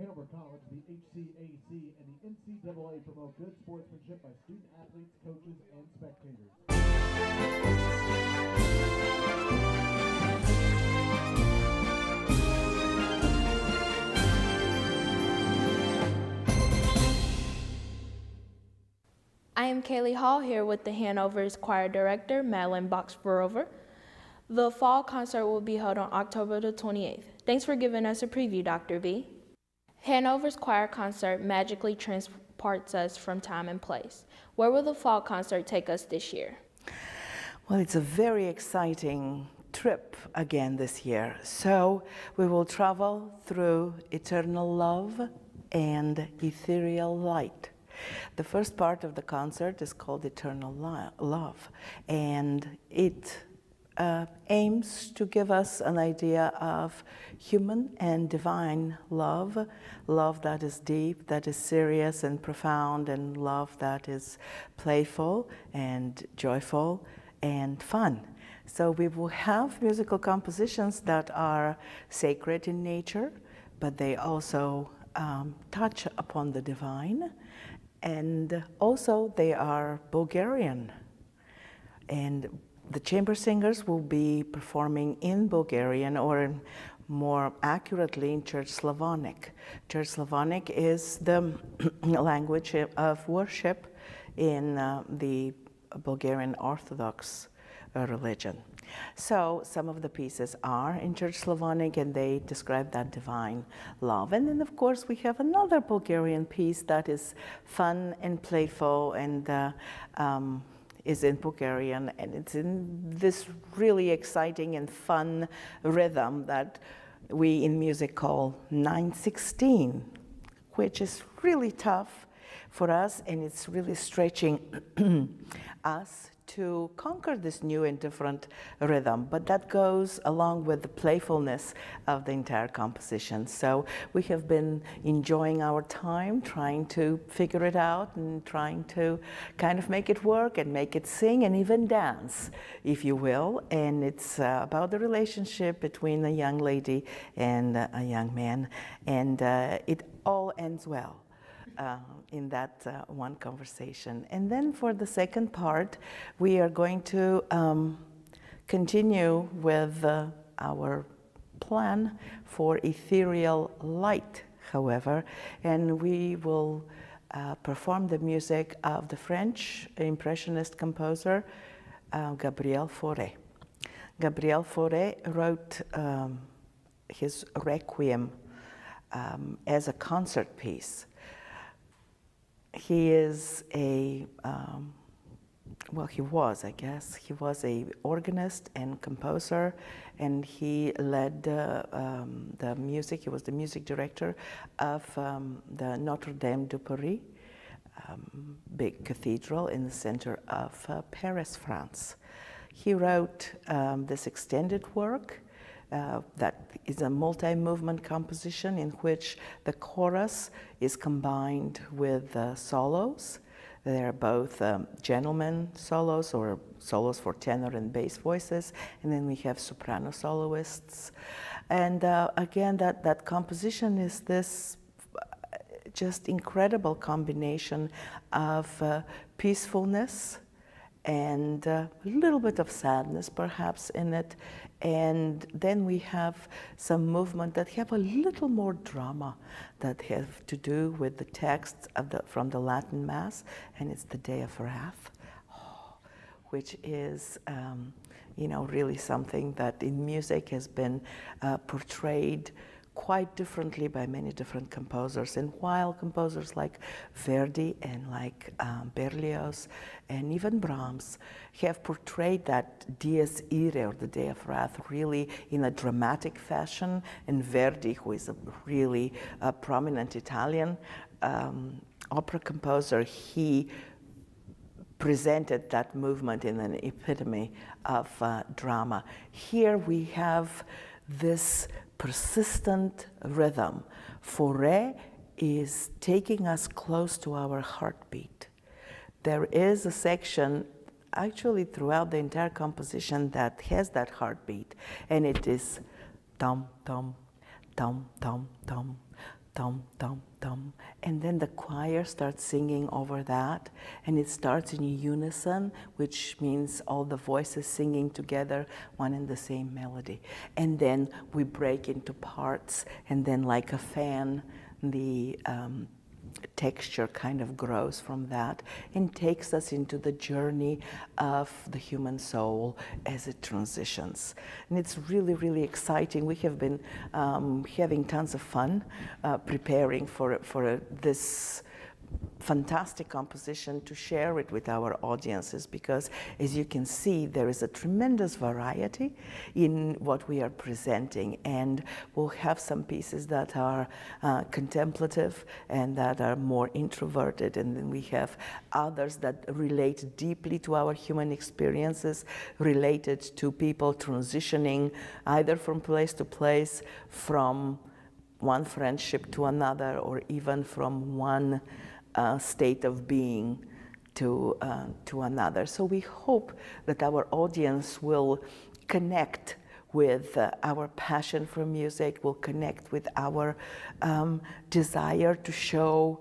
Hanover College, the HCAC, and the NCAA promote good sportsmanship by student athletes, coaches, and spectators. I am Kaylee Hall here with the Hanover's choir director, Madeline Box-Verover. The fall concert will be held on October the 28th. Thanks for giving us a preview, Dr. B. Hanover's choir concert magically transports us from time and place. Where will the fall concert take us this year? Well, it's a very exciting trip again this year. So we will travel through eternal love and ethereal light. The first part of the concert is called Eternal Love, and it aims to give us an idea of human and divine love, love that is deep, that is serious and profound, and love that is playful and joyful and fun. So we will have musical compositions that are sacred in nature, but they also touch upon the divine. And also they are Bulgarian. And the chamber singers will be performing in Bulgarian, or more accurately in Church Slavonic. Church Slavonic is the language of worship in the Bulgarian Orthodox religion. So some of the pieces are in Church Slavonic, and they describe that divine love. And then, of course, we have another Bulgarian piece that is fun and playful and is in Bulgarian, and it's in this really exciting and fun rhythm that we in music call 9/16, which is really tough for us, and it's really stretching us to conquer this new and different rhythm, but that goes along with the playfulness of the entire composition. So we have been enjoying our time trying to figure it out and trying to kind of make it work and make it sing and even dance, if you will. And it's about the relationship between a young lady and a young man, and it all ends well in that one conversation. And then for the second part, we are going to continue with our plan for ethereal light, however, and we will perform the music of the French Impressionist composer Gabriel Fauré. Gabriel Fauré wrote his Requiem as a concert piece. He is a, well, he was, I guess, he was an organist and composer, and he led the music. He was the music director of the Notre Dame de Paris, big cathedral in the center of Paris, France. He wrote this extended work that is a multi-movement composition in which the chorus is combined with solos. They're both gentlemen solos, or solos for tenor and bass voices, and then we have soprano soloists. And again, that composition is this just incredible combination of peacefulness and a little bit of sadness perhaps in it, and then we have some movement that have a little more drama that have to do with the texts of from the Latin Mass, and it's the Day of Wrath, which is you know, really something that in music has been portrayed quite differently by many different composers. And while composers like Verdi and like Berlioz and even Brahms have portrayed that Dies Irae, or the Day of Wrath, really in a dramatic fashion, and Verdi, who is a really prominent Italian opera composer, he presented that movement in an epitome of drama. Here we have this persistent rhythm. Fauré is taking us close to our heartbeat. There is a section actually throughout the entire composition that has that heartbeat, and it is dum dum dum dum dum Dum, dum, dum. And then the choir starts singing over that, and it starts in unison, which means all the voices singing together, one and the same melody. And then we break into parts, and then like a fan, the texture kind of grows from that and takes us into the journey of the human soul as it transitions. And it's really, really exciting. We have been having tons of fun preparing for this fantastic composition to share it with our audiences, because as you can see, there is a tremendous variety in what we are presenting, and we'll have some pieces that are contemplative and that are more introverted, and then we have others that relate deeply to our human experiences, related to people transitioning either from place to place, from one friendship to another, or even from one state of being to another. So we hope that our audience will connect with our passion for music, will connect with our desire to show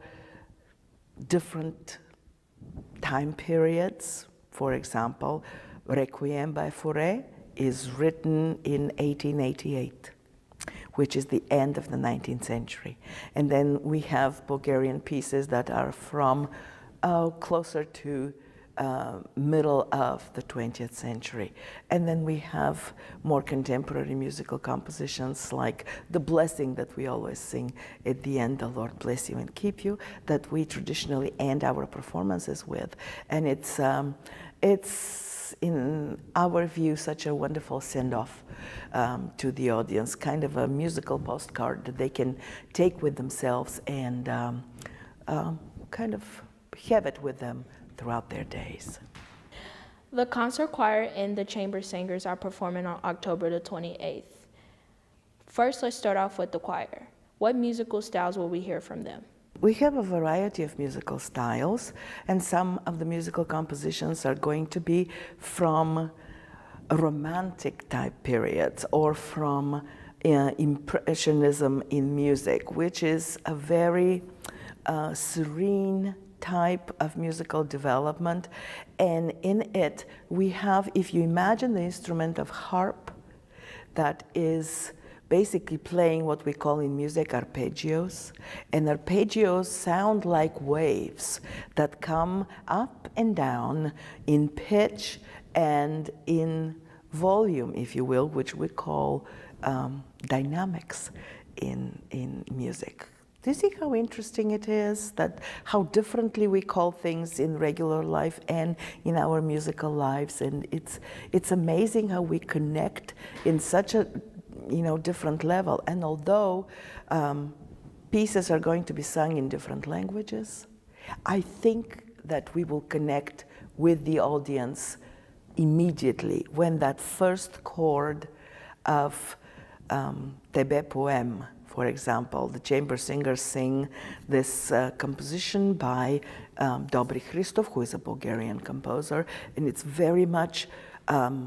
different time periods. For example, Requiem by Fauré is written in 1888. Which is the end of the 19th century. And then we have Bulgarian pieces that are from closer to middle of the 20th century. And then we have more contemporary musical compositions like the blessing that we always sing at the end, the Lord bless you and keep you, that we traditionally end our performances with. And it's in our view, such a wonderful send-off to the audience, kind of a musical postcard that they can take with themselves and kind of have it with them throughout their days. The concert choir and the chamber singers are performing on October the 28th. First, let's start off with the choir. What musical styles will we hear from them? We have a variety of musical styles, and some of the musical compositions are going to be from romantic type periods or from impressionism in music, which is a very serene type of musical development. And in it, we have, if you imagine the instrument of harp, that is basically playing what we call in music arpeggios. And arpeggios sound like waves that come up and down in pitch and in volume, if you will, which we call dynamics in music. Do you see how interesting it is, that how differently we call things in regular life and in our musical lives? And it's amazing how we connect in such a different level. And although pieces are going to be sung in different languages, I think that we will connect with the audience immediately when that first chord of Tebe Poem, for example, the chamber singers sing this composition by Dobri Christov, who is a Bulgarian composer, and it's very much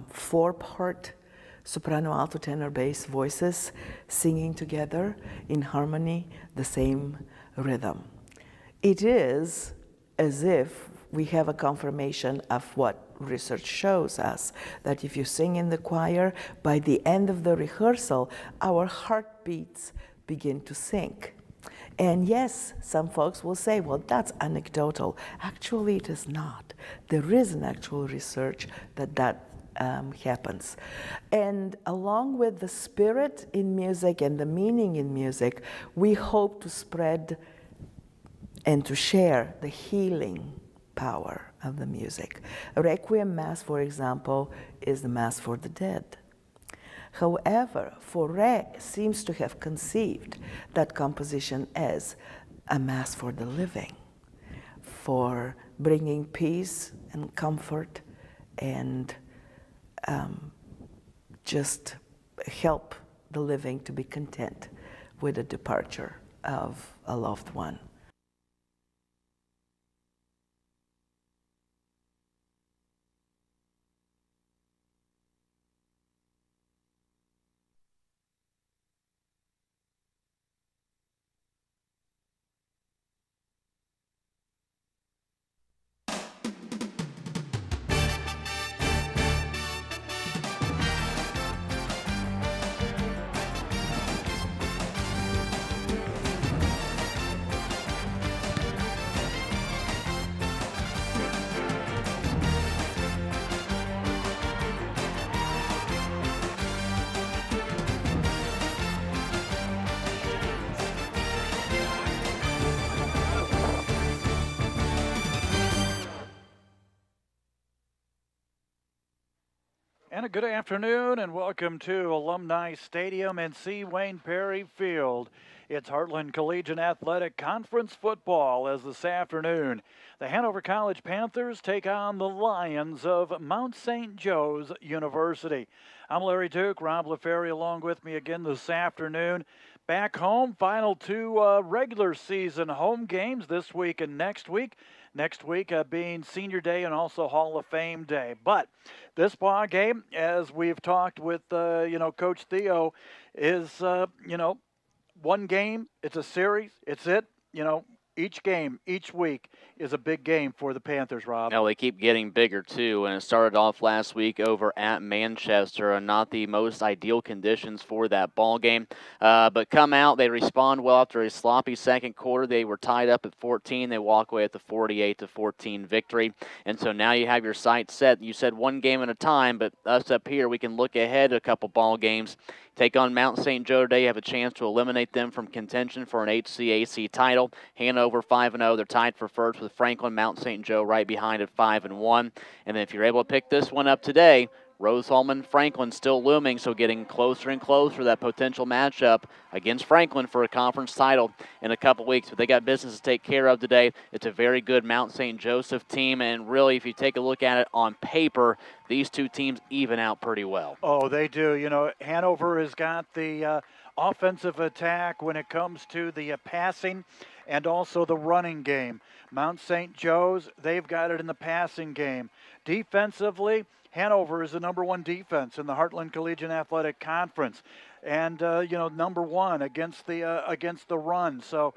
four-part soprano, alto, tenor, bass voices singing together in harmony, the same rhythm. It is as if we have a confirmation of what research shows us, that if you sing in the choir, by the end of the rehearsal, our heartbeats begin to sync. And yes, some folks will say, well, that's anecdotal. Actually, it is not. There is an actual research that happens. And along with the spirit in music and the meaning in music, we hope to spread and to share the healing power of the music. A Requiem Mass, for example, is the Mass for the dead. However, Fauré seems to have conceived that composition as a Mass for the living, for bringing peace and comfort and just help the living to be content with the departure of a loved one. And a good afternoon and welcome to Alumni Stadium and C. Wayne Perry Field. It's Heartland Collegiate Athletic Conference football as this afternoon the Hanover College Panthers take on the Lions of Mount St. Joe's University. I'm Larry Duke, Rob LaFerry along with me again this afternoon. Back home, final two regular season home games this week and next week. Next week being Senior Day and also Hall of Fame Day. But this ball game, as we've talked with, Coach Theo, is, one game. It's a series. It's it. Each game, each week is a big game for the Panthers, Rob. They keep getting bigger, too, and it started off last week over at Manchester, and not the most ideal conditions for that ball game. But come out, they respond well after a sloppy second quarter. They were tied up at 14. They walk away at the 48-14 victory. And so now you have your sights set. You said one game at a time, but us up here, we can look ahead a couple ball games. Take on Mount St. Joe today. You have a chance to eliminate them from contention for an HCAC title. Hanover 5-0. They're tied for first with Franklin. Mount St. Joe right behind at 5-1. And then if you're able to pick this one up today, Rose-Hulman, Franklin still looming, so getting closer and closer to that potential matchup against Franklin for a conference title in a couple weeks. But they got business to take care of today. It's a very good Mount St. Joseph team, and really, if you take a look at it on paper, these two teams even out pretty well. Oh, they do. Hanover has got the offensive attack when it comes to the passing and also the running game. Mount St. Joe's, they've got it in the passing game. Defensively, Hanover is the number one defense in the Heartland Collegiate Athletic Conference, and number one against the run. So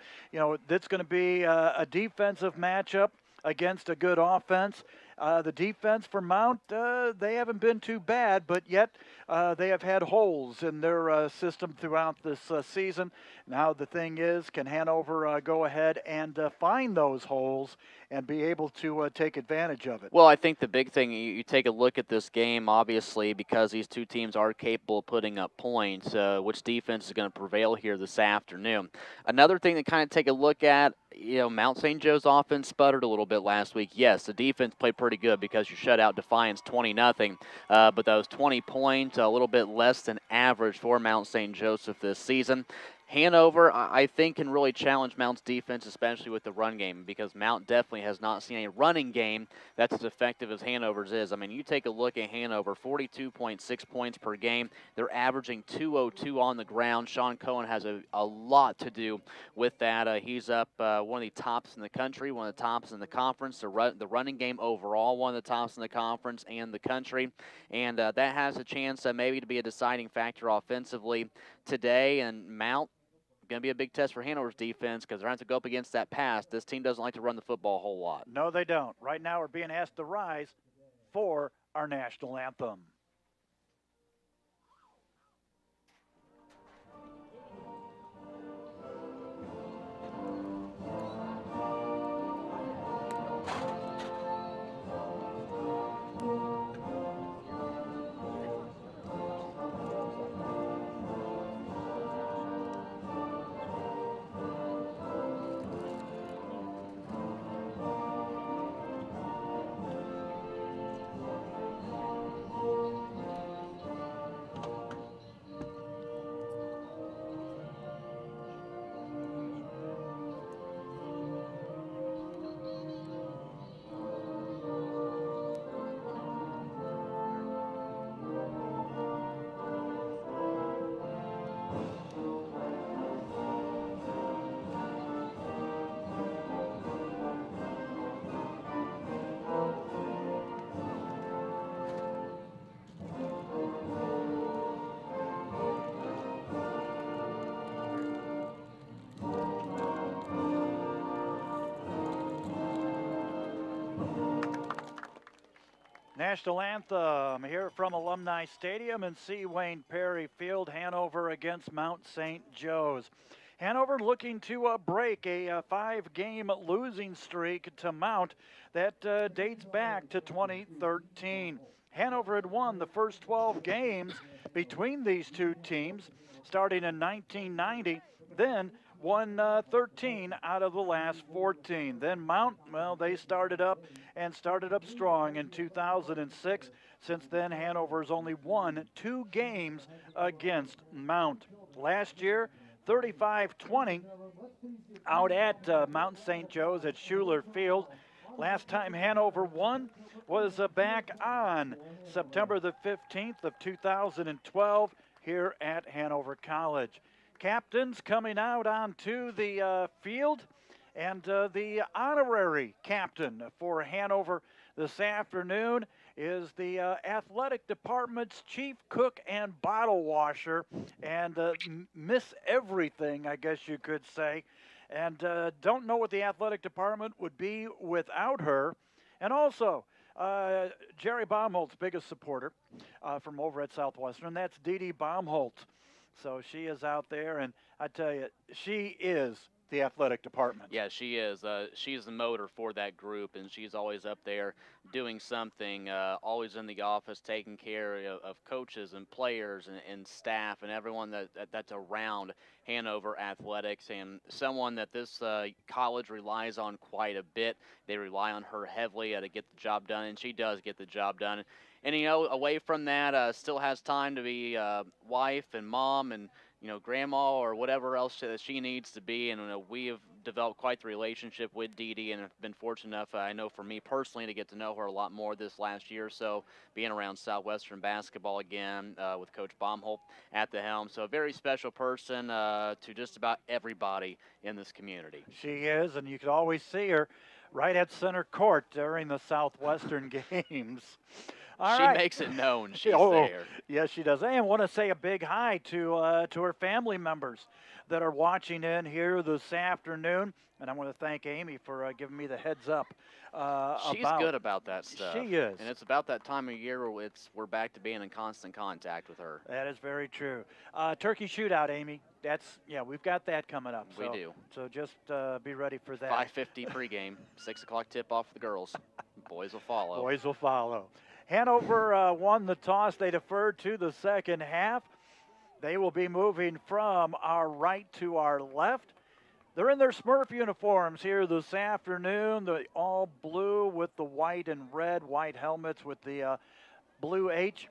that's going to be a defensive matchup against a good offense. The defense for Mount, they haven't been too bad, but yet they have had holes in their system throughout this season. Now the thing is, can Hanover go ahead and find those holes and be able to take advantage of it? Well, I think the big thing, you take a look at this game, obviously, because these two teams are capable of putting up points, which defense is going to prevail here this afternoon. Another thing to kind of take a look at, Mount St. Joe's offense sputtered a little bit last week. Yes, the defense played pretty good because you shut out Defiance 20-0, but those 20 points, a little bit less than average for Mount St. Joseph this season. Hanover, I think, can really challenge Mount's defense, especially with the run game, because Mount definitely has not seen a running game that's as effective as Hanover's is. I mean, you take a look at Hanover, 42.6 points per game. They're averaging 202 on the ground. Sean Cohen has a lot to do with that. He's up one of the tops in the country, one of the tops in the conference. The running game overall, one of the tops in the conference and the country. And that has a chance maybe to be a deciding factor offensively today. And Mount, going to be a big test for Hanover's defense because they're going to have to go up against that pass. This team doesn't like to run the football a whole lot. No, they don't. Right now we're being asked to rise for our national anthem. National anthem here from Alumni Stadium and C. Wayne Perry Field. Hanover against Mount St. Joe's. Hanover looking to break a 5-game losing streak to Mount that dates back to 2013. Hanover had won the first 12 games between these two teams starting in 1990. Then won 13 out of the last 14. Then Mount, well, they started up strong in 2006. Since then, Hanover's only won 2 games against Mount. Last year, 35-20 out at Mount St. Joe's at Schuler Field. Last time Hanover won was back on September the 15th of 2012 here at Hanover College. Captains coming out onto the field, and the honorary captain for Hanover this afternoon is the athletic department's chief cook and bottle washer, and miss everything, I guess you could say. And don't know what the athletic department would be without her. And also, Jerry Baumholt's biggest supporter from over at Southwestern, that's Dee Dee Baumholt. So she is out there, and I tell you, she is the athletic department. Yeah, she is. She's the motor for that group, and she's always up there doing something, always in the office taking care of coaches and players and staff and everyone that's around Hanover Athletics, and someone that this college relies on quite a bit. They rely on her heavily to get the job done, and she does get the job done. And, you know, away from that, still has time to be wife and mom and, you know, grandma or whatever else that she needs to be. And we have developed quite the relationship with Dee Dee, and have been fortunate enough, I know for me personally, to get to know her a lot more this last year or so, being around Southwestern basketball again with Coach Baumholt at the helm. So a very special person to just about everybody in this community. She is, and you could always see her right at center court during the Southwestern games. She makes it known she's there. Yes, she does. And I want to say a big hi to her family members that are watching in here this afternoon. And I want to thank Amy for giving me the heads up. She's good about that stuff. She is. And it's about that time of year where we're back to being in constant contact with her. That is very true. Turkey shootout, Amy. We've got that coming up. We do. So just be ready for that. 5:50 pregame, 6 o'clock tip-off for the girls. Boys will follow. Boys will follow. Hanover won the toss. They deferred to the second half. They will be moving from our right to our left. They're in their Smurf uniforms here this afternoon. The all blue with the white and red, white helmets with the blue H.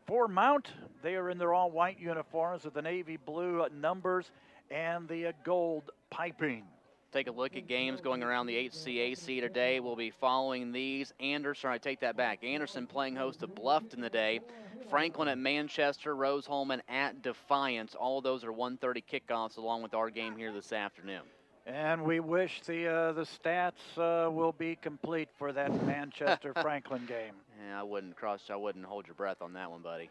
For Mount, they are in their all white uniforms with the navy blue numbers and the gold piping. Take a look at games going around the HCAC today. We'll be following these. Anderson playing host to Bluffton today. Franklin at Manchester, Rose-Hulman at Defiance. All of those are 1:30 kickoffs along with our game here this afternoon. And we wish the stats will be complete for that Manchester-Franklin game. Yeah, I wouldn't hold your breath on that one, buddy.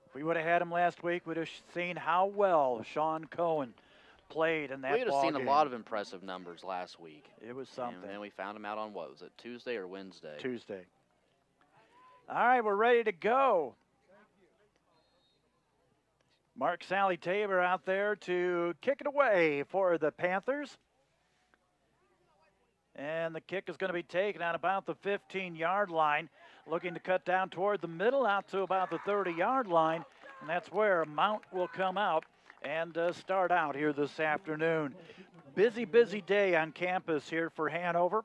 If we would have had him last week, we'd have seen how well Sean Cohen played in that ball game. We would have seen a lot of impressive numbers last week. It was something. And then we found him out on, what was it, Tuesday or Wednesday? Tuesday. All right, we're ready to go. Mark Sally Tabor out there to kick it away for the Panthers. And the kick is going to be taken out about the 15-yard line. Looking to cut down toward the middle out to about the 30-yard line. And that's where Mount will come out and start out here this afternoon. Busy day on campus here for Hanover.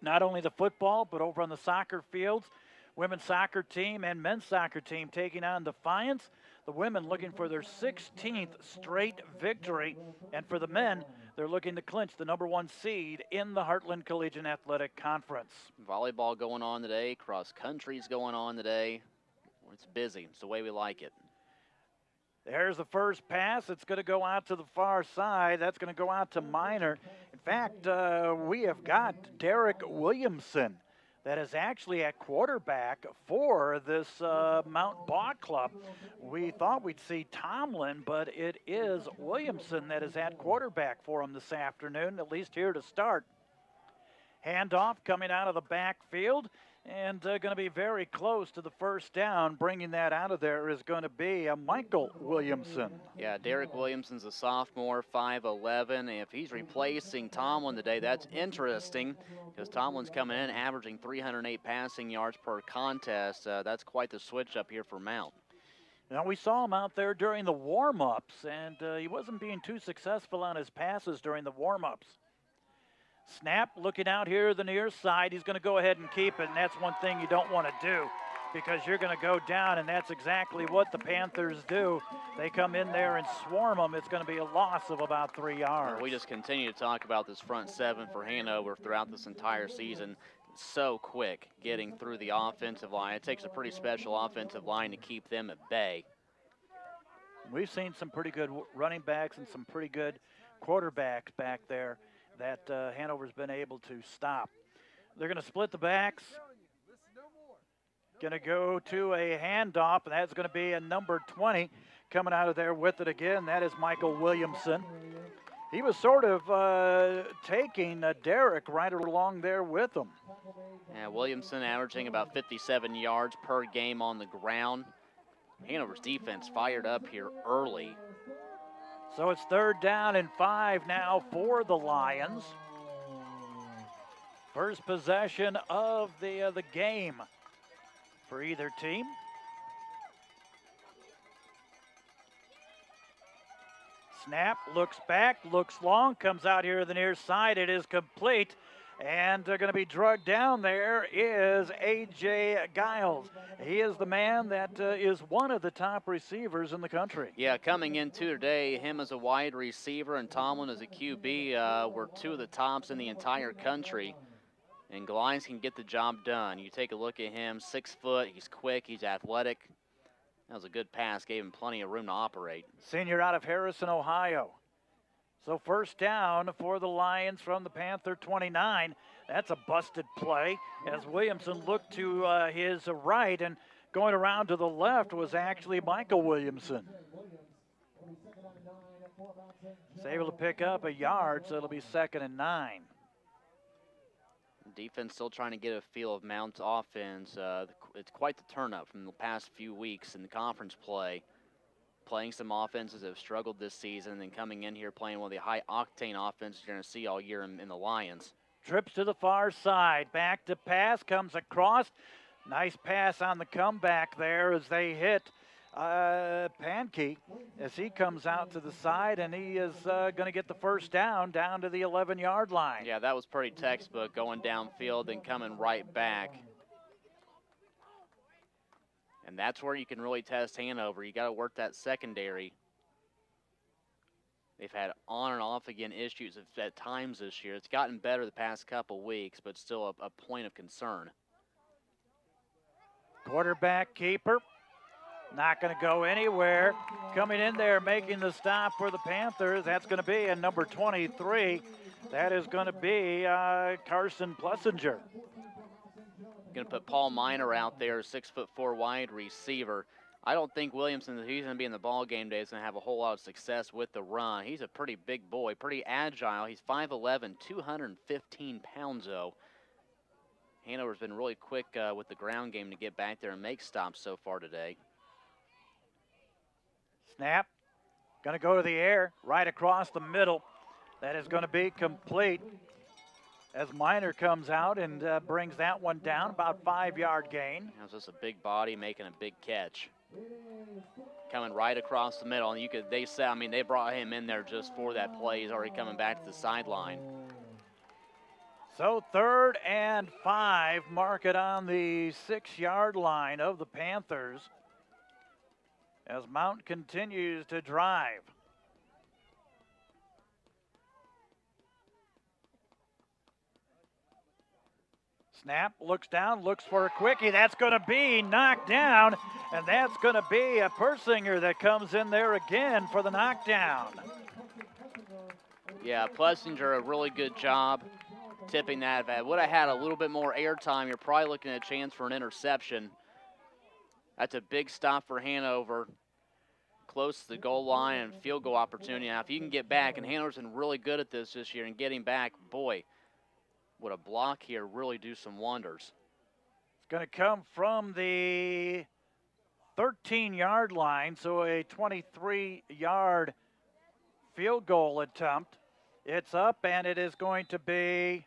Not only the football, but over on the soccer fields. Women's soccer team and men's soccer team taking on Defiance. The women looking for their 16th straight victory. And for the men, they're looking to clinch the #1 seed in the Heartland Collegiate Athletic Conference. Volleyball going on today. Cross country's going on today. It's busy. It's the way we like it. There's the first pass. It's going to go out to the far side. That's going to go out to Minor. In fact, we have got Derek Williamson that is actually at quarterback for this Mount Baugh Club. We thought we'd see Tomlin, but it is Williamson that is at quarterback for him this afternoon, at least here to start. Handoff coming out of the backfield. And going to be very close to the first down. Bringing that out of there is going to be Michael Williamson. Yeah, Derek Williamson's a sophomore, 5'11". If he's replacing Tomlin today, that's interesting because Tomlin's coming in averaging 308 passing yards per contest. That's quite the switch up here for Mount. Now, we saw him out there during the warm-ups, and he wasn't being too successful on his passes during the warm-ups. Snap looking out here the near side. He's going to go ahead and keep it, and that's one thing you don't want to do because you're going to go down, and that's exactly what the Panthers do. They come in there and swarm them. It's going to be a loss of about 3 yards. We just continue to talk about this front seven for Hanover throughout this entire season. So quick getting through the offensive line. It takes a pretty special offensive line to keep them at bay. We've seen some pretty good running backs and some pretty good quarterbacks back there that Hanover's been able to stop. They're going to split the backs. Going to go to a handoff, and that's going to be a number 20 coming out of there with it again. That is Michael Williamson. He was sort of taking Derek right along there with him. Yeah, Williamson averaging about 57 yards per game on the ground. Hanover's defense fired up here early. So it's 3rd down and 5 now for the Lions. First possession of the game for either team. Snap, looks back, looks long, comes out here to the near side. It is complete, and they're going to be drugged down. There is A.J. Giles. He is the man that is one of the top receivers in the country. Yeah, coming into today, him as a wide receiver and Tomlin as a QB were 2 of the tops in the entire country. And Lions can get the job done. You take a look at him, 6 foot, he's quick, he's athletic. That was a good pass, gave him plenty of room to operate. Senior out of Harrison, Ohio. So first down for the Lions from the Panther 29. That's a busted play as Williamson looked to his right, and going around to the left was actually Michael Williamson. He's able to pick up a yard, so it'll be 2nd and 9. Defense still trying to get a feel of Mount's offense. It's quite the turn-up from the past few weeks in the conference play. Playing some offenses that have struggled this season, and then coming in here playing one of the high-octane offenses you're going to see all year in the Lions. Trips to the far side. Back to pass, comes across. Nice pass on the comeback there as they hit Pankey as he comes out to the side, and he is going to get the first down to the 11-yard line. Yeah, that was pretty textbook, going downfield and coming right back. And that's where you can really test Hanover. You got to work that secondary. They've had on and off again issues at times this year. It's gotten better the past couple weeks, but still a point of concern. Quarterback keeper. Not going to go anywhere. Coming in there, making the stop for the Panthers. That's going to be a number 23. That is going to be Carson Plessinger. Going to put Paul Miner out there, 6'4" wide receiver. I don't think Williamson, if he's going to be in the ball game today, is going to have a whole lot of success with the run. He's a pretty big boy, pretty agile. He's 5'11", 215 pounds, though. Hanover's been really quick with the ground game to get back there and make stops so far today. Snap, going to go to the air, right across the middle. That is going to be complete as Miner comes out and brings that one down, about 5-yard gain. That was just a big body making a big catch. Coming right across the middle, and they brought him in there just for that play. He's already coming back to the sideline. So 3rd and 5, mark it on the 6-yard line of the Panthers as Mount continues to drive. Snap, looks down, looks for a quickie. That's going to be knocked down, and that's going to be a Persinger that comes in there again for the knockdown. Yeah, Plessinger, a really good job tipping that. If I would have had a little bit more airtime, you're probably looking at a chance for an interception. That's a big stop for Hanover. Close to the goal line and field goal opportunity. Now, if you can get back, and Hanover's been really good at this year, and getting back, boy, would a block here really do some wonders. It's going to come from the 13-yard line, so a 23-yard field goal attempt. It's up, and it is going to be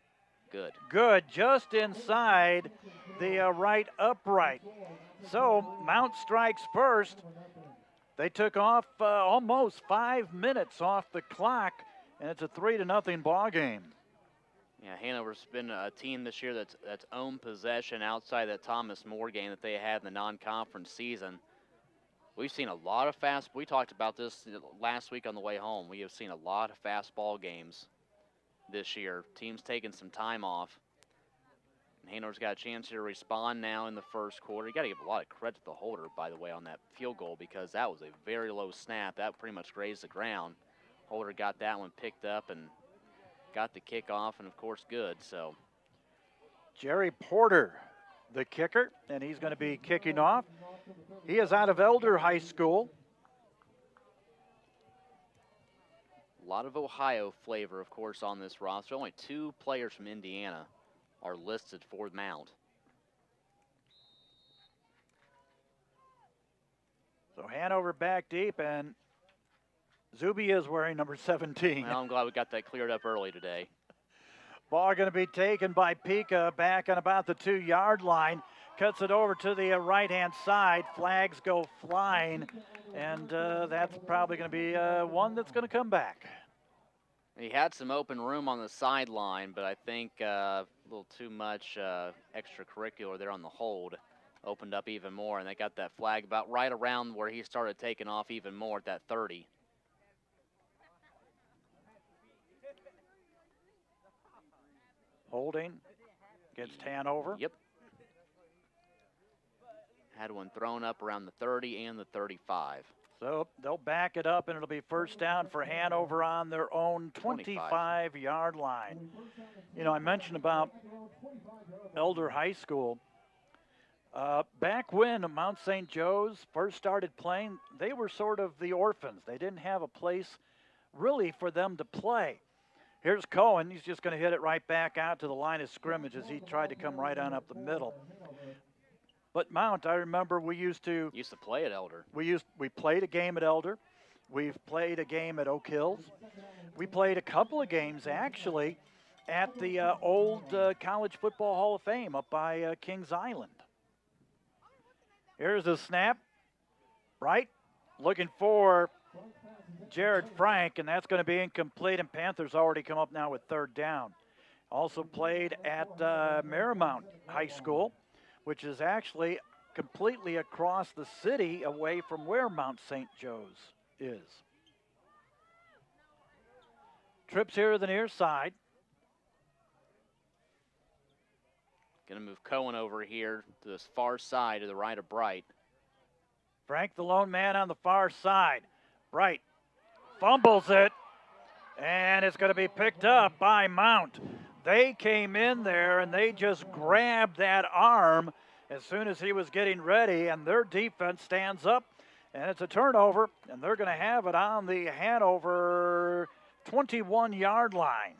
good, just inside the right upright. So Mount strikes first, They took off almost 5 minutes off the clock, and it's a 3-0 ball game. Yeah, Hanover's been a team this year that's owned possession outside that Thomas More game that they had in the non-conference season. We've seen a lot of fast. We talked about this last week on the way home. We have seen a lot of fast ball games this year. Teams taking some time off. And Hanover's got a chance here to respond now in the first quarter. You got to give a lot of credit to the holder, by the way, on that field goal, because that was a very low snap. That pretty much grazed the ground. Holder got that one picked up and got the kick off, and of course good. So Jerry Porter, the kicker, and he's going to be kicking off. He is out of Elder High School. a lot of Ohio flavor, of course, on this roster. Only 2 players from Indiana are listed for Mount. So Hanover back deep, and Zuby is wearing number 17. Well, I'm glad we got that cleared up early today. Ball going to be taken by Pika back on about the 2-yard line. Cuts it over to the right-hand side. Flags go flying, and that's probably going to be one that's going to come back. He had some open room on the sideline, but I think a little too much extracurricular there on the hold. Opened up even more, and they got that flag about right around where he started taking off even more at that 30. Holding against Hanover. Yep. Had one thrown up around the 30 and the 35. So they'll back it up, and it'll be first down for Hanover on their own 25-yard line. You know, I mentioned about Elder High School. Back when Mount St. Joe's first started playing, they were sort of the orphans. They didn't have a place really for them to play. Here's Cohen. He's just going to hit it right back out to the line of scrimmage as he tried to come right on up the middle. But Mount, I remember we used to play at Elder. We played a game at Elder. We've played a game at Oak Hills. We played a couple of games actually at the old College Football Hall of Fame up by Kings Island. Here's a snap. Right, looking for Jared Frank, and that's going to be incomplete, and Panthers already come up now with third down. Also played at Marymount High School, which is actually completely across the city away from where Mount St. Joe's is. Trips here to the near side. Going to move Cohen over here to this far side to the right of Bright. Frank, the lone man on the far side. Bright fumbles it, and it's going to be picked up by Mount. They came in there, and they just grabbed that arm as soon as he was getting ready, and their defense stands up, and it's a turnover, and they're going to have it on the Hanover 21-yard line.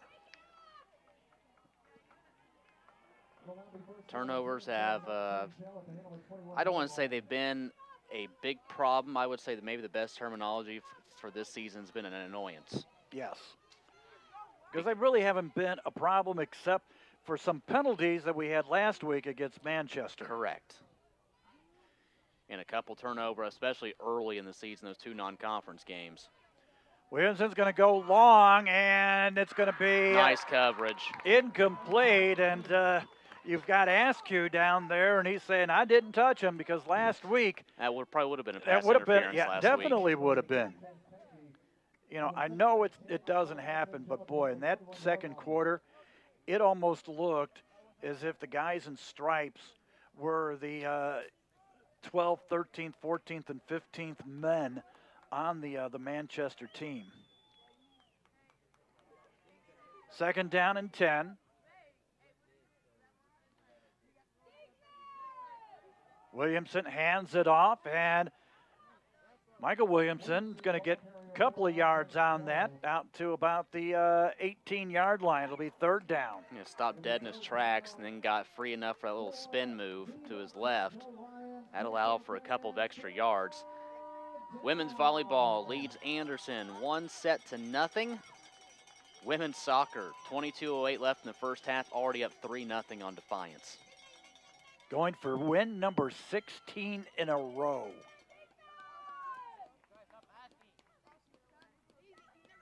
Turnovers have, I don't want to say they've been a big problem. I would say that maybe the best terminology for this season has been an annoyance. Yes. Because they really haven't been a problem except for some penalties that we had last week against Manchester. Correct. And a couple turnover, especially early in the season, those 2 non-conference games. Williamson's going to go long, and it's going to be nice coverage. Incomplete, and you've got Askew down there, and he's saying, I didn't touch him because last week. That probably would have been a pass interference interference yeah, last definitely week. would have been. You know, I know it doesn't happen, but boy, in that second quarter, it almost looked as if the guys in stripes were the 12th, 13th, 14th, and 15th men on the Manchester team. Second down and 10. Williamson hands it off, and Michael Williamson is going to get a couple of yards on that, out to about the 18-yard line. It'll be third down. Yeah, stopped dead in his tracks and then got free enough for a little spin move to his left. That allowed for a couple of extra yards. Women's volleyball leads Anderson 1-0. Women's soccer, 22:08 left in the first half, already up 3-0 on Defiance. Going for win number 16 in a row.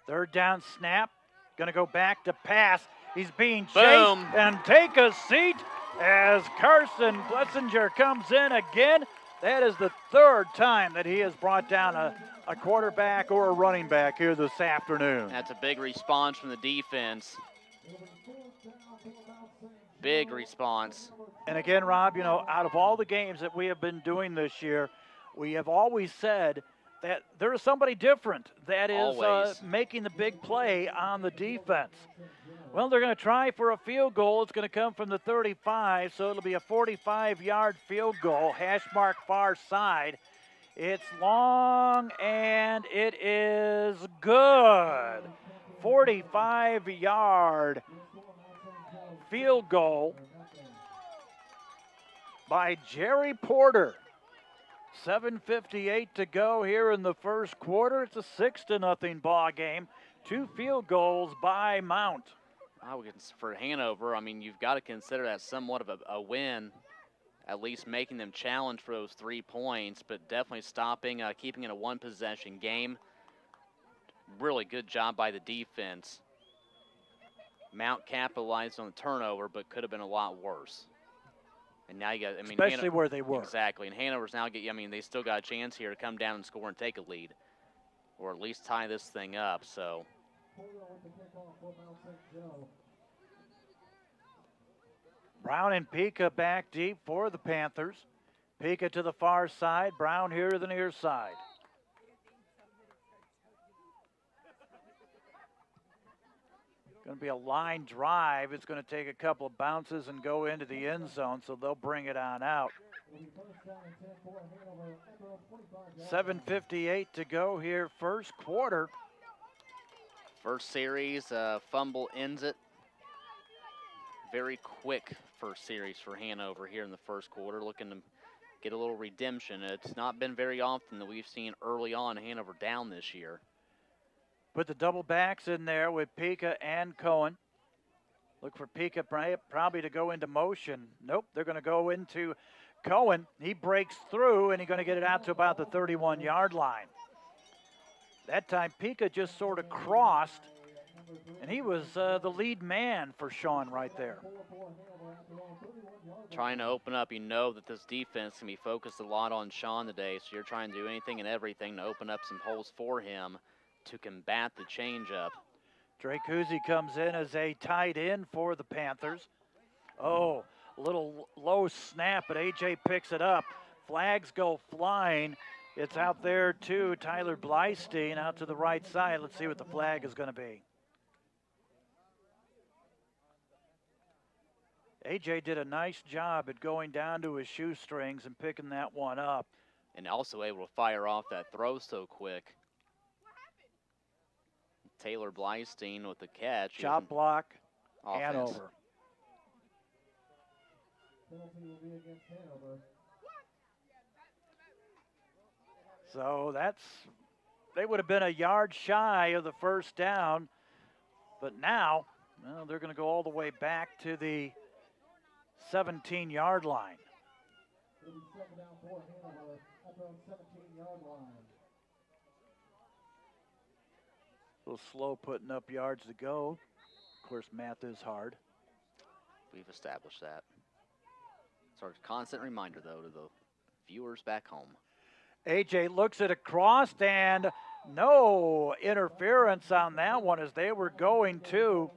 Third down snap. Going to go back to pass. He's being chased. Boom. And take a seat as Carson Blessinger comes in again. That is the third time that he has brought down a quarterback or a running back here this afternoon. That's a big response from the defense. Big response. And again, Rob, you know, out of all the games that we have been doing this year, we have always said that there is somebody different that is making the big play on the defense. Well, they're going to try for a field goal. It's going to come from the 35, so it'll be a 45-yard field goal, hash mark far side. It's long, and it is good. 45-yard field goal by Jerry Porter. 7:58 to go here in the first quarter. It's a 6-0 ball game. 2 field goals by Mount. For Hanover, I mean, you've got to consider that somewhat of a win, at least making them challenge for those 3 points, but definitely stopping, keeping it a one-possession game. Really good job by the defense. Mount capitalized on the turnover, but could have been a lot worse. And now you got, I mean, especially where they were. Exactly, and Hanover's now they still got a chance here to come down and score and take a lead, or at least tie this thing up. So. Brown and Pika back deep for the Panthers. Pika to the far side, Brown here to the near side. Going to be a line drive. It's going to take a couple of bounces and go into the end zone, so they'll bring it on out. 7:58 to go here, first quarter. First series, fumble ends it. Very quick first series for Hanover here in the first quarter, looking to get a little redemption. It's not been very often that we've seen early on Hanover down this year. Put the double backs in there with Pika and Cohen. Look for Pika probably to go into motion. Nope, they're going to go into Cohen. He breaks through, and he's going to get it out to about the 31-yard line. That time, Pika just sort of crossed, and he was the lead man for Sean right there. Trying to open up. You know that this defense can be focused a lot on Sean today, so you're trying to do anything and everything to open up some holes for him to combat the changeup. Drake Huzzi comes in as a tight end for the Panthers. Oh, a little low snap, but A.J. picks it up. Flags go flying. It's out there to Tyler Blystein out to the right side. Let's see what the flag is going to be. A.J. did a nice job at going down to his shoestrings and picking that one up. And also able to fire off that throw so quick. Taylor Blystein with the catch. Shot block, offense. Hanover. So they would have been a yard shy of the first down, but now, well, they're going to go all the way back to the 17-yard line. A little slow putting up yards to go. Of course, math is hard. We've established that. It's our constant reminder, though, to the viewers back home. A.J. looks at a cross, and no interference on that one as they were going to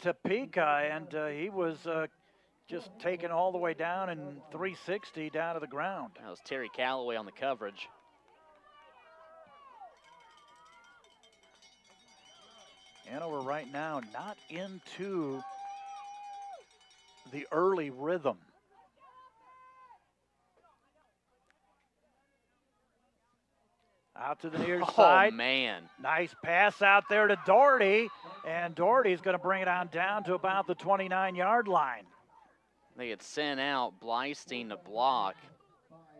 Pika, and he was just taken all the way down and 360 down to the ground. That was Terry Calloway on the coverage. Hanover right now not into the early rhythm. Out to the near side. Oh, man. Nice pass out there to Doherty, and Doherty's going to bring it on down to about the 29-yard line. They had sent out Blystein to block,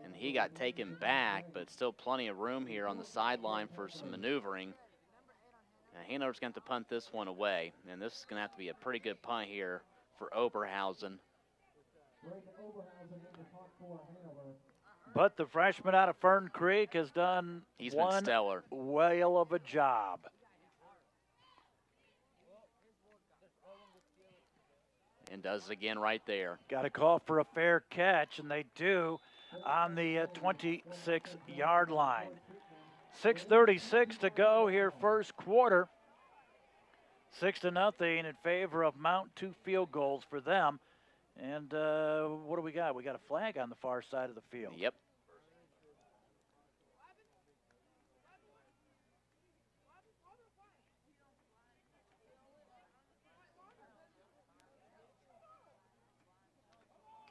and he got taken back, but still plenty of room here on the sideline for some maneuvering. Now, Hanover's going to have to punt this one away, and this is going to have to be a pretty good punt here for Oberhausen. But the freshman out of Fern Creek has done He's been one stellar. whale of a job. And does it again right there. Got a call for a fair catch, and they do on the 26-yard line. 6:36 to go here, first quarter. 6-0 in favor of Mount. 2 field goals for them. And what do we got? We got a flag on the far side of the field. Yep.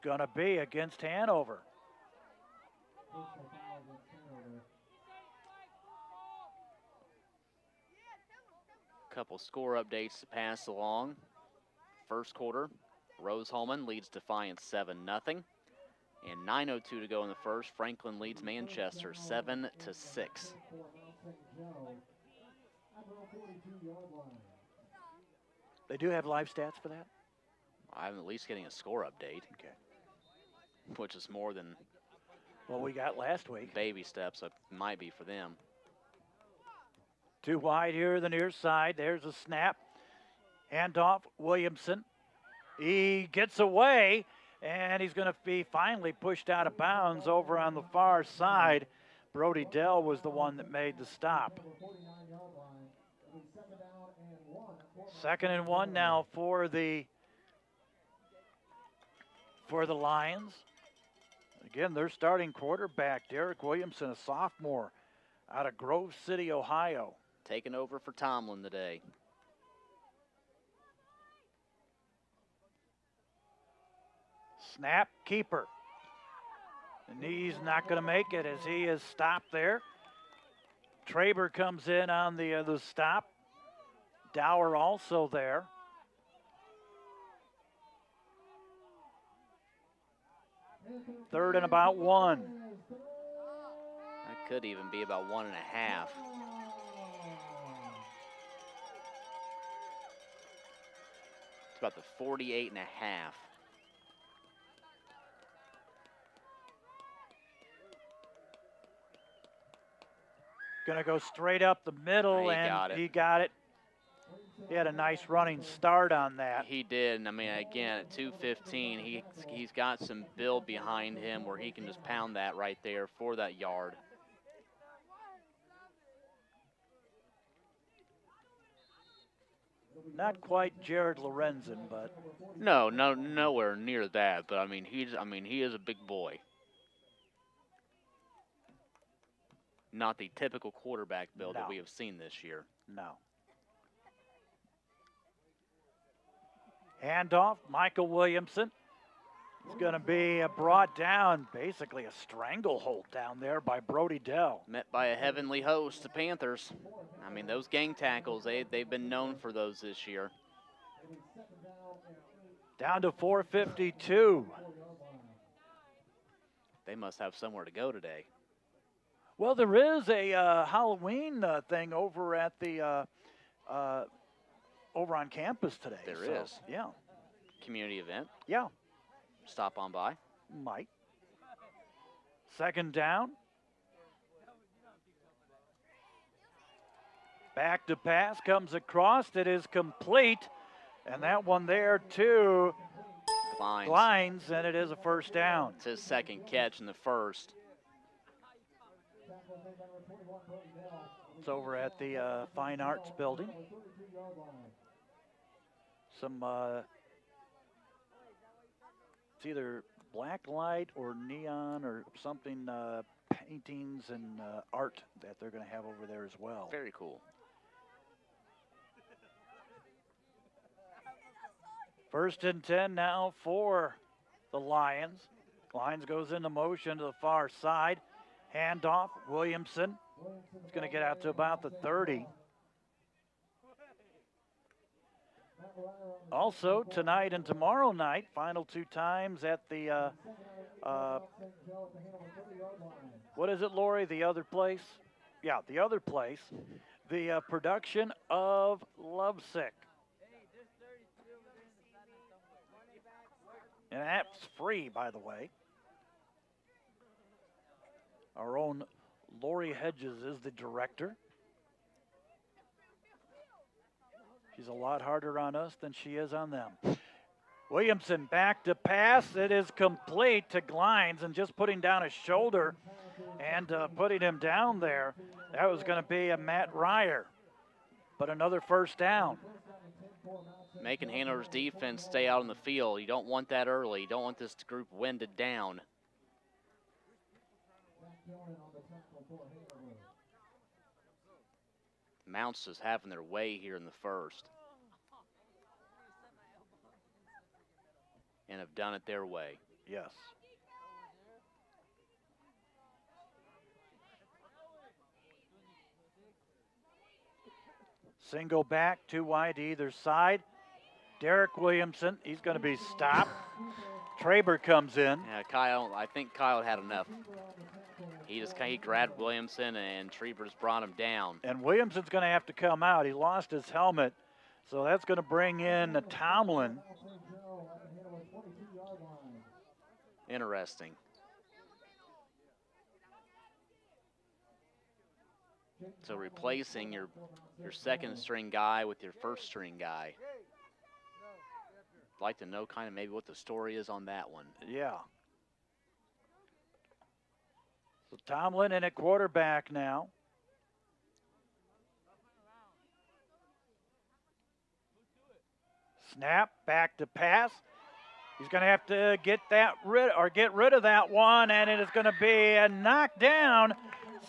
Gonna be against Hanover. Couple score updates to pass along. First quarter, Rose-Hulman leads Defiance 7-0. And 9:02 to go in the first. Franklin leads Manchester 7-6. They do have live stats for that? I'm at least getting a score update. Okay. Which is more than what we got last week. Baby steps, it might be for them. 2 wide here, the near side. There's a snap. Handoff, Williamson. He gets away, and he's going to be finally pushed out of bounds over on the far side. Brody Dell was the one that made the stop. 2nd and 1 now for the Lions. Again, their starting quarterback, Derek Williamson, a sophomore out of Grove City, Ohio. Taking over for Tomlin today. Snap, keeper. And he's not going to make it as he is stopped there. Traber comes in on the stop. Dower also there. Third and about 1. That could even be about 1.5. It's about the 48.5. Gonna go straight up the middle, and he got it. He had a nice running start on that. He did, and I mean, again, at 2:15, he's got some build behind him where he can just pound that right there for that yard. Not quite Jared Lorenzen, but no, nowhere near that. But I mean, he is a big boy. Not the typical quarterback build that we have seen this year. No. Handoff, Michael Williamson. It's going to be brought down, basically a stranglehold down there by Brody Dell. Met by a heavenly host, the Panthers. I mean, those gang tackles, they've been known for those this year. Down to 4:52. They must have somewhere to go today. Well, there is a Halloween thing over at the over on campus today. There is. Yeah. Community event. Yeah. Stop on by. Might. 2nd down. Back to pass, comes across. It is complete. And that one there to Glines, and it is a 1st down. It's his 2nd catch in the first. It's over at the Fine Arts Building. Some, it's either black light or neon or something, paintings and art that they're going to have over there as well. Very cool. 1st and 10 now for the Lions. Lions goes into motion to the far side. Handoff, Williamson. It's going to get out to about the 30. Also, tonight and tomorrow night, final 2 times at the, what is it, Lori, the other place? Yeah, the other place. The production of Lovesick. And that's free, by the way. Our own Lori Hedges is the director. She's a lot harder on us than she is on them. Williamson back to pass. It is complete to Glines, and just putting down his shoulder and putting him down there. That was going to be a Matt Ryer, but another first down. Making Hanover's defense stay out on the field. You don't want that early. You don't want this group winded down. Mounts just having their way here in the first. And have done it their way. Yes. Single back, 2 wide to either side. Derek Williamson, he's going to be stopped. Traber comes in. Yeah, Kyle, I think Kyle had enough. He grabbed Williamson, and Treber's brought him down. And Williamson's going to have to come out. He lost his helmet, so that's going to bring in Tomlin. Interesting. So replacing your second string guy with your first string guy. I'd like to know kind of maybe what the story is on that one. Yeah. So Tomlin in at quarterback now. Snap, back to pass. He's going to have to get rid of that one, and it is going to be a knockdown.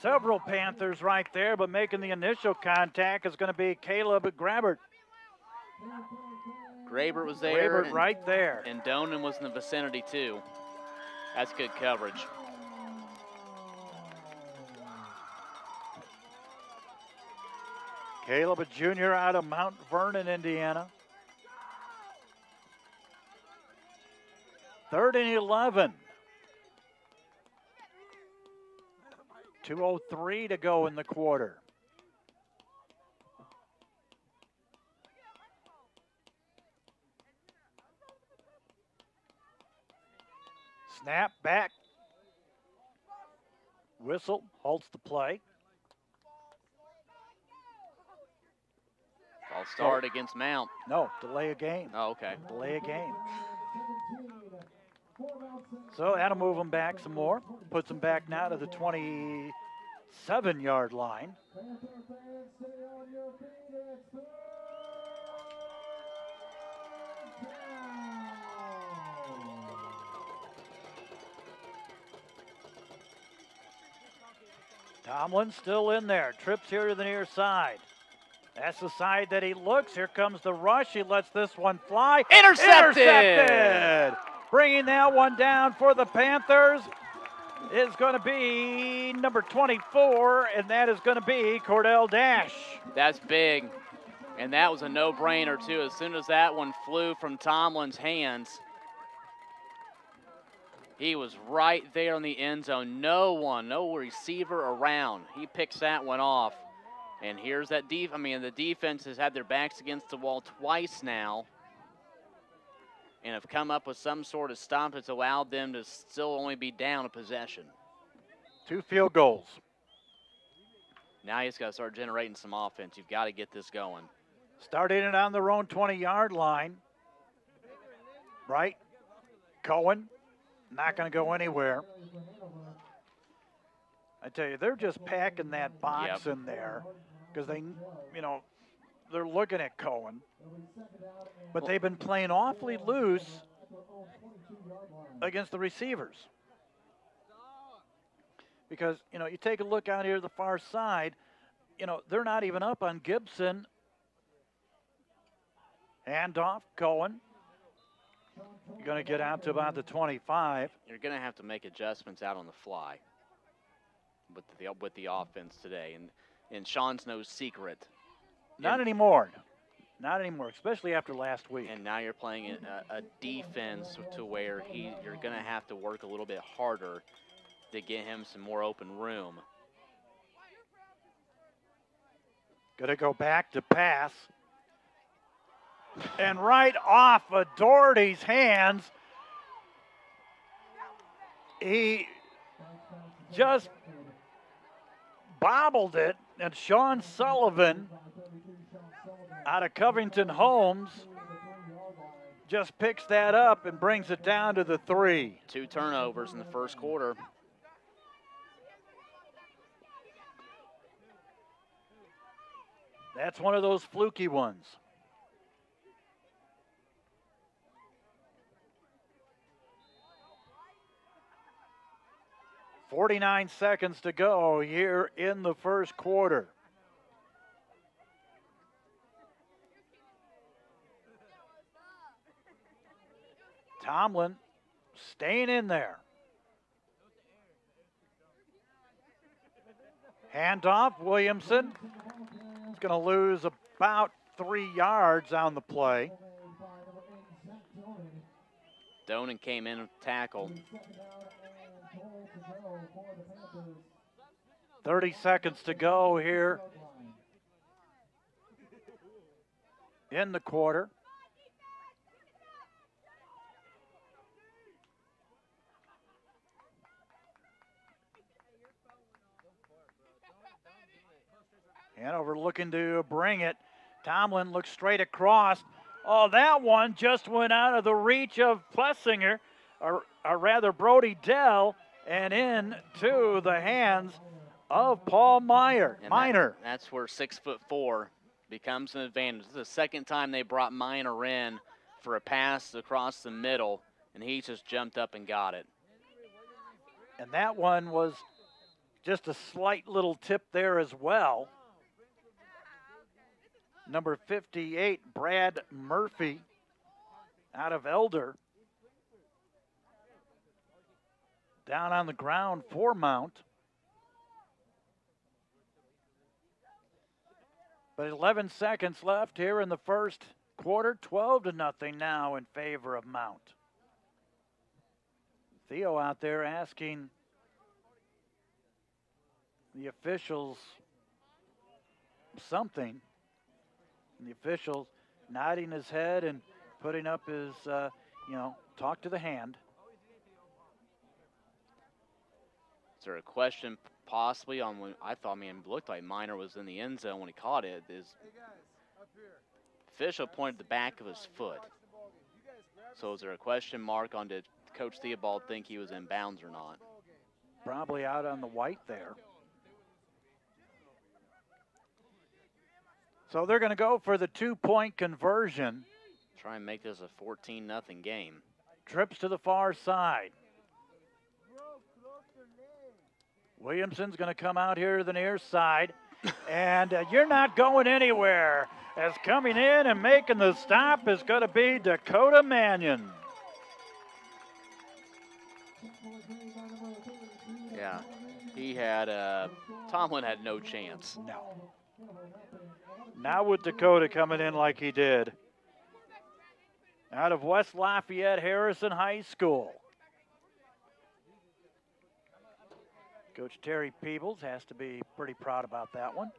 Several Panthers right there, but making the initial contact is going to be Caleb Grabert. Grabert was there. Grabert right there. And Donan was in the vicinity too. That's good coverage. Caleb, a junior out of Mount Vernon, Indiana. 3rd and 11. 2:03 to go in the quarter. Snap back. Whistle halts the play. I'll start against Mount. No, delay a game. Oh, okay. Delay a game. So that'll move them back some more. Puts them back now to the 27-yard line. Tomlin still in there. Trips here to the near side. That's the side that he looks. Here comes the rush. He lets this one fly. Intercepted! Bringing that one down for the Panthers is going to be number 24, and that is going to be Cordell Dash. That's big. And that was a no-brainer, too. As soon as that one flew from Tomlin's hands, he was right there in the end zone. No receiver around. He picks that one off. And here's that the defense has had their backs against the wall twice now and have come up with some sort of stop that's allowed them to still only be down a possession. 2 field goals. Now you just got to start generating some offense. You've got to get this going. Starting it on their own 20-yard line. Right. Cohen, not going to go anywhere. I tell you, they're just packing that box in there because they're looking at Cohen. But they've been playing awfully loose against the receivers. Because, you take a look out here to the far side, they're not even up on Gibson. Handoff, Cohen. You're going to get out to about the 25. You're going to have to make adjustments out on the fly with the offense today. And Sean's no secret. Not anymore. Not anymore, especially after last week. And now you're playing a defense to where you're going to have to work a little bit harder to get him some more open room. Going to go back to pass. And right off of Doherty's hands, he just bobbled it, and Sean Sullivan out of Covington Holmes just picks that up and brings it down to the 3. 2 turnovers in the first quarter. That's one of those fluky ones. .49 seconds to go here in the first quarter. Tomlin staying in there. Handoff, Williamson. He's going to lose about 3 yards on the play. Donan came in with tackle. 30 seconds to go here in the quarter. Hanover looking to bring it. Tomlin looks straight across. Oh, that one just went out of the reach of Plessinger, or rather Brody Dell, and into the hands of Paul Minor. That's where 6'4" becomes an advantage. This is the second time they brought Minor in for a pass across the middle, and he just jumped up and got it. And that one was just a slight little tip there as well. Number 58, Brad Murphy, out of Elder. Down on the ground for Mount. But 11 seconds left here in the first quarter. 12-0 now in favor of Mount. Theo out there asking the officials something. And the officials nodding his head and putting up his, talk to the hand. Is there a question possibly on when it looked like Minor was in the end zone when he caught it? Official pointed the back of his foot. So is there a question mark on did Coach Theobald think he was in bounds or not? Probably out on the white there. So they're going to go for the 2-point conversion. Try and make this a 14-0 game. Trips to the far side. Williamson's going to come out here to the near side. And you're not going anywhere. As coming in and making the stop is going to be Dakota Mannion. Yeah, he had, Tomlin had no chance. No. Now with Dakota coming in like he did. Out of West Lafayette Harrison High School. Coach Terry Peebles has to be pretty proud about that one.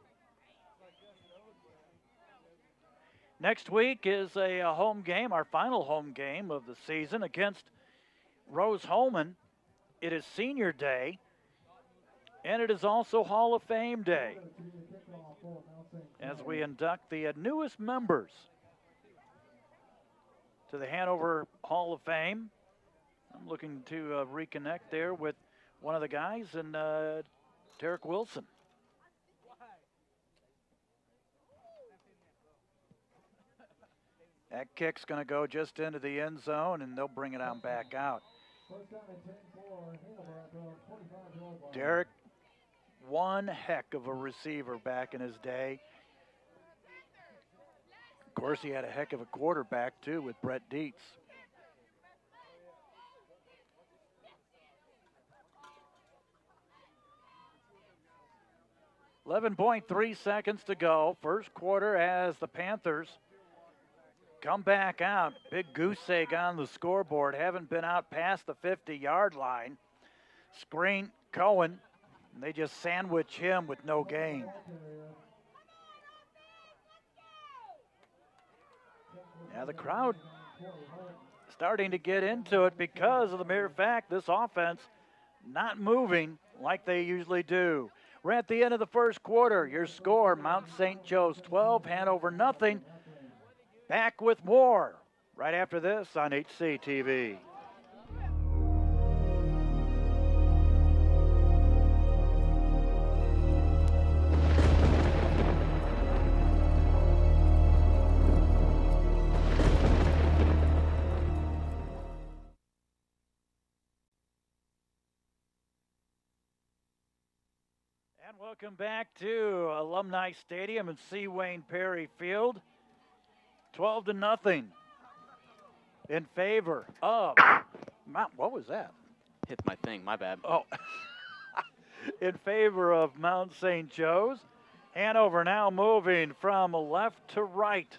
Next week is a home game, our final home game of the season against Rose-Hulman. It is Senior Day, and it is also Hall of Fame Day as we induct the newest members to the Hanover Hall of Fame. I'm looking to reconnect there with one of the guys, and Derek Wilson. That kick's going to go just into the end zone, and they'll bring it on back out. Derek, one heck of a receiver back in his day. Of course, he had a heck of a quarterback, too, with Brett Dietz. .3 seconds to go. First quarter as the Panthers come back out. Big goose egg on the scoreboard. Haven't been out past the 50-yard line. Screen Cohen. And they just sandwich him with no gain. Yeah, the crowd starting to get into it because of the mere fact this offense not moving like they usually do. We're at the end of the first quarter. Your score, Mount St. Joe's 12, Hanover nothing. Back with more right after this on HCTV. And welcome back to Alumni Stadium and C. Wayne Perry Field. 12-0 in favor of Mount. What was that? Hit my thing, my bad. Oh, in favor of Mount St. Joe's. Hanover now moving from left to right.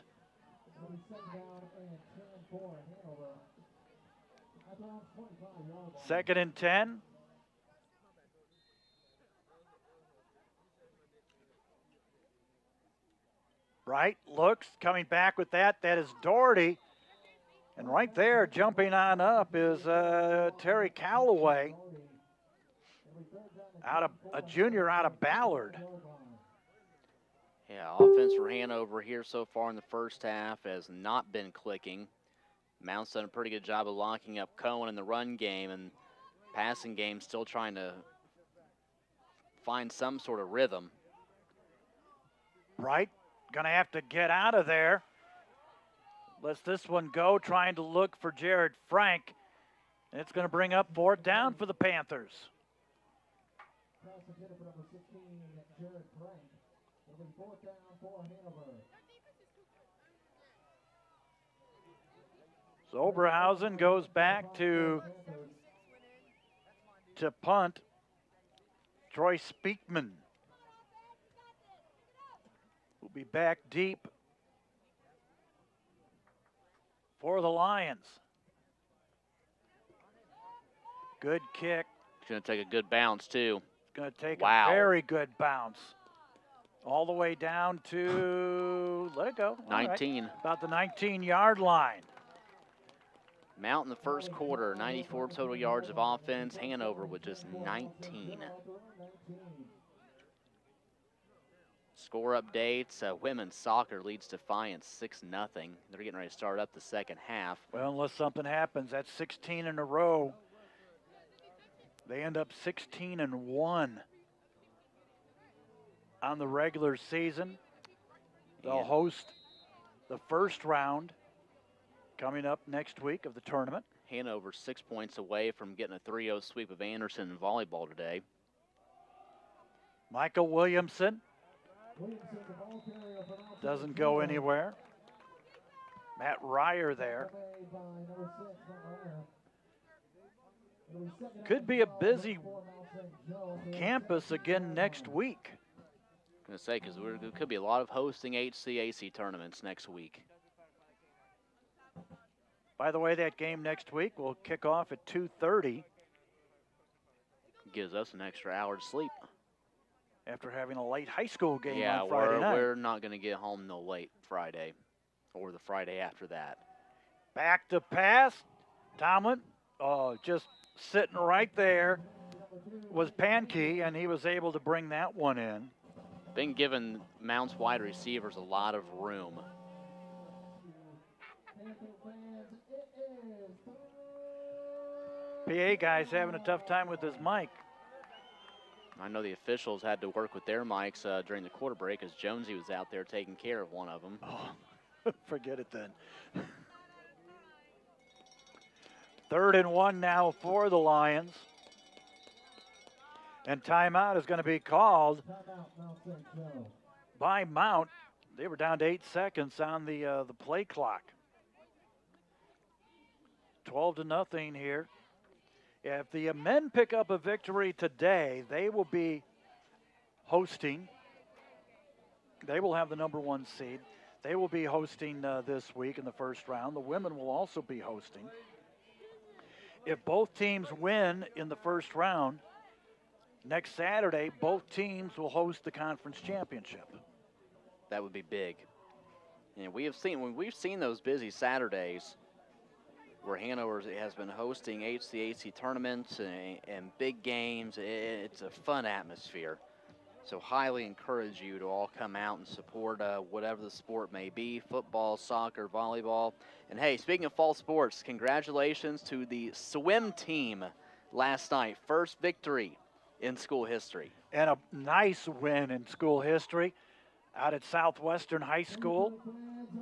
Second and 10. Right, looks, coming back with that. That is Doherty. And right there, jumping on up is Terry Calloway, a junior out of Ballard. Yeah, offense for Hanover here so far in the first half has not been clicking. Mount's done a pretty good job of locking up Cohen in the run game, and passing game still trying to find some sort of rhythm. Right, gonna have to get out of there. Lets this one go, trying to look for Jared Frank. And it's gonna bring up fourth down for the Panthers. So Oberhausen goes back to punt. Troy Speakman will be back deep for the Lions. Good kick. It's going to take a good bounce, too. It's going to take a very good bounce. All the way down to, let it go. 19. Right. About the 19-yard line. Mount in the first quarter, 94 total yards of offense. Hanover with just 19. Score updates, women's soccer leads Defiance 6-0. They're getting ready to start up the second half. Well, unless something happens, that's 16 in a row. They end up 16-1 on the regular season. They'll host the first round coming up next week of the tournament. Hanover 6 points away from getting a 3-0 sweep of Anderson in volleyball today. Michael Williamson doesn't go anywhere. Matt Ryer there. Could be a busy campus again next week. I'm going to say, because there could be a lot of hosting HCAC tournaments next week. By the way, that game next week will kick off at 2:30. Gives us an extra hour to sleep. After having a late high school game on Friday night. We're not going to get home no late Friday or the Friday after that. Back to pass. Tomlin, just sitting right there was Pankey, and he was able to bring that one in. Been giving Mount's wide receivers a lot of room. PA guy's having a tough time with his mic. I know the officials had to work with their mics during the quarter break as Jonesy was out there taking care of one of them. Oh, forget it then. 3rd and 1 now for the Lions. And timeout is going to be called by Mount. They were down to 8 seconds on the play clock. 12-0 here. If the men pick up a victory today, they will be hosting. They will have the #1 seed. They will be hosting this week in the first round. The women will also be hosting. If both teams win in the first round, next Saturday, both teams will host the conference championship. That would be big. And we've seen those busy Saturdays where Hanover has been hosting HCAC tournaments and big games. It's a fun atmosphere. So highly encourage you to all come out and support whatever the sport may be, football, soccer, volleyball. And hey, speaking of fall sports, congratulations to the swim team last night. First victory in school history. And a nice win in school history out at Southwestern High School.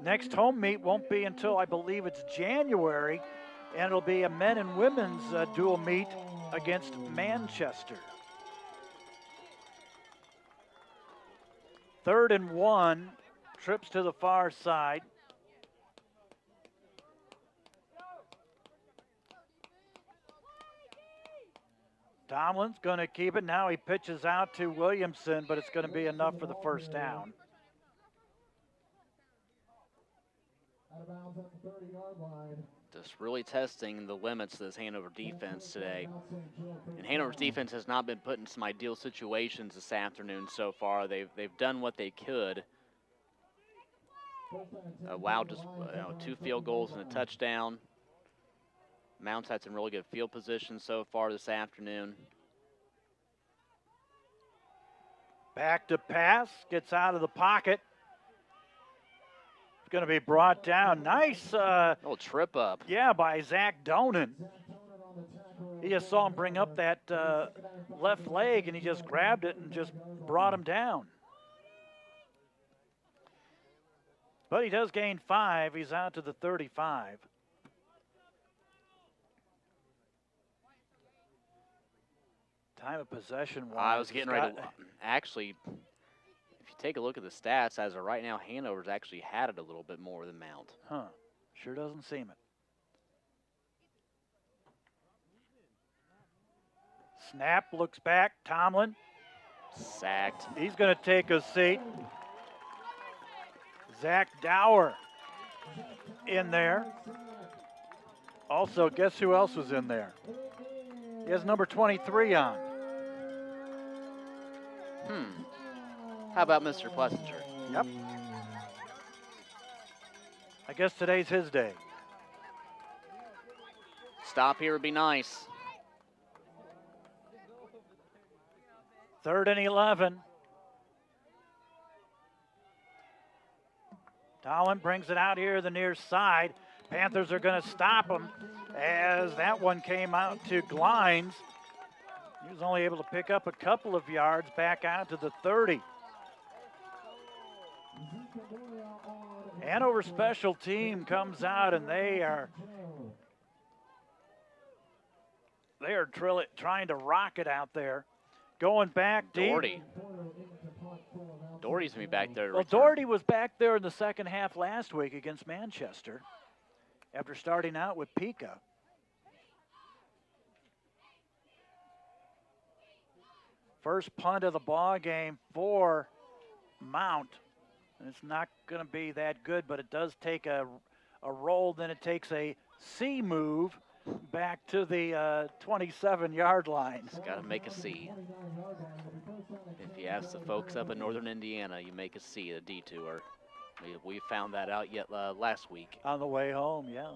Next home meet won't be until I believe it's January, and it'll be a men and women's dual meet against Manchester. 3rd and 1, trips to the far side. Tomlin's going to keep it. Now he pitches out to Williamson, but it's going to be enough for the first down. Out of bounds at the 30-yard line. Just really testing the limits of this Hanover defense today. And Hanover's defense has not been put in some ideal situations this afternoon so far. They've done what they could. Allowed just 2 field goals and a touchdown. Mount's had some really good field position so far this afternoon. Back to pass, gets out of the pocket. It's going to be brought down. Nice. Little trip up. Yeah, by Zach Donan. He just saw him bring up that left leg, and he just grabbed it and just brought him down. But he does gain 5. He's out to the 35. Time of possession. I was getting ready to actually, if you take a look at the stats, as of right now, Hanover's actually had it a little bit more than Mount. Huh. Sure doesn't seem it. Snap, looks back. Tomlin. Sacked. He's going to take a seat. Zach Dower in there. Also, guess who else was in there? He has number 23 on. How about Mr. Plessinger? Yep. I guess today's his day. Stop here would be nice. 3rd and 11. Tomlin brings it out here the near side. Panthers are going to stop him as that one came out to Glines. He was only able to pick up a couple of yards back out to the 30. Hanover special team comes out and they are trying to rock it out there. Going back deep. Doherty's going to be back there. Well, Doherty was back there in the second half last week against Manchester after starting out with Pica. First punt of the ball game for Mount. And it's not going to be that good, but it does take a roll. Then it takes a C move back to the 27-yard line. It's got to make a C. If you ask the folks up in northern Indiana, you make a C, a detour. We found that out last week. On the way home, yeah.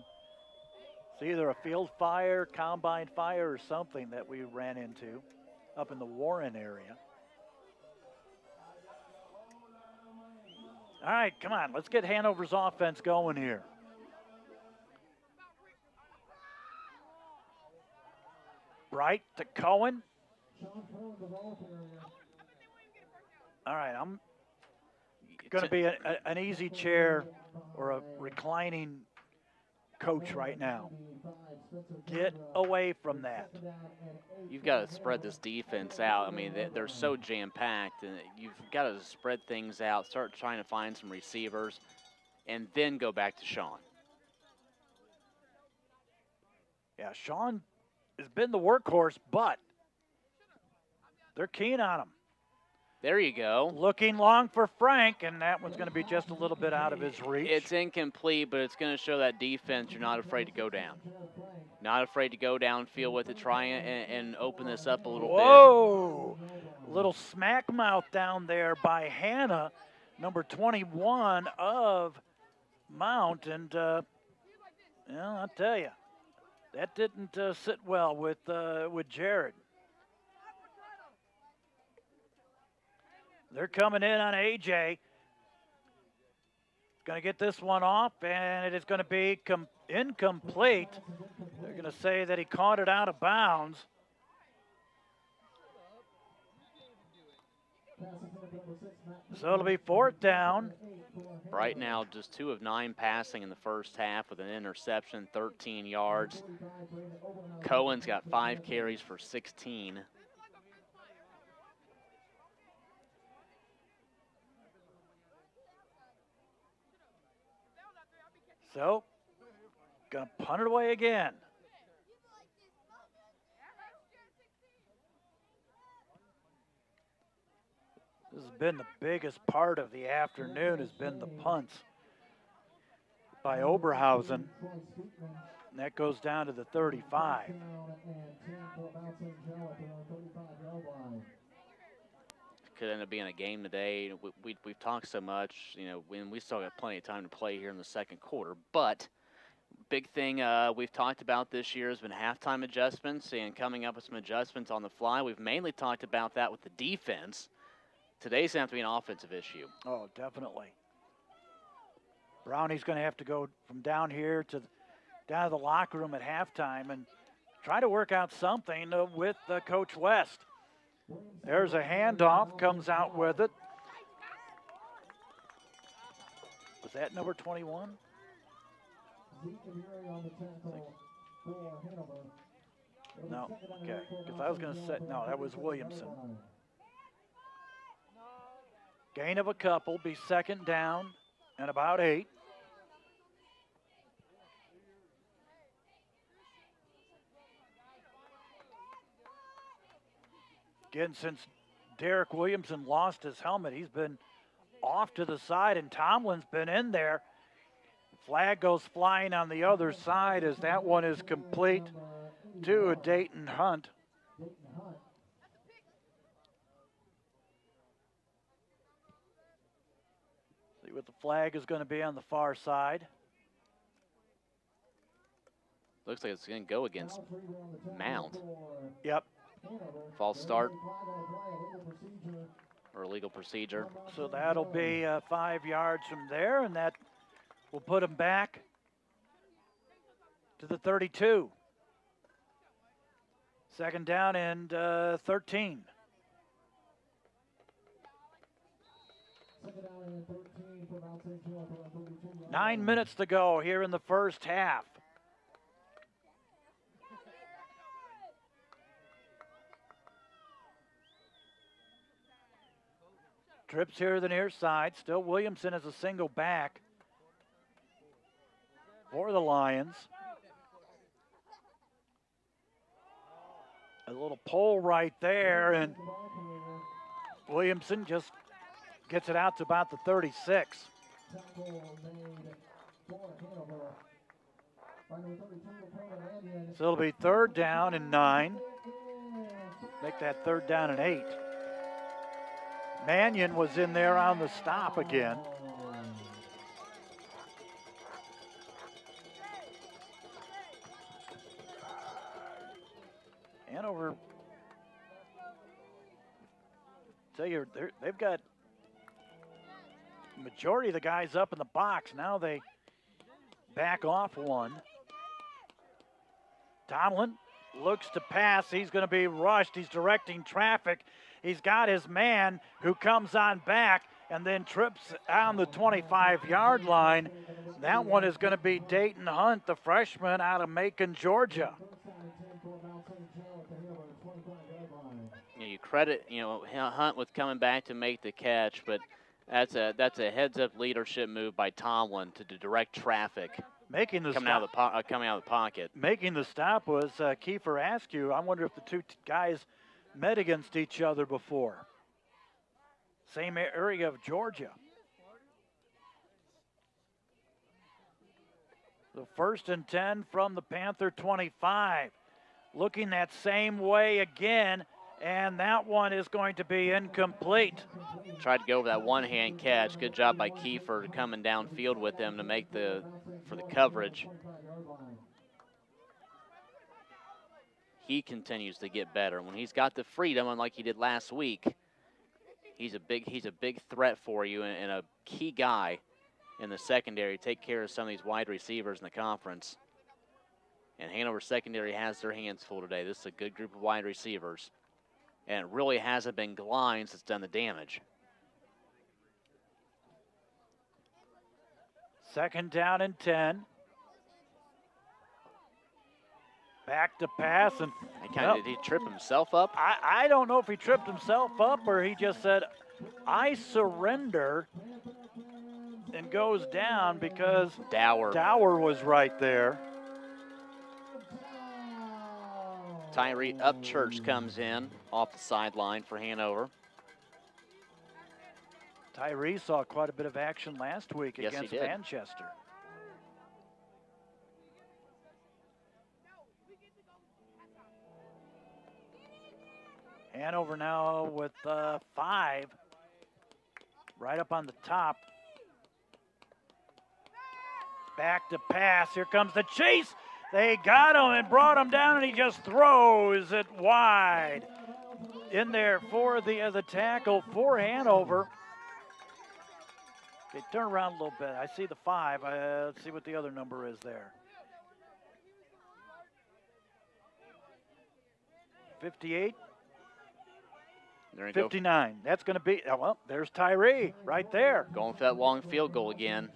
It's either a field fire, combine fire, or something that we ran into up in the Warren area. All right, come on. Let's get Hanover's offense going here. Bright to Cohen. All right, I'm going to be an easy chair or a reclining coach right now. Get away from that. You've got to spread this defense out. I mean, they're so jam-packed, and you've got to spread things out, start trying to find some receivers, and then go back to Sean. Yeah, Sean has been the workhorse, but they're keen on him. There you go. Looking long for Frank, and that one's going to be just a little bit out of his reach. It's incomplete, but it's going to show that defense you're not afraid to go down. Not afraid to go downfield with it, try and open this up a little bit. Whoa! Little smack mouth down there by Hannah, number 21 of Mount. And, I'll tell you, that didn't sit well with Jared. They're coming in on AJ. Going to get this one off, and it is going to be incomplete. They're going to say that he caught it out of bounds. So it'll be 4th down. Right now, just 2 of 9 passing in the first half with an interception, 13 yards. Cohen's got 5 carries for 16. So, gonna punt it away again. This has been the biggest part of the afternoon, has been the punts by Oberhausen. And that goes down to the 35. Could end up being a game today. We've talked so much, you know, when we still got plenty of time to play here in the second quarter. But big thing we've talked about this year has been halftime adjustments and coming up with some adjustments on the fly. We've mainly talked about that with the defense. Today's going to have to be an offensive issue. Oh, definitely. Brownie's going to have to go from down here to down to the locker room at halftime and try to work out something with Coach West. There's a handoff, comes out with it. Was that number 21? No, okay, because I was going to say, no, that was Williamson. Gain of a couple, be 2nd down and about 8. Again, since Derek Williamson lost his helmet, he's been off to the side, and Tomlin's been in there. Flag goes flying on the other side as that one is complete to a Dayton Hunt. See what the flag is going to be on the far side. Looks like it's going to go against Mount. Yep. False start or illegal procedure. So that'll be 5 yards from there, and that will put him back to the 32. 2nd down and 13. 9 minutes to go here in the first half. Trips here to the near side. Still Williamson as a single back for the Lions. A little pull right there, and Williamson just gets it out to about the 36. So it'll be 3rd down and 9. Make that 3rd down and 8. Mannion was in there on the stop again. Hanover, tell you, they've got majority of the guys up in the box. Now they back off one. Tomlin looks to pass. He's going to be rushed. He's directing traffic. He's got his man who comes on back and then trips on the 25-yard line. That one is going to be Dayton Hunt, the freshman out of Macon, Georgia. You credit, Hunt with coming back to make the catch, but that's a heads-up leadership move by Tomlin to direct traffic. Making the coming out of the pocket. Making the stop was Kiefer Askew. I wonder if the two guys met against each other before. Same area of Georgia. The 1st and 10 from the Panther 25. Looking that same way again, and that one is going to be incomplete. Tried to go over that one-hand catch. Good job by Kiefer coming downfield with him to make for the coverage. He continues to get better. When he's got the freedom, unlike he did last week, He's a big threat for you and a key guy in the secondary to take care of some of these wide receivers in the conference. And Hanover secondary has their hands full today. This is a good group of wide receivers. And it really hasn't been Glines that's done the damage. Second down and 10. Back to pass, and Did he trip himself up? I don't know if he tripped himself up or he just said, I surrender, and goes down because Dower was right there. Tyree Upchurch comes in off the sideline for Hanover. Tyree saw quite a bit of action last week against Manchester. Hanover now with 5, right up on the top. Back to pass. Here comes the chase. They got him and brought him down, and he just throws it wide. In there for the tackle for Hanover. Okay, turn around a little bit. I see the 5. Let's see what the other number is there. 58. 59. That's going to be, well, there's Tyree right there. Going for that long field goal again.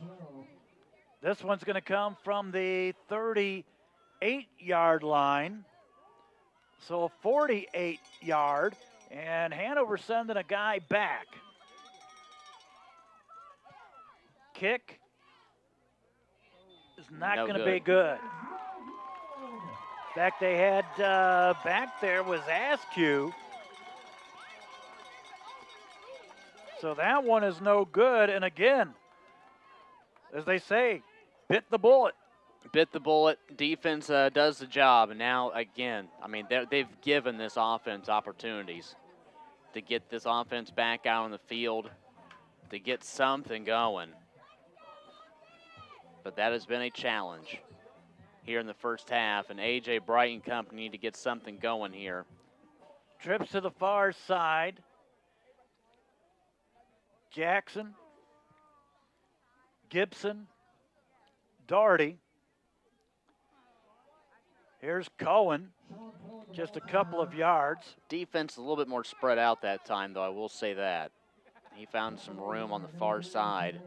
This one's going to come from the 38-yard line. So a 48-yard, and Hanover sending a guy back. Kick is not going to be good. In fact, they had back there was Askew. So that one is no good. And again, as they say, bit the bullet. Bit the bullet. Defense does the job. And now, again, I mean, they've given this offense opportunities to get this offense back out on the field, to get something going. But that has been a challenge here in the first half. And A.J. Bright and company need to get something going here. Trips to the far side. Jackson, Gibson, Daugherty. Here's Cohen, just a couple of yards. Defense a little bit more spread out that time, though, I will say that. He found some room on the far side,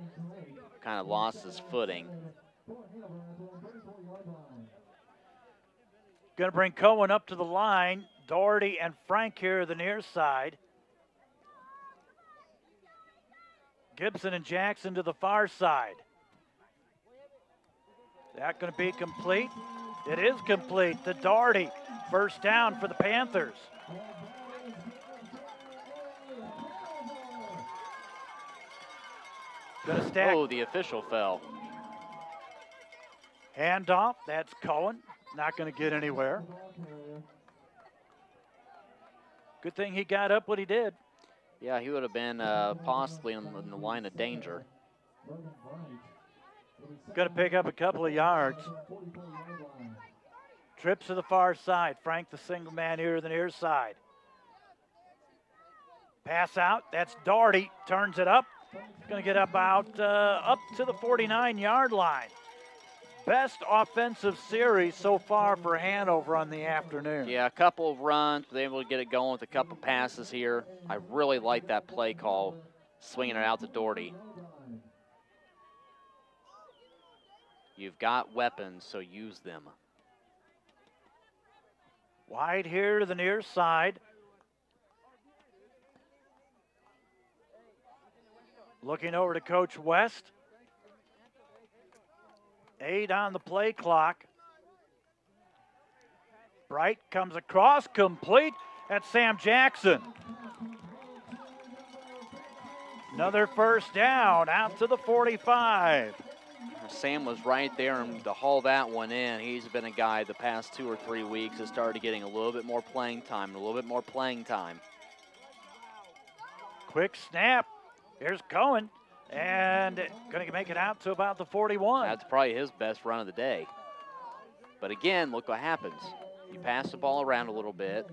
kind of lost his footing. Going to bring Cohen up to the line. Daugherty and Frank here the near side. Gibson and Jackson to the far side. That going to be complete? It is complete to Daugherty. First down for the Panthers. Gonna stack. Oh, the official fell. Handoff, that's Cohen. Not going to get anywhere. Good thing he got up what he did. Yeah, he would have been possibly in the line of danger. Going to pick up a couple of yards. Trips to the far side. Frank, the single man here to the near side. Pass out. That's Daugherty. Turns it up. Going to get about up to the 49-yard line. Best offensive series so far for Hanover on the afternoon. Yeah, a couple of runs, but able to get it going with a couple passes here. I really like that play call, swinging it out to Daugherty. You've got weapons, so use them. Wide here to the near side. Looking over to Coach West. 8 on the play clock. Bright comes across, complete. That's Sam Jackson. Another first down out to the 45. Sam was right there and to haul that one in. He's been a guy the past 2 or 3 weeks has started getting a little bit more playing time, Quick snap. Here's Cohen. And going to make it out to about the 41. That's probably his best run of the day. But again, look what happens. You pass the ball around a little bit,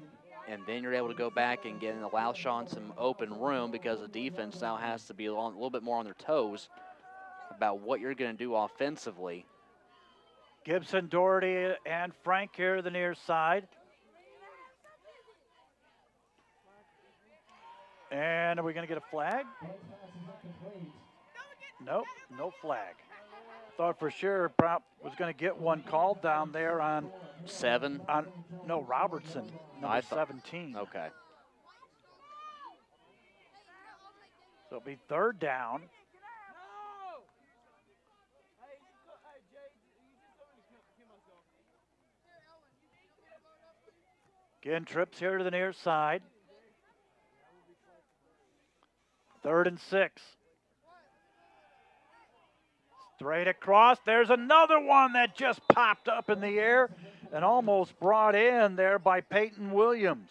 and then you're able to go back and allow Sean some open room, because the defense now has to be a little bit more on their toes about what you're going to do offensively. Gibson, Doherty, and Frank here to the near side. And are we going to get a flag? Nope, no flag. Thought for sure Brown was going to get one called down there on 7. No, Robertson, number 17. Okay. So it'll be 3rd down. Again, trips here to the near side. 3rd and 6. Straight across. There's another one that just popped up in the air and almost brought in there by Peyton Williams.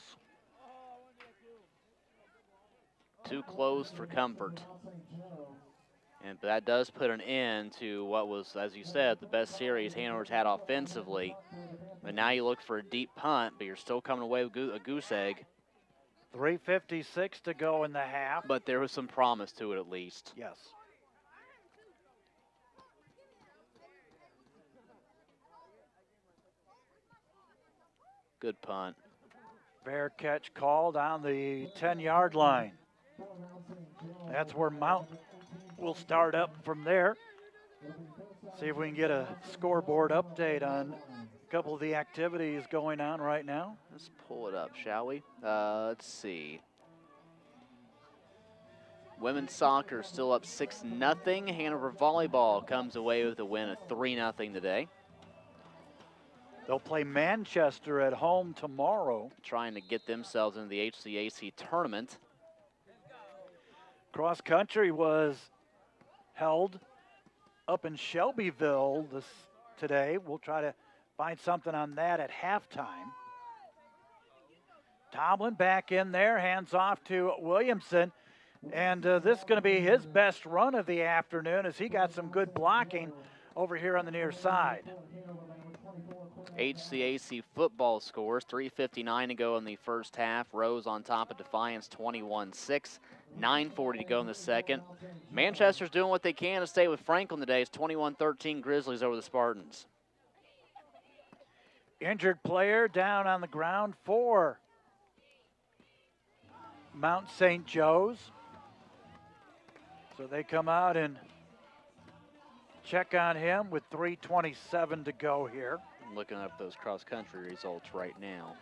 Too close for comfort. And that does put an end to what was, as you said, the best series Hanover's had offensively. But now you look for a deep punt, but you're still coming away with a goose egg. 3:56 to go in the half. But there was some promise to it at least. Yes. Good punt. Fair catch called on the 10-yard line. That's where Mount will start up from there. See if we can get a scoreboard update on a couple of the activities going on right now. Let's pull it up, shall we? Let's see. Women's soccer still up 6-0. Hanover volleyball comes away with a win of 3-0 today. They'll play Manchester at home tomorrow. Trying to get themselves into the HCAC tournament. Cross country was held up in Shelbyville today. We'll try to find something on that at halftime. Tomlin back in there, hands off to Williamson. And this is going to be his best run of the afternoon, as he got some good blocking over here on the near side. HCAC football scores, 3:59 to go in the first half. Rose on top of Defiance, 21-6. 9:40 to go in the second. Manchester's doing what they can to stay with Franklin today. It's 21-13 Grizzlies over the Spartans. Injured player down on the ground for Mount St. Joe's. So they come out and check on him with 3:27 to go here. I'm looking up those cross-country results right now.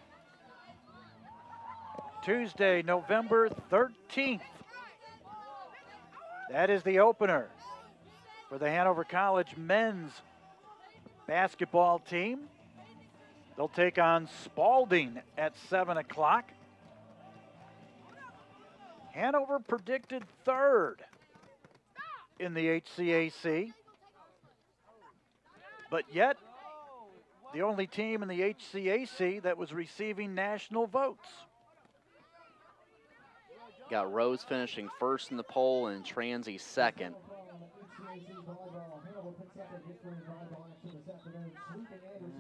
Tuesday, November 13th. That is the opener for the Hanover College men's basketball team. They'll take on Spalding at 7 o'clock. Hanover predicted 3rd in the HCAC, but yet the only team in the HCAC that was receiving national votes. Got Rose finishing first in the poll and Transy second.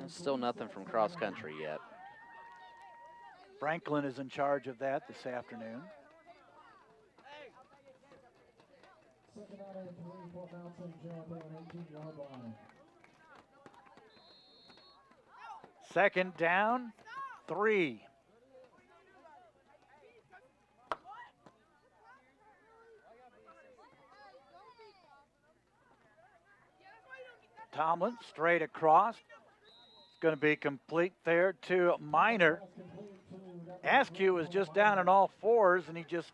Still nothing from cross country yet. Franklin is in charge of that this afternoon. Second down, 3. Tomlin straight across. It's going to be complete there to Minor. Askew was just down on all fours, and he just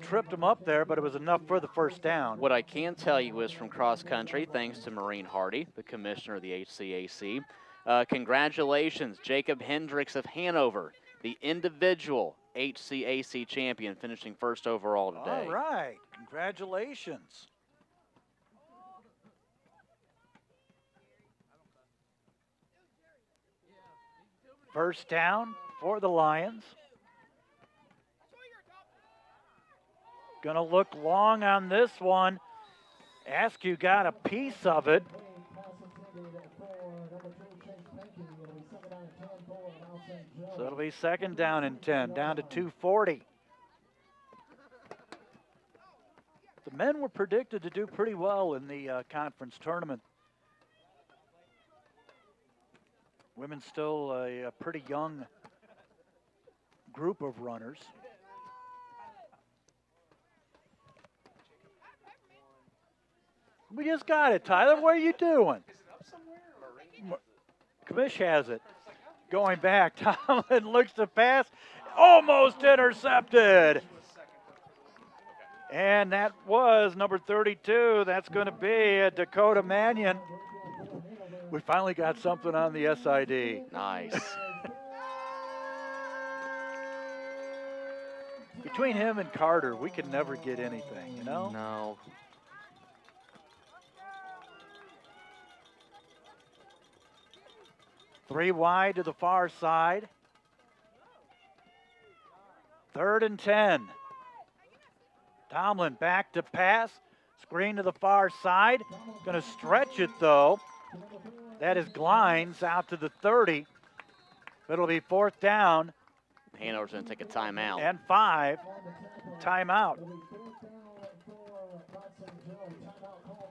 tripped him up there, but it was enough for the first down. What I can tell you is from cross country, thanks to Maureen Hardy, the commissioner of the HCAC. Congratulations, Jacob Hendricks of Hanover, the individual HCAC champion, finishing first overall today. All right, congratulations. First down for the Lions. Gonna look long on this one. Askew got a piece of it. So it'll be second down and 10, down to 2:40. The men were predicted to do pretty well in the conference tournament. Women still a pretty young group of runners. We just got it, Tyler. What are you doing? Kamish has it. Going back, Tomlin looks to pass, almost intercepted. And that was number 32. That's going to be a Dakota Mannion. We finally got something on the SID. Nice. Between him and Carter, we could never get anything, you know? No. Three wide to the far side. 3rd and 10. Tomlin back to pass. Screen to the far side. Going to stretch it, though. That is Glines out to the 30. It'll be 4th down. Hanover's going to take a timeout. And 5. Timeout.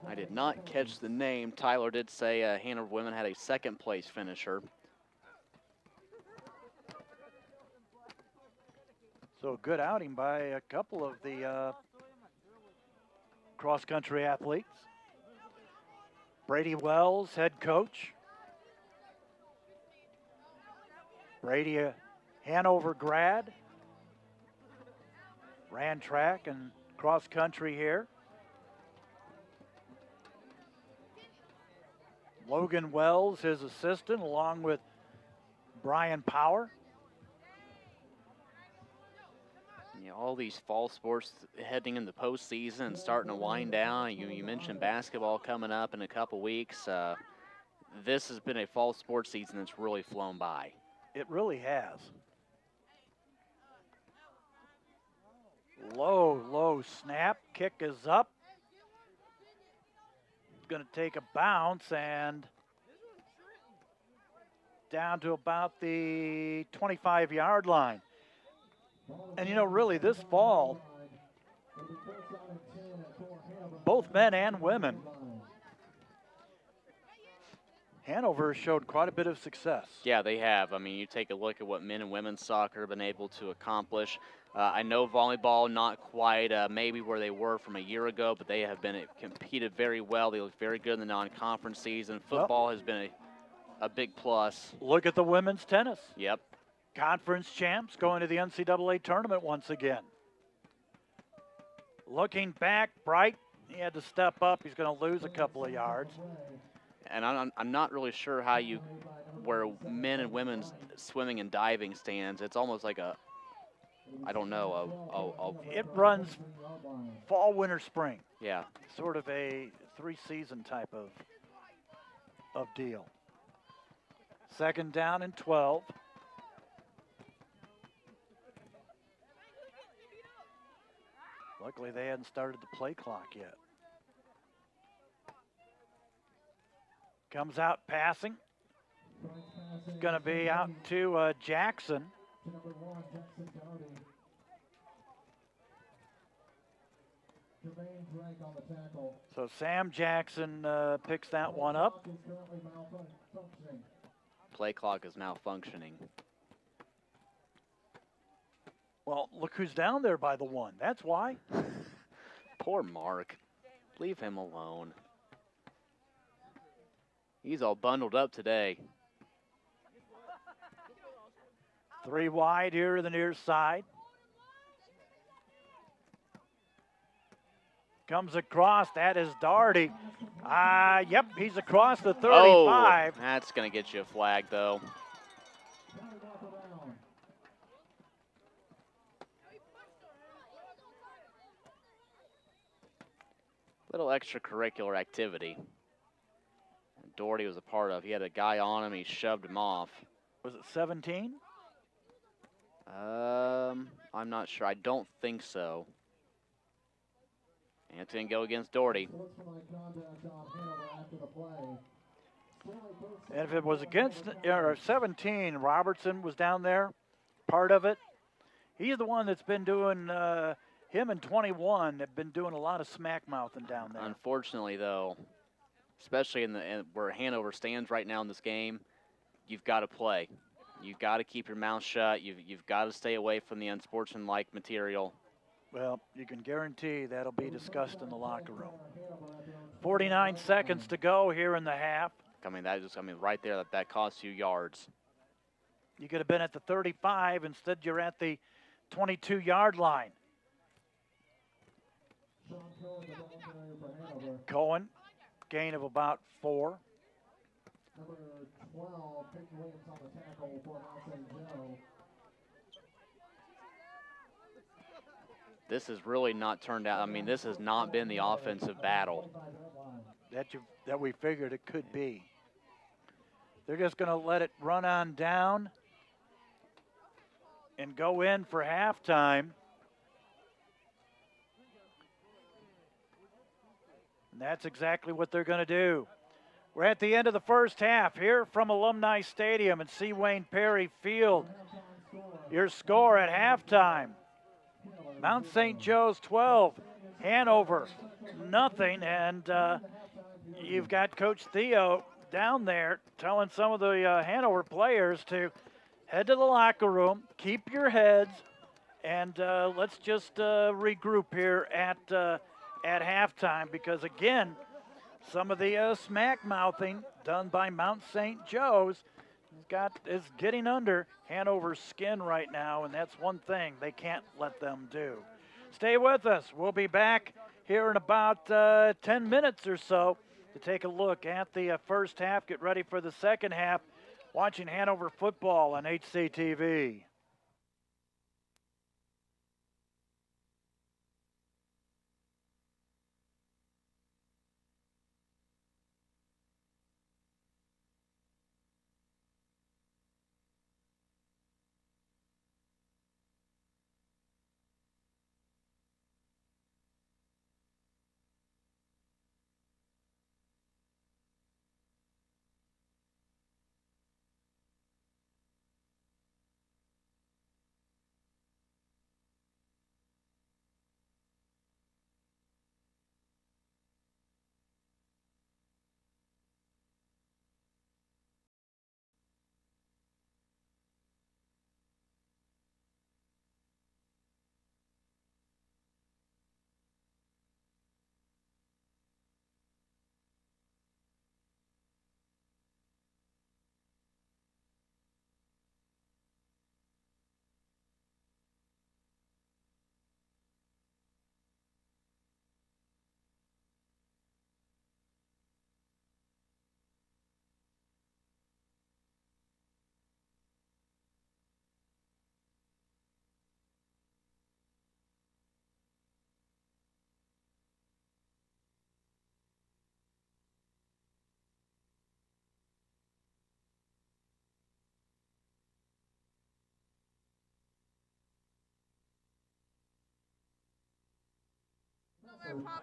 I did not catch the name. Tyler did say Hanover women had a 2nd place finisher. So a good outing by a couple of the cross-country athletes. Brady Wells, head coach. Brady, a Hanover grad. Ran track and cross-country here. Logan Wells, his assistant, along with Brian Power. You know, all these fall sports heading in the postseason and starting to wind down. You mentioned basketball coming up in a couple weeks. This has been a fall sports season that's really flown by. It really has. Low snap. Kick is up. Going to take a bounce and down to about the 25-yard line. And you know, really this fall, both men and women, Hanover showed quite a bit of success. Yeah, they have. I mean, you take a look at what men and women's soccer have been able to accomplish. I know volleyball not quite maybe where they were from a year ago, but they have been competed very well. They look very good in the non-conference season. Football has been a big plus. Look at the women's tennis. Yep. Conference champs going to the NCAA tournament once again. Looking back, Bright, he had to step up. He's going to lose a couple of yards. And I'm not really sure how where men and women's swimming and diving stands. It's almost like I don't know. It runs fall, winter, spring. Yeah. Sort of a 3-season type of deal. 2nd down and 12. Luckily, they hadn't started the play clock yet. Comes out passing. Going to be out to Jackson. So Sam Jackson picks that one up. Play clock is malfunctioning. Well, look who's down there by the 1. That's why. Poor Mark. Leave him alone. He's all bundled up today. 3 wide here to the near side. Comes across. That is Daugherty. Yep, he's across the 35. Oh, that's going to get you a flag, though. Little extracurricular activity Daugherty was a part of. He had a guy on him. He shoved him off. Was it 17? I'm not sure. I don't think so. And it's going to go against Daugherty. And if it was against or 17, Robertson was down there, part of it. He's the one that's been doing, him and 21 have been doing a lot of smack mouthing down there. Unfortunately, though, especially where Hanover stands right now in this game, you've got to play. You've got to keep your mouth shut. You've got to stay away from the unsportsmanlike material. Well, you can guarantee that'll be discussed in the locker room. 49 seconds to go here in the half. I mean, right there, that costs you yards. You could have been at the 35. Instead, you're at the 22-yard line. Cohen, gain of about 4. Number 12, Peyton Williams on the tackle for St. Joe. This has really not turned out. I mean, this has not been the offensive battle that we figured it could be. They're just going to let it run on down and go in for halftime. And that's exactly what they're going to do. We're at the end of the first half here from Alumni Stadium and C. Wayne Perry Field. Your score at halftime: Mount St. Joe's 12, Hanover nothing. And you've got Coach Theo down there telling some of the Hanover players to head to the locker room, keep your heads, and let's just regroup here at halftime, because again, some of the smack mouthing done by Mount St. Joe's is getting under Hanover's skin right now, and that's one thing they can't let them do. Stay with us. We'll be back here in about 10 minutes or so to take a look at the first half, get ready for the second half, watching Hanover football on HCTV.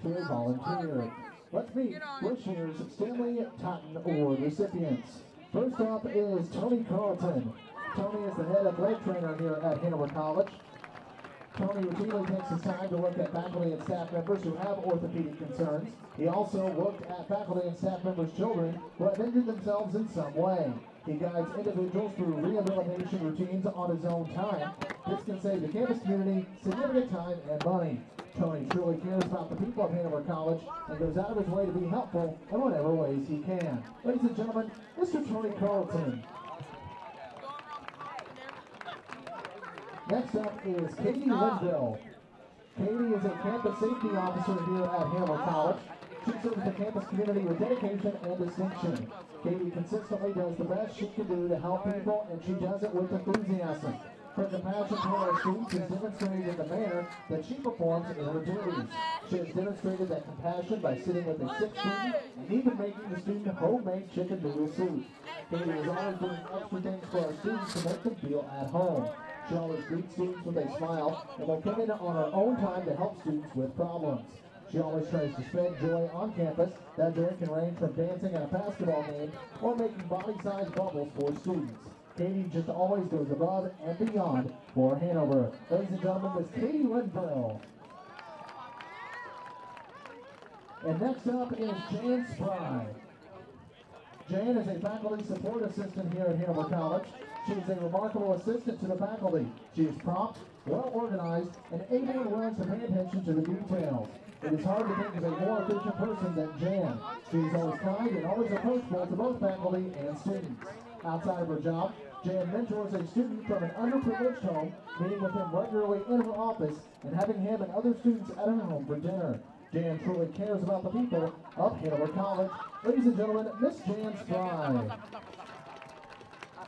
To volunteer. Let's meet this year's Stanley Totten Award recipients. First up is Tony Carlton. Tony is the head athletic trainer here at Hanover College. Tony routinely takes his time to look at faculty and staff members who have orthopedic concerns. He also looked at faculty and staff members' children who have injured themselves in some way. He guides individuals through rehabilitation routines on his own time. This can save the campus community significant time and money. Tony truly cares about the people of Hanover College and goes out of his way to be helpful in whatever ways he can. Ladies and gentlemen, Mr. Tony Carlton. Next up is Katie Linville. Katie is a campus safety officer here at Hanover College. She serves the campus community with dedication and distinction. Katie consistently does the best she can do to help people, and she does it with enthusiasm. Her compassion toward our students is demonstrated in the manner that she performs in her duties. She has demonstrated that compassion by sitting with a sick student and even making the student homemade chicken noodle soup. Katie is always doing extra things for our students to make them feel at home. She always greets students with a smile and will come in on her own time to help students with problems. She always tries to spread joy on campus. That joy can range from dancing at a basketball game or making body-sized bubbles for students. Katie just always goes above and beyond for Hanover. Ladies and gentlemen, Miss Katie Linville. And next up is Jan Spry. Jan is a faculty support assistant here at Hanover College. She is a remarkable assistant to the faculty. She is prompt, well-organized, and able and willing to pay attention to the details. It is hard to think of a more efficient person than Jan. She is always kind and always approachable to both faculty and students. Outside of her job, Jan mentors a student from an underprivileged home, meeting with him regularly in her office and having him and other students at her home for dinner. Jan truly cares about the people of Hanover College. Ladies and gentlemen, Miss Jan Spry.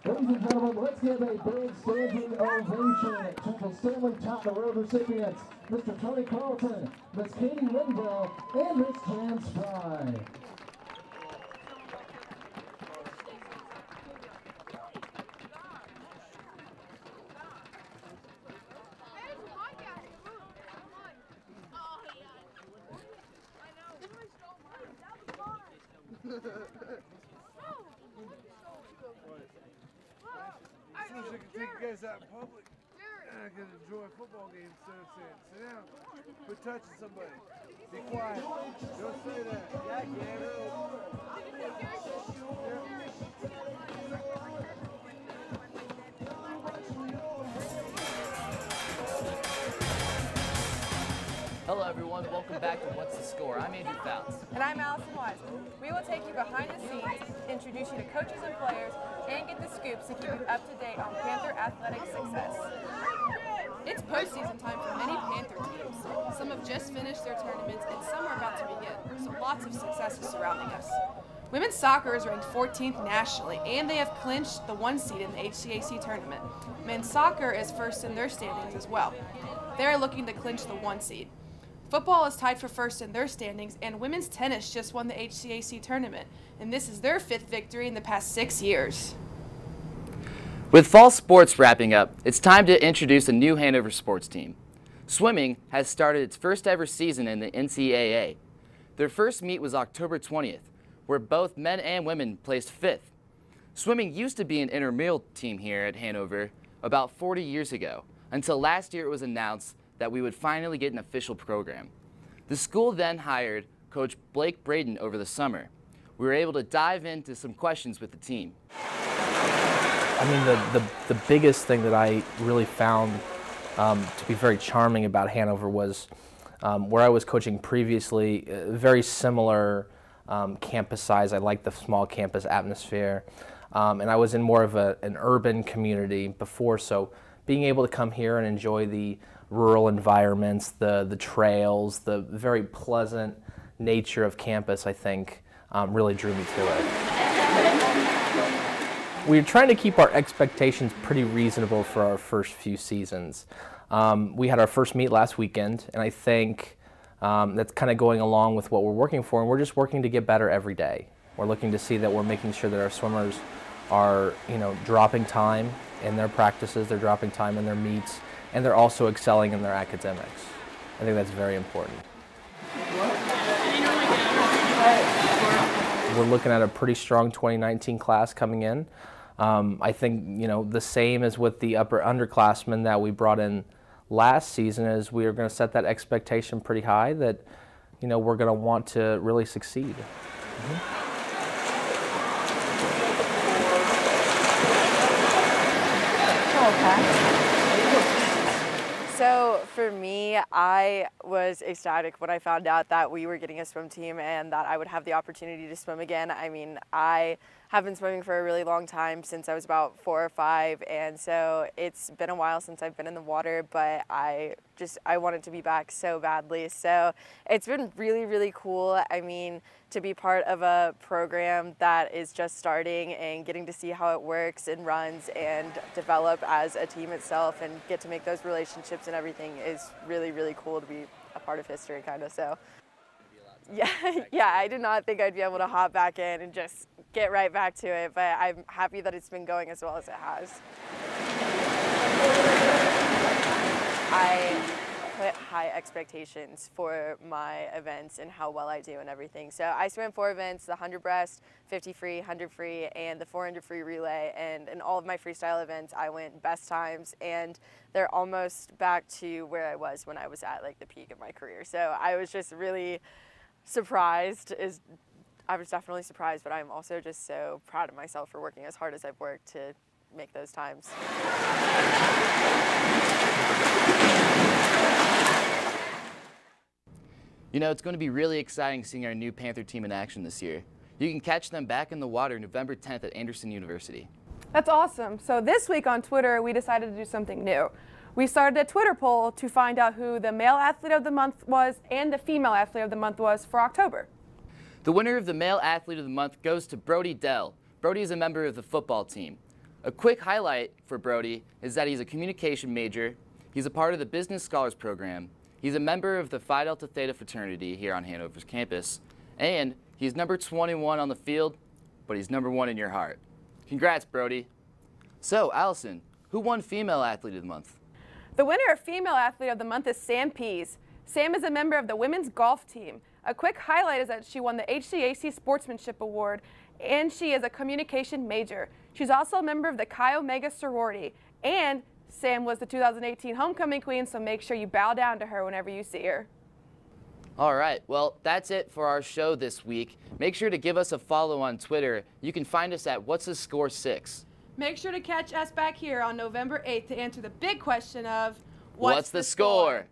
Ladies and gentlemen, let's give a big standing ovation to the Stanley Top Award recipients, Mr. Tony Carlton, Miss Katie Linville, and Miss Jan Spry. I wish I could take you guys out in public and I could enjoy a football game instead of saying, sit down, quit touching somebody, be quiet, don't say that. Yeah, Hello everyone, welcome back to What's the Score? I'm Andrew Fouts. And I'm Allison Wiseman. We will take you behind the scenes, introduce you to coaches and players, and get the scoops to keep you up to date on Panther athletic success. It's postseason time for many Panther teams. Some have just finished their tournaments and some are about to begin, so lots of successes surrounding us. Women's soccer is ranked 14th nationally, and they have clinched the 1 seed in the HCAC tournament. Men's soccer is first in their standings as well. They are looking to clinch the 1 seed. Football is tied for first in their standings, and women's tennis just won the HCAC tournament, and this is their 5th victory in the past 6 years. With fall sports wrapping up, it's time to introduce a new Hanover sports team. Swimming has started its first ever season in the NCAA. Their first meet was October 20th, where both men and women placed 5th. Swimming used to be an intramural team here at Hanover about 40 years ago, until last year it was announced that we would finally get an official program. The school then hired Coach Blake Braden over the summer. We were able to dive into some questions with the team. I mean, the biggest thing that I really found to be very charming about Hanover was where I was coaching previously, very similar campus size. I liked the small campus atmosphere. And I was in more of an urban community before, so being able to come here and enjoy the rural environments, the trails, the very pleasant nature of campus, I think, really drew me to it. We're trying to keep our expectations pretty reasonable for our first few seasons. We had our first meet last weekend, and I think that's kind of going along with what we're working for, and we're just working to get better every day. We're looking to see that we're making sure that our swimmers are, dropping time in their practices, they're dropping time in their meets, and they're also excelling in their academics. I think that's very important. We're looking at a pretty strong 2019 class coming in. I think, the same as with the underclassmen that we brought in last season is we are going to set that expectation pretty high that, we're going to want to really succeed. So for me, I was ecstatic when I found out that we were getting a swim team and that I would have the opportunity to swim again. I mean, I have been swimming for a really long time, since I was about 4 or 5, and so it's been a while since I've been in the water, but I wanted to be back so badly. So it's been really, really cool. I mean, to be part of a program that is just starting and getting to see how it works and runs and develop as a team itself and get to make those relationships and everything is really, really cool to be a part of history, kind of. So yeah, I did not think I'd be able to hop back in and just get right back to it, but I'm happy that it's been going as well as it has. I put high high expectations for my events and how well I do and everything. So I swam 4 events, the 100 breast, 50 free, 100 free, and the 400 free relay. And in all of my freestyle events, I went best times, and they're almost back to where I was when I was at like the peak of my career. So I was just really surprised. I was definitely surprised, but I'm also just so proud of myself for working as hard as I've worked to make those times. You know, it's going to be really exciting seeing our new Panther team in action this year. You can catch them back in the water November 10th at Anderson University. That's awesome. So this week on Twitter, we decided to do something new. We started a Twitter poll to find out who the male athlete of the month was and the female athlete of the month was for October. The winner of the male athlete of the month goes to Brody Dell. Brody is a member of the football team. A quick highlight for Brody is that he's a communication major, he's a part of the Business Scholars Program, he's a member of the Phi Delta Theta fraternity here on Hanover's campus, and he's number 21 on the field, but he's number 1 in your heart. Congrats, Brody. So, Allison, who won Female Athlete of the Month? The winner of Female Athlete of the Month is Sam Pease. Sam is a member of the women's golf team. A quick highlight is that she won the HCAC Sportsmanship Award, and she is a communication major. She's also a member of the Chi Omega sorority, and Sam was the 2018 homecoming queen, so make sure you bow down to her whenever you see her. All right, well, that's it for our show this week. Make sure to give us a follow on Twitter. You can find us at What's the Score 6. Make sure to catch us back here on November 8th to answer the big question of, What's the score?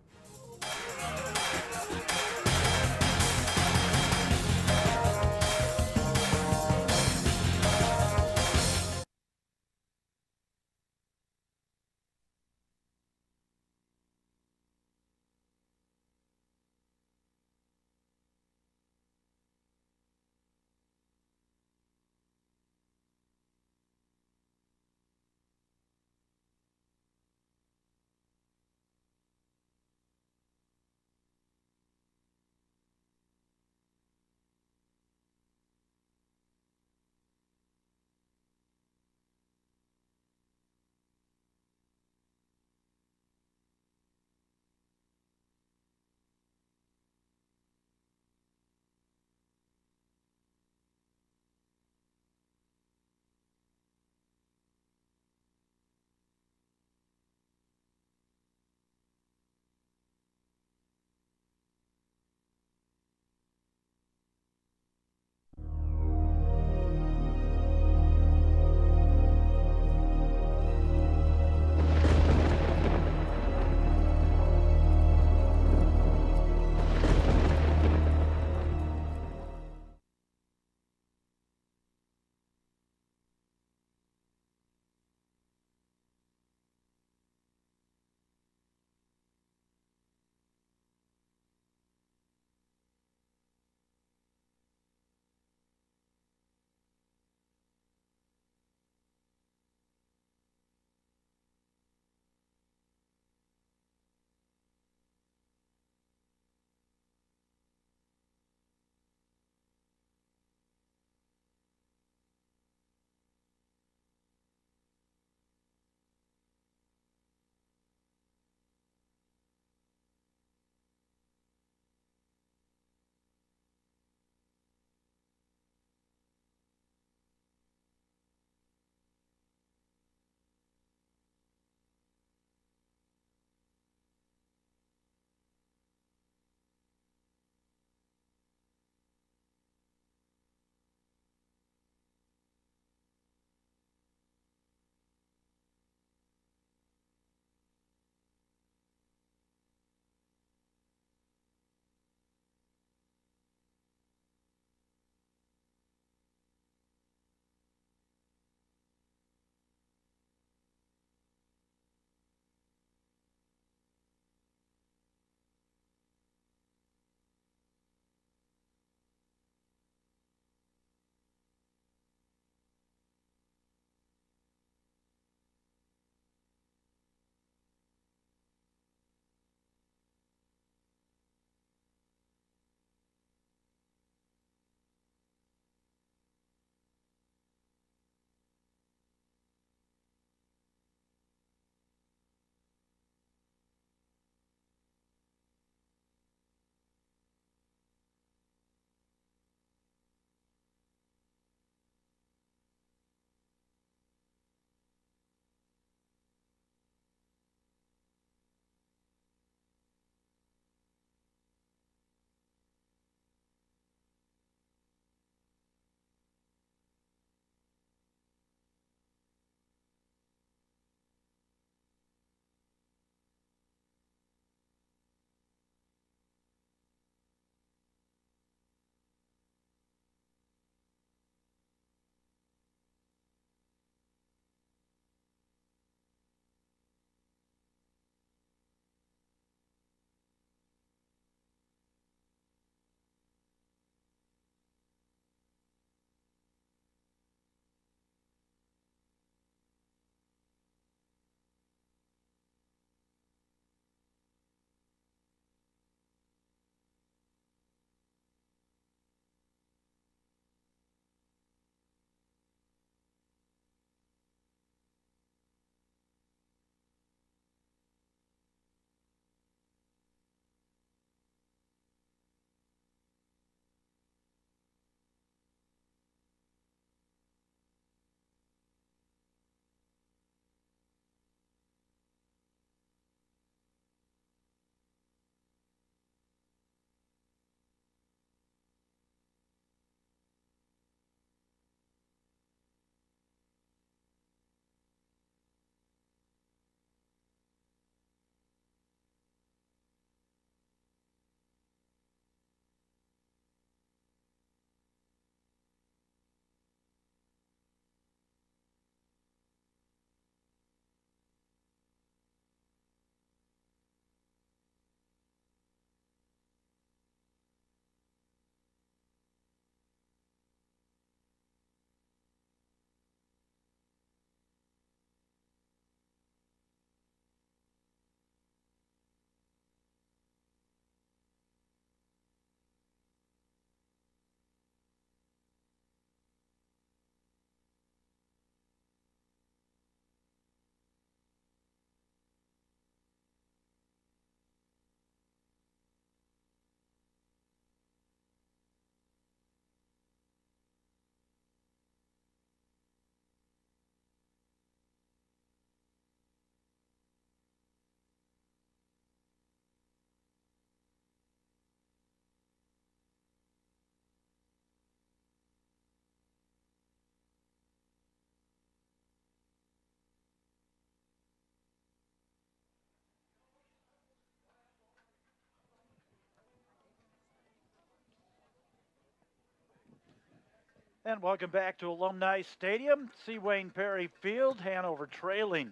And welcome back to Alumni Stadium, C. Wayne Perry Field, Hanover trailing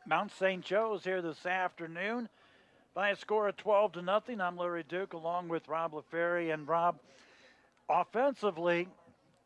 Mount St. Joe's here this afternoon by a score of 12-0. I'm Larry Duke along with Rob LaFerry. And Rob, offensively,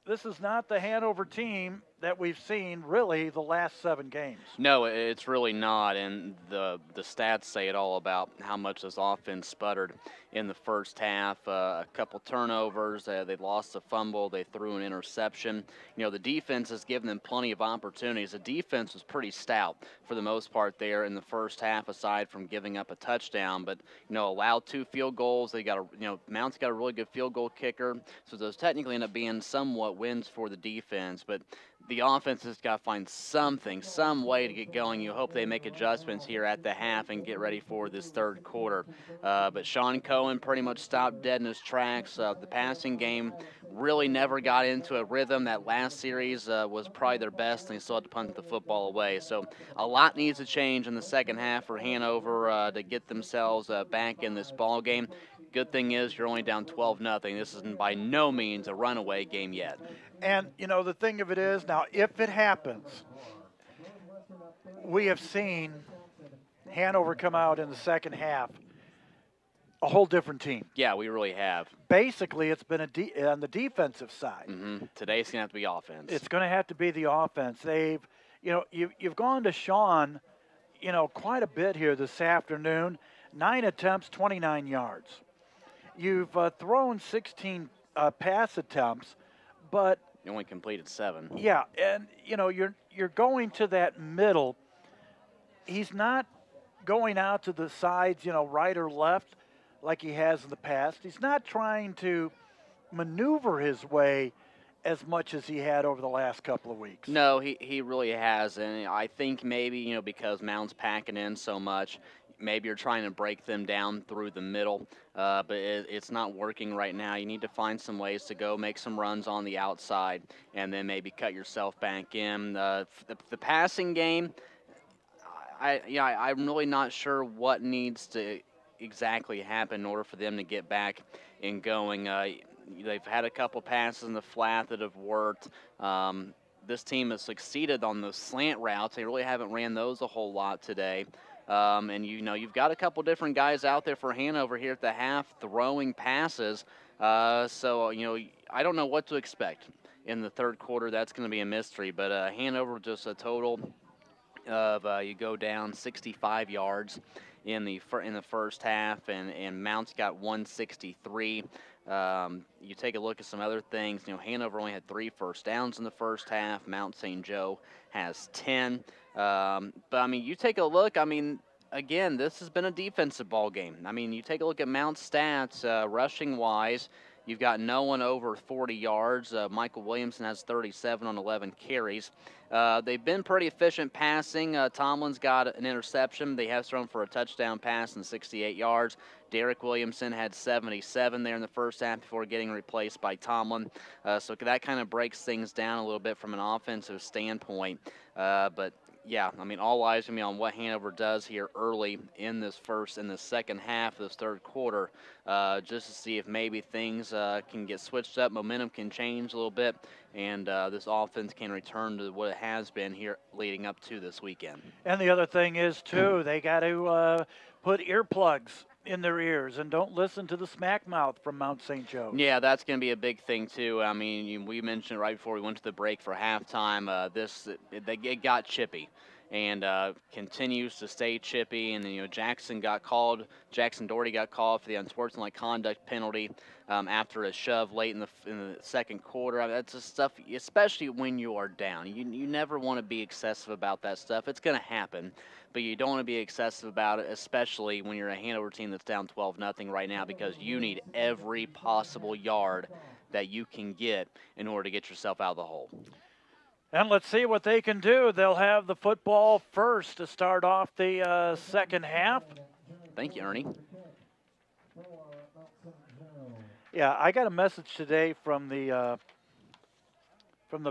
this is not the Hanover team that we've seen really the last 7 games. No, it's really not, and the stats say it all about how much this offense sputtered in the first half. A couple turnovers, they lost a fumble, they threw an interception. You know, the defense has given them plenty of opportunities. The defense was pretty stout for the most part there in the first half, aside from giving up a touchdown. But, you know, allowed 2 field goals. They got Mount's got a really good field goal kicker, so those technically end up being somewhat wins for the defense. But the offense has got to find something, some way to get going. You hope they make adjustments here at the half and get ready for this third quarter. But Sean Cohen pretty much stopped dead in his tracks. The passing game really never got into a rhythm. That last series was probably their best, and they still had to punt the football away. So a lot needs to change in the second half for Hanover to get themselves back in this ball game. Good thing is you're only down 12-0. This isn't by no means a runaway game yet. And, you know, the thing of it is, now, if it happens, we have seen Hanover come out in the second half a whole different team. Yeah, we really have. Basically, it's been on the defensive side. Today's going to have to be offense. It's going to have to be the offense. They've, you know, you've gone to Sean, you know, quite a bit here this afternoon. 9 attempts, 29 yards. You've thrown 16 pass attempts, but you only completed 7. Yeah, and you know you're going to that middle. He's not going out to the sides, you know, right or left like he has in the past. He's not trying to maneuver his way as much as he had over the last couple of weeks. No, he really has, and I think maybe, you know, because Mount's packing in so much, maybe you're trying to break them down through the middle, but it's not working right now. You need to find some ways to go make some runs on the outside and then maybe cut yourself back in. The passing game, I'm really not sure what needs to exactly happen in order for them to get back and going. They've had a couple passes in the flat that have worked. This team has succeeded on those slant routes. They really haven't ran those a whole lot today. And you've got a couple different guys out there for Hanover here at the half throwing passes. So I don't know what to expect in the third quarter. That's going to be a mystery. But Hanover just a total of you go down 65 yards in the first half, and Mount's got 163. You take a look at some other things. You know, Hanover only had 3 first downs in the first half. Mount St. Joe has 10. But, I mean, you take a look, I mean, again, this has been a defensive ball game. I mean, you take a look at Mount's stats, rushing-wise, you've got no one over 40 yards. Michael Williamson has 37 on 11 carries. They've been pretty efficient passing. Tomlin's got an interception. They have thrown for a touchdown pass and 68 yards. Derek Williamson had 77 there in the first half before getting replaced by Tomlin. So that kind of breaks things down a little bit from an offensive standpoint. But yeah, I mean, all eyes going to be on what Hanover does here early in the second half of this third quarter, just to see if maybe things can get switched up, momentum can change a little bit, and this offense can return to what it has been here leading up to this weekend. And the other thing is, too, they got to put earplugs in their ears and don't listen to the smack mouth from Mount St. Joe. Yeah, that's going to be a big thing, too. I mean, we mentioned right before we went to the break for halftime, it got chippy and continues to stay chippy. And, Jackson Doherty got called for the unsportsmanlike conduct penalty after a shove late in the second quarter. I mean, that's just stuff, especially when you are down. You never want to be excessive about that stuff. It's going to happen, but you don't want to be excessive about it, especially when you're a Hanover team that's down 12-0 right now, because you need every possible yard that you can get in order to get yourself out of the hole. And let's see what they can do. They'll have the football first to start off the second half. Thank you, Ernie. Yeah, I got a message today from the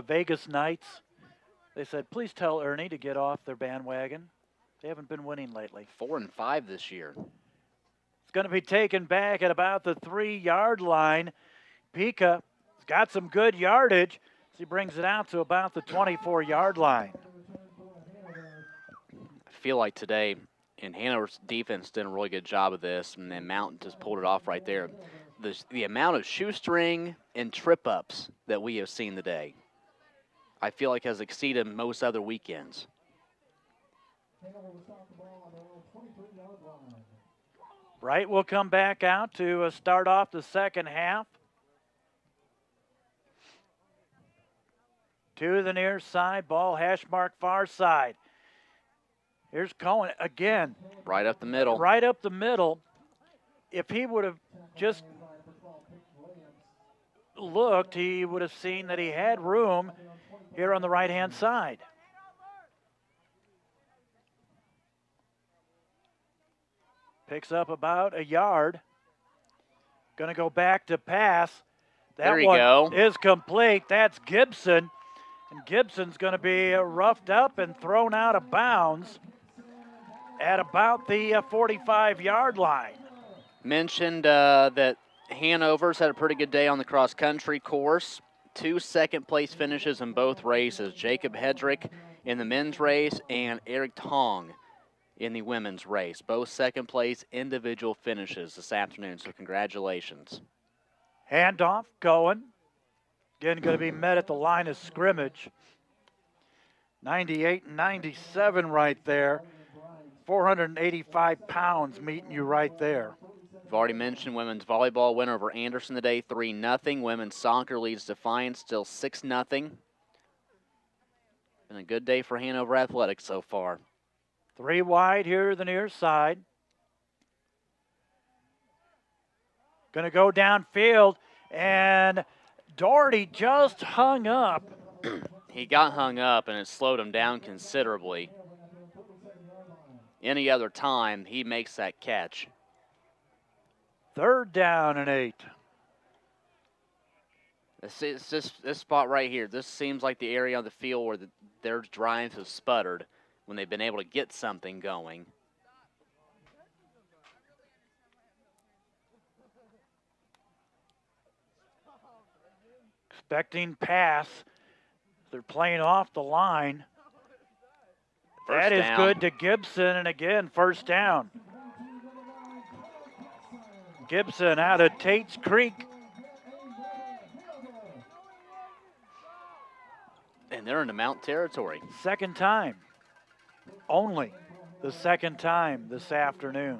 Vegas Knights. They said, please tell Ernie to get off their bandwagon. They haven't been winning lately. 4-5 this year. It's going to be taken back at about the 3-yard line. Pika He's got some good yardage. He brings it out to about the 24-yard line. I feel like today, and Hanover's defense did a really good job of this, and then Mountain just pulled it off right there. The amount of shoestring and trip-ups that we have seen today, I feel like has exceeded most other weekends. Wright will come back out to start off the second half. To the near side, ball hash mark far side. Here's Cohen again. Right up the middle. Right up the middle. If he would have just looked, he would have seen that he had room here on the right-hand side. Picks up about a yard. Going to go back to pass. That there you one go. Is complete. That's Gibson. And Gibson's going to be roughed up and thrown out of bounds at about the 45-yard line. Mentioned that Hanover's had a pretty good day on the cross-country course. 2 second-place finishes in both races. Jacob Hedrick in the men's race and Eric Tong in the women's race. Both second-place individual finishes this afternoon, so congratulations. Handoff going. Again, going to be met at the line of scrimmage. 98 and 97 right there. 485 pounds meeting you right there. I've already mentioned women's volleyball win over Anderson today, 3-0. Women's soccer leads Defiance, still 6-0. Been a good day for Hanover Athletics so far. 3 wide here the near side. Going to go downfield, and Doherty just hung up. He got hung up, and it slowed him down considerably. Any other time, he makes that catch. 3rd down and 8. This spot right here, this seems like the area on the field where their drives have sputtered when they've been able to get something going. Expecting pass. They're playing off the line. First that is down. good to Gibson, and again, 1st down. Gibson out of Tate's Creek. And they're in the Mount territory. 2nd time. Only the 2nd time this afternoon.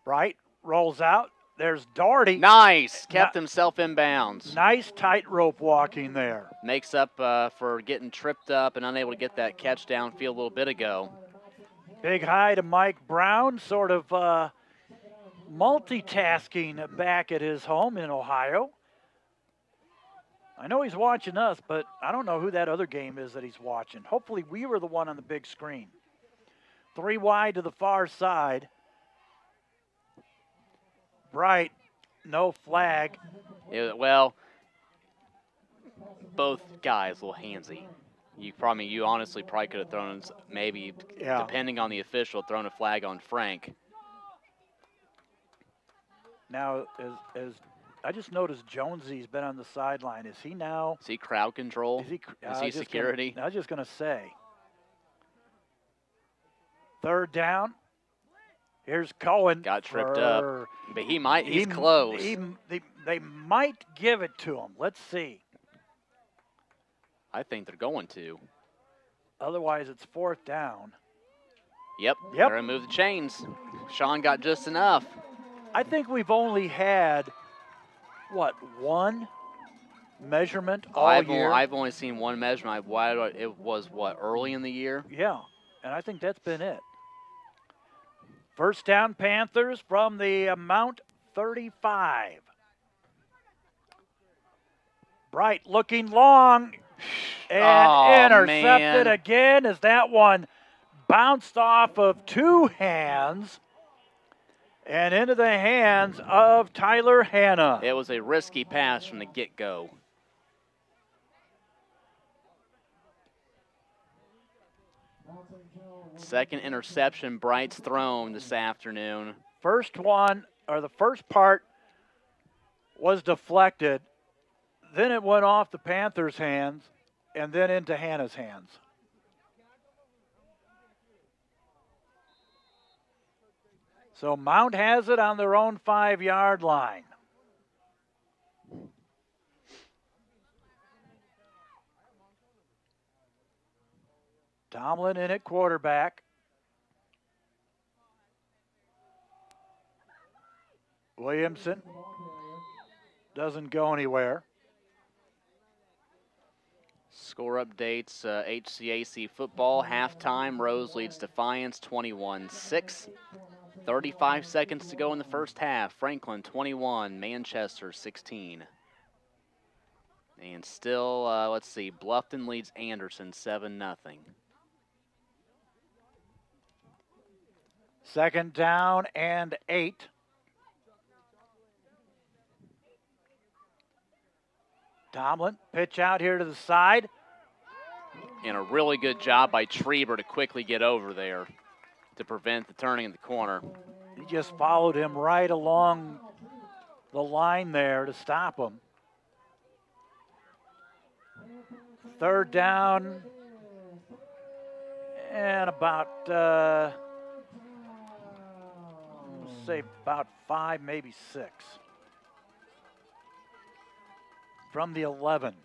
Bright rolls out. There's Doherty. Nice. Kept himself in bounds. Nice tightrope walking there. Makes up for getting tripped up and unable to get that catch downfield a little bit ago. Big hi to Mike Brown, sort of multitasking back at his home in Ohio. I know he's watching us, but I don't know who that other game is that he's watching. Hopefully we were the one on the big screen. 3 wide to the far side. Bright, no flag. Well, both guys a little handsy. You honestly probably could have thrown, maybe, depending on the official, thrown a flag on Frank. Now, as I just noticed Jonesy's been on the sideline. Is he now? Is he crowd control? Is he security? I was just going to say. 3rd down. Here's Cohen. Got tripped up. But he's close. They might give it to him. Let's see. I think they're going to. Otherwise, it's 4th down. Yep. They're going to move the chains. Sean got just enough. I think we've only had, what, 1 measurement all year? I've only seen 1 measurement. It was, what, early in the year? Yeah, and I think that's been it. 1st down, Panthers from the Mount 35. Bright looking long and intercepted again as that one bounced off of 2 hands and into the hands of Tyler Hanna. It was a risky pass from the get-go. Second interception Bright's thrown this afternoon. First one or the first part was deflected. Then it went off the Panthers' hands and then into Hannah's hands. So Mount has it on their own 5-yard line. Tomlin in at quarterback. Williamson doesn't go anywhere. Score updates, HCAC football, halftime, Rose leads Defiance 21-6. 35 seconds to go in the first half. Franklin 21, Manchester 16. And still, let's see, Bluffton leads Anderson 7-0. Second down and 8. Tomlin, pitch out here to the side. And a really good job by Trieber to quickly get over there to prevent the turning in the corner. He just followed him right along the line there to stop him. Third down and about, say about 5, maybe 6. From the 11.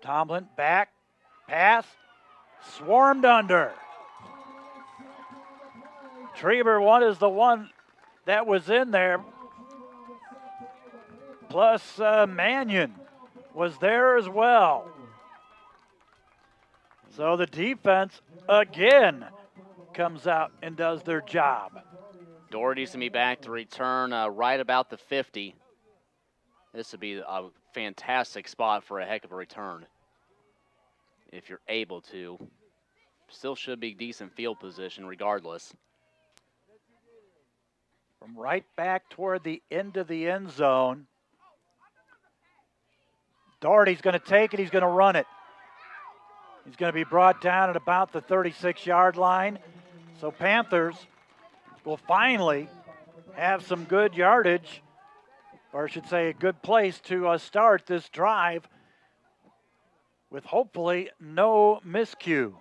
Tomlin back, pass, swarmed under. Trieber is the one that was in there, plus Mannion was there as well. So the defense again comes out and does their job. Doherty's going to be back to return right about the 50. This would be a fantastic spot for a heck of a return if you're able to. Still should be decent field position regardless. From right back toward the end of the end zone. Doherty's going to take it. He's going to run it. He's going to be brought down at about the 36-yard line. So Panthers will finally have some good yardage, or I should say a good place to start this drive with hopefully no miscue.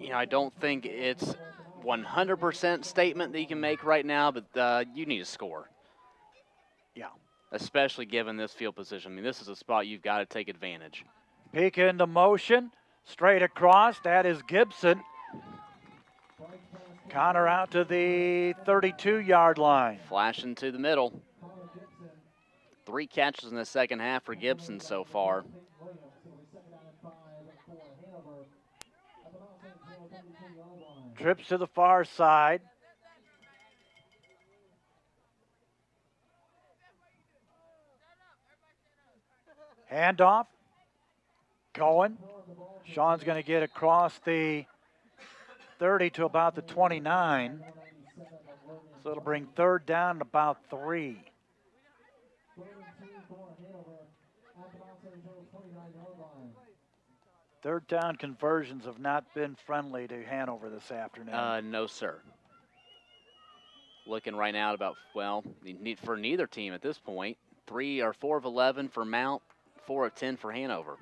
You know, I don't think it's 100% statement that you can make right now, but you need to score. Yeah. Especially given this field position. I mean, this is a spot you've got to take advantage. Peek into motion, straight across. That is Gibson. Connor out to the 32-yard line. Flashing to the middle. 3 catches in the second half for Gibson so far. Trips to the far side. Handoff. Cohen. Sean's going to get across the 30 to about the 29. So it'll bring third down to about 3. Third down conversions have not been friendly to Hanover this afternoon. No, sir. Looking right now at about, well, for neither team at this point. 3 or 4 of 11 for Mount, 4 of 10 for Hanover.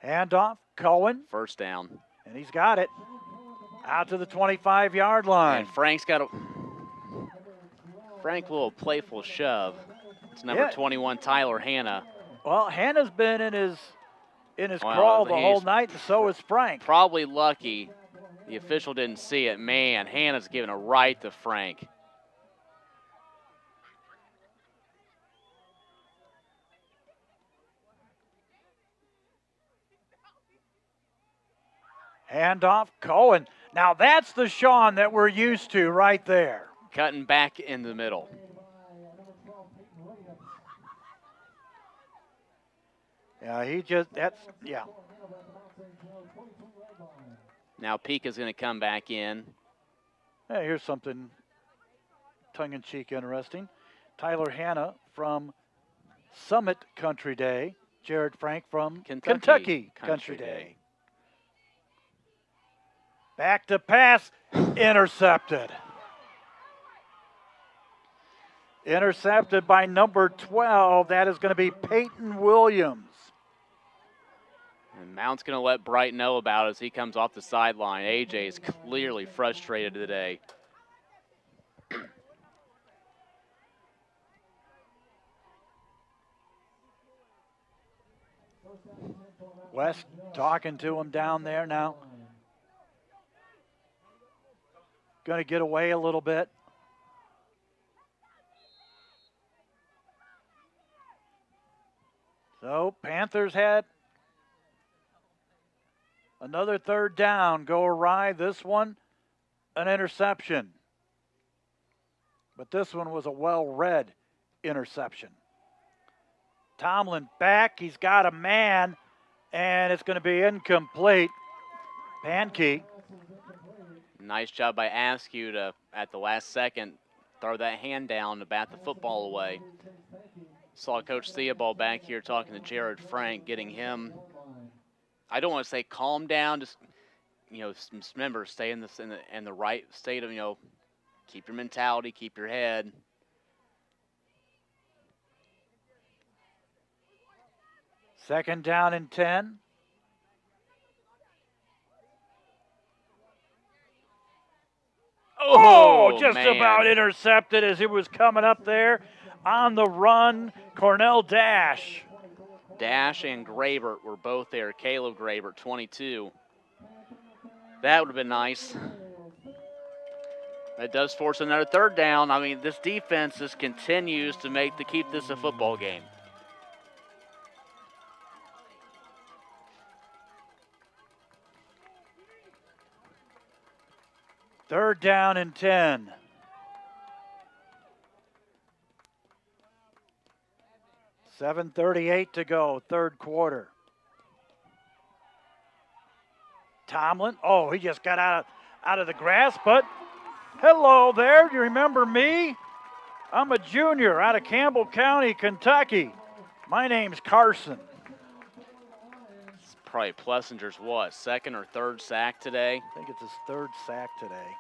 Handoff, Cohen. First down. And he's got it. Out to the 25-yard line. And Frank's got a little playful shove. It's number 21, Tyler Hanna. Well, Hannah's been in his crawl the whole night, and so is Frank. Probably lucky the official didn't see it. Man, Hannah's giving a right to Frank. Handoff, Cohen. Now that's the Sean that we're used to right there. Cutting back in the middle. Yeah, yeah. Now Pika's going to come back in. Hey, here's something tongue-in-cheek interesting. Tyler Hanna from Summit Country Day. Jared Frank from Kentucky Country Day. Back to pass, intercepted. Intercepted by number 12. That is going to be Peyton Williams. And Mount's going to let Bright know about it as he comes off the sideline. AJ is clearly frustrated today. West talking to him down there now. Going to get away a little bit. So Panthers had another third down go awry. This one, an interception. But this one was a well-read interception. Tomlin back. He's got a man, and it's going to be incomplete. Pankey. Nice job by Askew to, at the last second, throw that hand down to bat the football away. Saw Coach Theobald back here talking to Jared Frank, getting him, I don't want to say calm down, just, you know, remember, stay in the right state of, you know, keep your mentality, keep your head. Second down and 10. Oh, just man. about intercepted as it was coming up there on the run. Cornell Dash. Dash and Grabert were both there. Caleb Grabert, 22. That would have been nice. That does force another third down. I mean, this defense just continues to keep this a football game. Third down and 10. .738 to go, third quarter. Tomlin, oh, he just got out of the grass, but hello there, do you remember me? I'm a junior out of Campbell County, Kentucky. My name's Carson. It's probably Plessinger's, what, second or third sack today? I think it's his third sack today.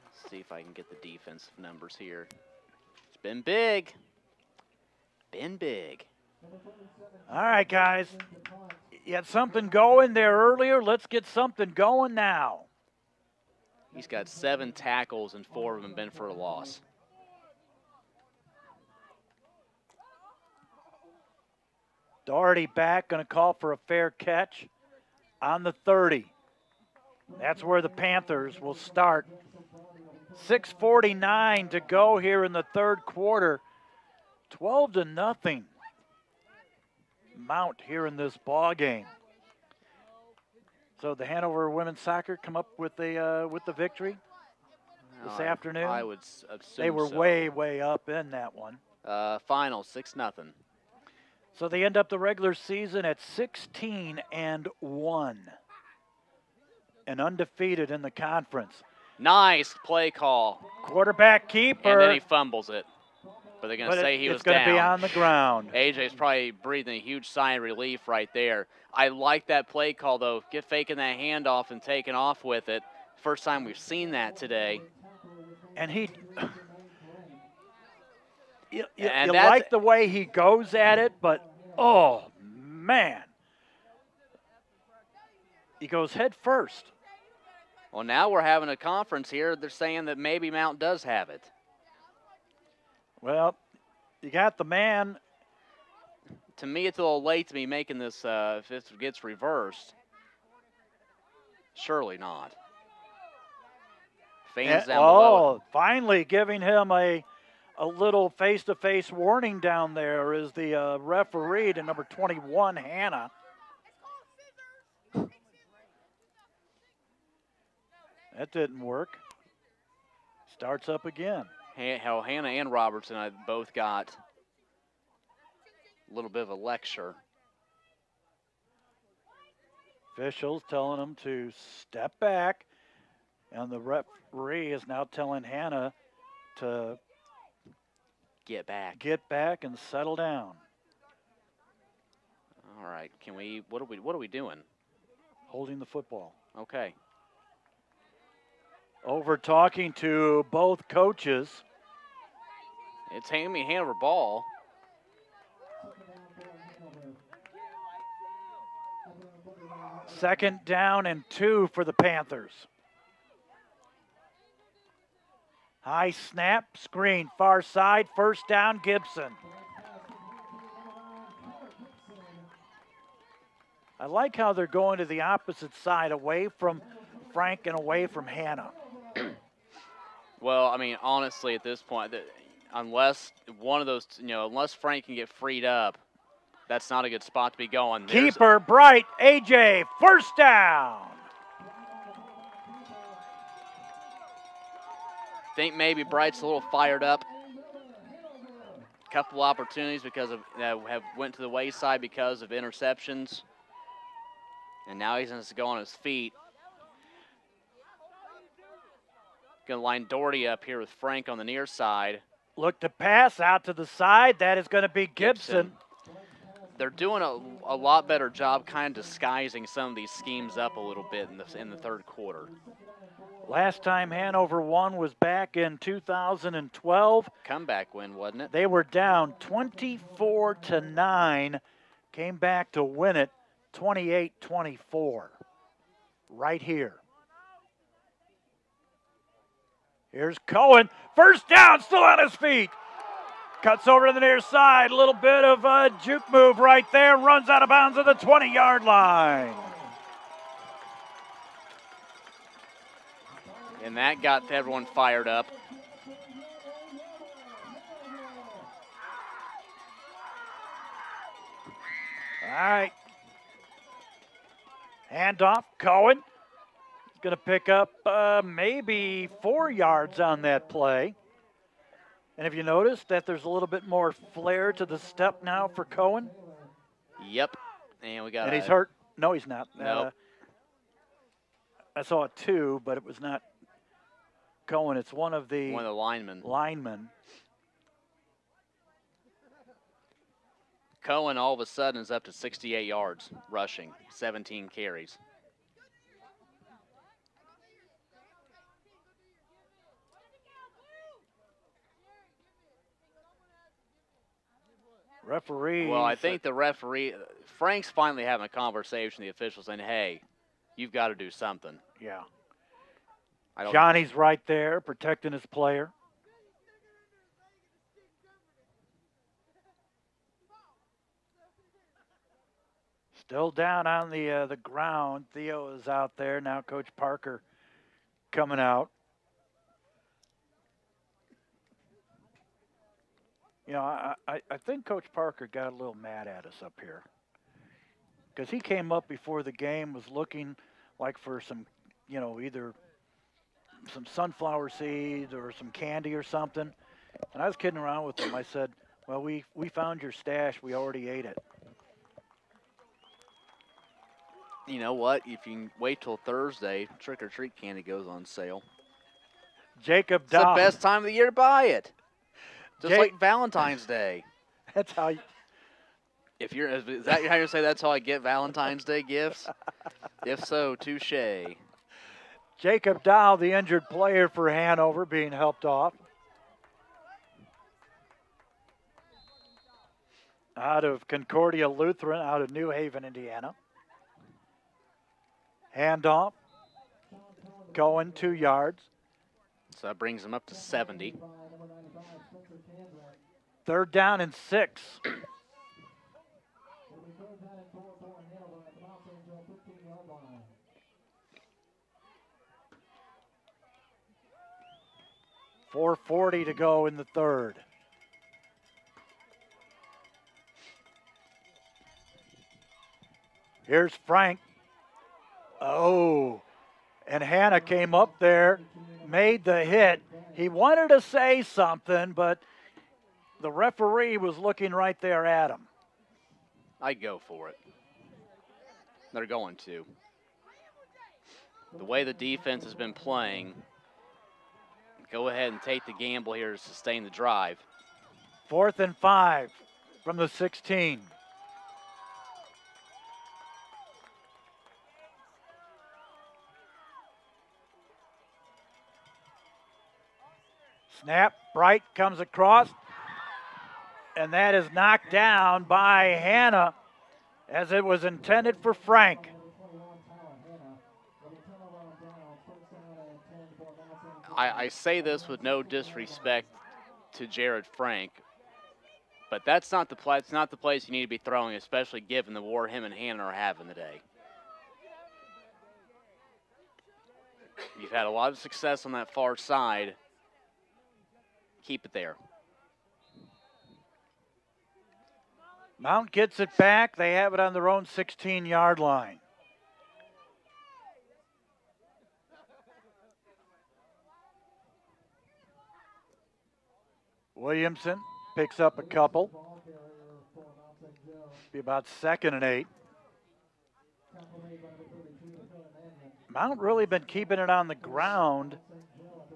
Let's see if I can get the defensive numbers here. It's been big. Been big. All right, guys. You had something going there earlier. Let's get something going now. He's got 7 tackles and 4 of them been for a loss. Doherty back, going to call for a fair catch on the 30. That's where the Panthers will start. 6:49 to go here in the third quarter. 12-0 Mount here in this ball game. So the Hanover women's soccer come up with the victory this afternoon. I would assume they were so. way up in that one. Final 6-0. So they end up the regular season at 16-1 and undefeated in the conference. Nice play call. Quarterback keeper. And then he fumbles it. But they're going to say he was down. It's going to be on the ground. AJ's probably breathing a huge sigh of relief right there. I like that play call, though. Faking that handoff and taking off with it. First time we've seen that today. And you like the way he goes at it, but, oh, man. He goes head first. Well, now we're having a conference here. They're saying that maybe Mount does have it. Well, you got the man. To me, it's a little late to be making this if this gets reversed. Surely not. Fans down below. Finally giving him a little face-to-face warning down there is the referee to number 21, Hannah. That didn't work. Starts up again. Hannah and Robertson both got a little bit of a lecture. Officials telling them to step back. And the referee is now telling Hannah to Get back. get back and settle down. All right. What are we doing? Holding the football. Okay. Over talking to both coaches. It's Hanover ball. Second down and 2 for the Panthers. High snap, screen, far side, first down, Gibson. I like how they're going to the opposite side, away from Frank and away from Hannah. Well, I mean, honestly, at this point, unless one of those, unless Frank can get freed up, that's not a good spot to be going. Keeper, Bright, AJ, first down. Think maybe Bright's a little fired up. Couple opportunities because of have went to the wayside because of interceptions, and now he's going to go on his feet. Going to line Doherty up here with Frank on the near side. Look to pass out to the side. That is going to be Gibson. They're doing a lot better job kind of disguising some of these schemes up a little bit in the third quarter. Last time Hanover won was back in 2012. Comeback win, wasn't it? They were down 24-9, came back to win it 28-24. Right here. Here's Cohen, first down, still on his feet. Cuts over to the near side, a little bit of a juke move right there, runs out of bounds at the 20-yard line. And that got everyone fired up. All right. Handoff, Cohen. He's going to pick up maybe 4 yards on that play. And have you noticed that there's a little bit more flair to the step now for Cohen? Yep. And we got. And he's hurt. No, he's not. Nope. I saw a 2, but it was not Cohen. It's one of the linemen. Cohen all of a sudden is up to 68 yards rushing, 17 carries. Referee. Well, I think the referee, Frank's finally having a conversation with the officials saying, hey, you've got to do something. Yeah. Johnny's right there protecting his player. Still down on the ground. Theo is out there. Now Coach Parker coming out. You know, I think Coach Parker got a little mad at us up here. Because he came up before the game, was looking like for some, either some sunflower seeds or some candy or something. And I was kidding around with him. I said, well, we found your stash. We already ate it. You know what? If you can wait till Thursday, trick-or-treat candy goes on sale. Jacob Dow. It's the best time of the year to buy it. Just like Valentine's Day. That's how you... Is that how you say that's how I get Valentine's Day gifts? If so, touche. Jacob Dow, the injured player for Hanover, being helped off. Out of Concordia Lutheran, out of New Haven, Indiana. Handoff. Going 2 yards. So that brings him up to 70. 3rd down and 6. .440 to go in the 3rd. Here's Frank. Oh, and Hannah came up there, made the hit. He wanted to say something, but the referee was looking right there at him. I'd go for it. They're going to. the way the defense has been playing, go ahead and take the gamble here to sustain the drive. 4th and 5 from the 16. Snap, Bright comes across, and that is knocked down by Hannah as it was intended for Frank. I say this with no disrespect to Jared Frank, but that's not the place you need to be throwing, especially given the war him and Hannah are having today. You've had a lot of success on that far side. Keep it there. Mount gets it back. They have it on their own 16-yard line. Williamson picks up a couple. Be about 2nd and 8. Mount really been keeping it on the ground.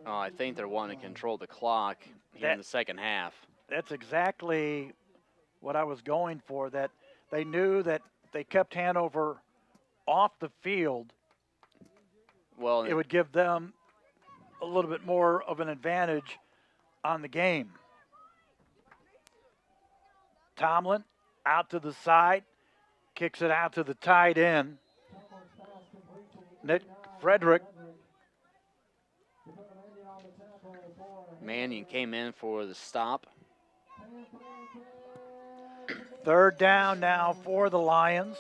Oh, I think they're wanting to control the clock here in the second half. That's exactly what I was going for, that they knew that they kept Hanover off the field. Well, it would give them a little bit more of an advantage on the game. Tomlin out to the side, kicks it out to the tight end. Nick Frederick. Mannion came in for the stop. 3rd down now for the Lions.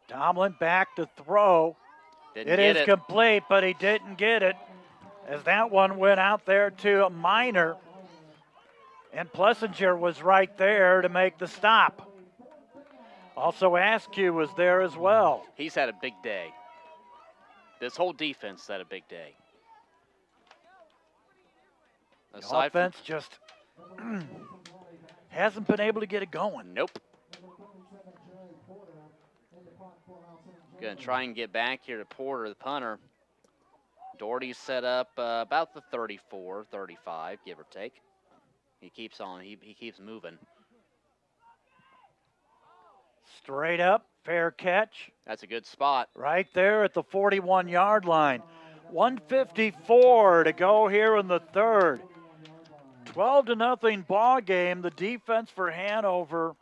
Tomlin back to throw. It is complete, but he didn't get it, as that one went out there to a Minor, and Plessinger was right there to make the stop. Also, Askew was there as well. He's had a big day. This whole defense had a big day. The offense just hasn't been able to get it going. Nope. Going to try and get back here to Porter, the punter. Doherty's set up about the 34, 35, give or take. He keeps on. He keeps moving. Straight up, fair catch. That's a good spot. Right there at the 41-yard line. 1:54 to go here in the 3rd. 12-0 ball game. The defense for Hanover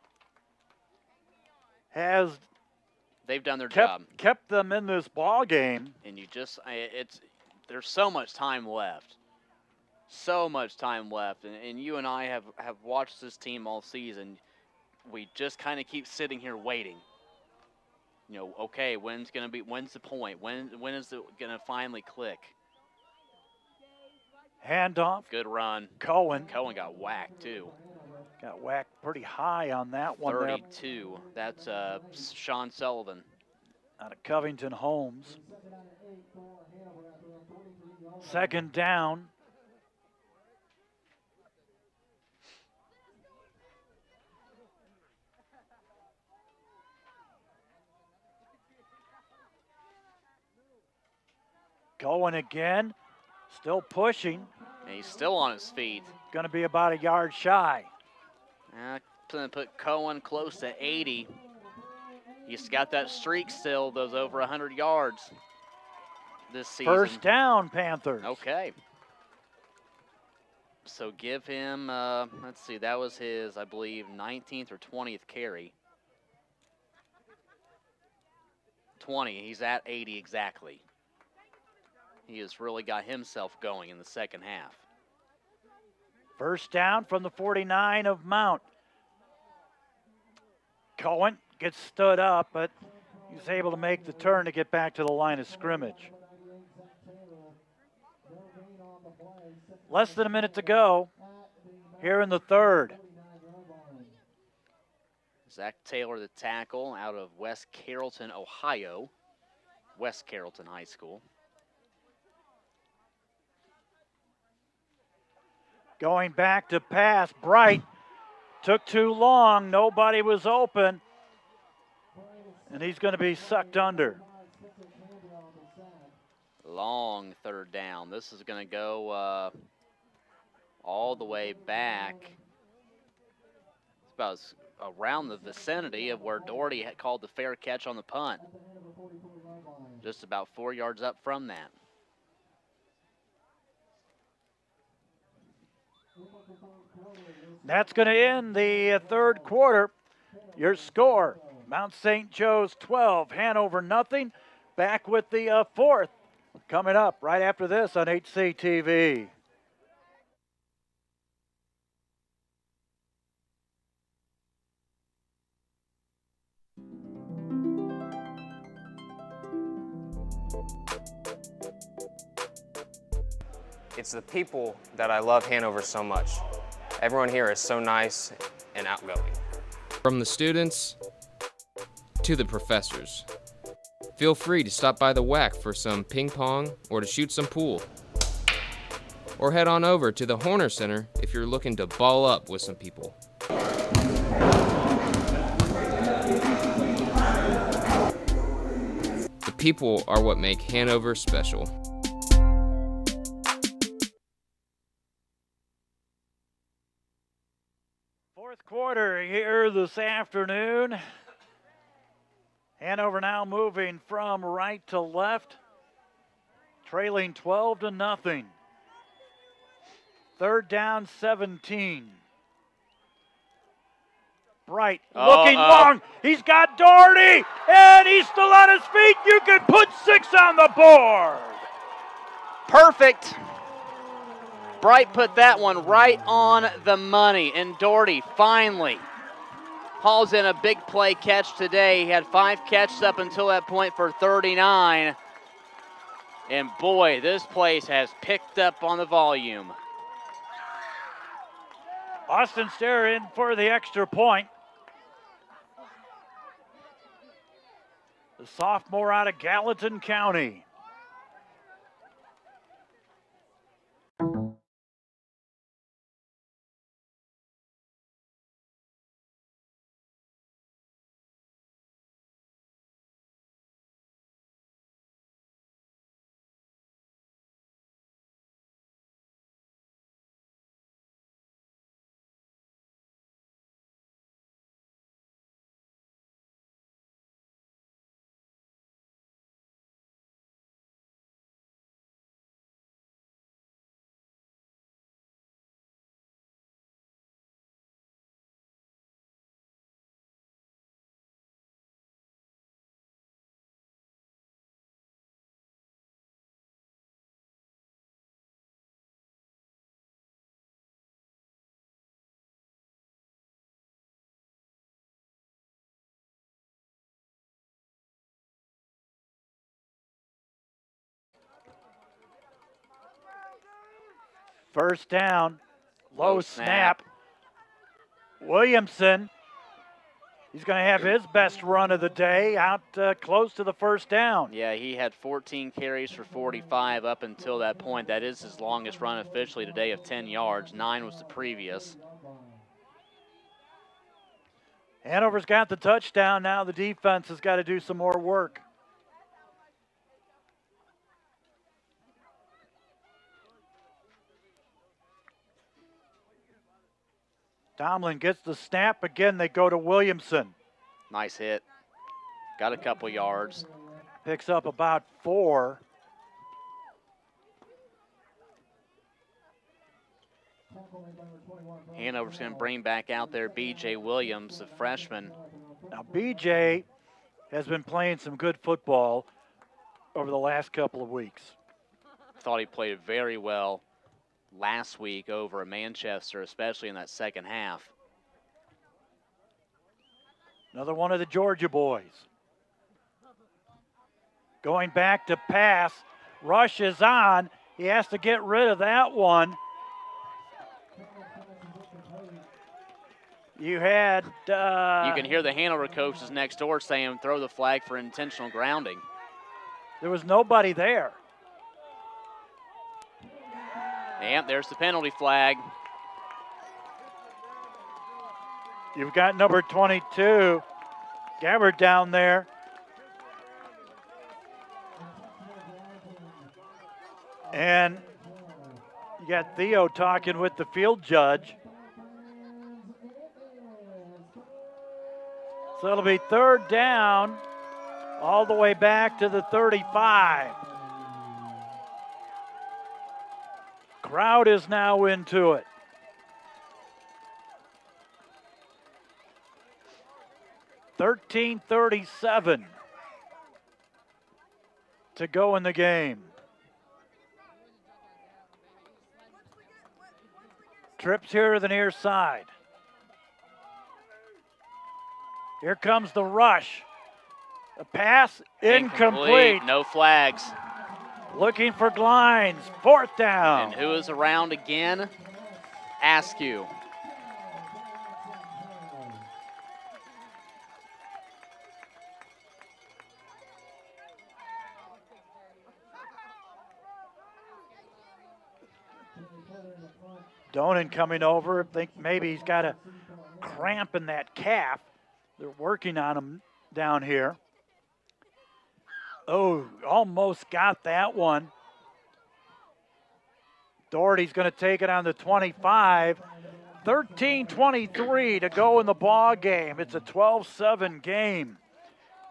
has they've done their job. Kept them in this ball game. And you just there's so much time left. So much time left. And you and I have watched this team all season. We just kind of keep sitting here waiting. You know, okay, when's the point? When is it gonna finally click? Handoff. Good run. Cohen got whacked too. Got whacked pretty high on that one. 32. That's Sean Sullivan. Out of Covington Holmes. 2nd down. Going again, still pushing. And he's still on his feet. Going to be about a yard shy. Going to put Cohen close to 80. He's got that streak still, those over 100 yards this season. 1st down, Panthers. Okay. So give him, let's see, that was his, I believe, 19th or 20th carry. 20, he's at 80 exactly. He has really got himself going in the second half. 1st down from the 49 of Mount. Cohen gets stood up, but he's able to make the turn to get back to the line of scrimmage. Less than a minute to go here in the 3rd. Zach Taylor, the tackle, out of West Carrollton, Ohio. West Carrollton High School. Going back to pass, Bright took too long, nobody was open, and he's going to be sucked under. Long third down. This is going to go all the way back. It's about around the vicinity of where Doherty had called the fair catch on the punt. Just about 4 yards up from that. That's going to end the third quarter. Your score, Mount St. Joe's 12, Hanover nothing. Back with the fourth coming up right after this on HCTV. It's the people that I love Hanover so much. Everyone here is so nice and outgoing. From the students to the professors. Feel free to stop by the WAC for some ping pong or to shoot some pool. Or head on over to the Horner Center if you're looking to ball up with some people. The people are what make Hanover special. Fourth quarter here this afternoon. Hanover now moving from right to left, trailing 12-0. Third down, 17. Bright looking long. He's got Doherty, and he's still on his feet. You can put 6 on the board. Perfect. Bright put that one right on the money, and Doherty finally hauls in a big play catch today. He had 5 catches up until that point for 39. And boy, this place has picked up on the volume. Austin Stair in for the extra point. The sophomore out of Gallatin County. First down, low snap. Williamson, he's going to have his best run of the day, out close to the first down. Yeah, he had 14 carries for 45 up until that point. That is his longest run officially today of 10 yards. 9 was the previous. Hanover's got the touchdown. Now the defense has got to do some more work. Tomlin gets the snap. Again, they go to Williamson. Nice hit. Got a couple yards. Picks up about 4. Hanover's going to bring back out there B.J. Williams, the freshman. Now, B.J. has been playing some good football over the last couple of weeks. Thought he played very well last week over at Manchester, especially in that second half. Another one of the Georgia boys. Going back to pass. Rush is on. He has to get rid of that one. You had... you can hear the Hanover coaches next door saying throw the flag for intentional grounding. There was nobody there. And there's the penalty flag. You've got number 22, Gabbard, down there. And you got Theo talking with the field judge. So it'll be third down all the way back to the 35. Crowd is now into it. $13:37 to go in the game. Trips here to the near side. Here comes the rush. A pass incomplete. No flags. Looking for Glines. Fourth down. And who is around again? Askew. Donan coming over. I think maybe he's got a cramp in that calf. They're working on him down here. Oh, almost got that one. Doherty's going to take it on the 25. 13:23 to go in the ball game. It's a 12-7 game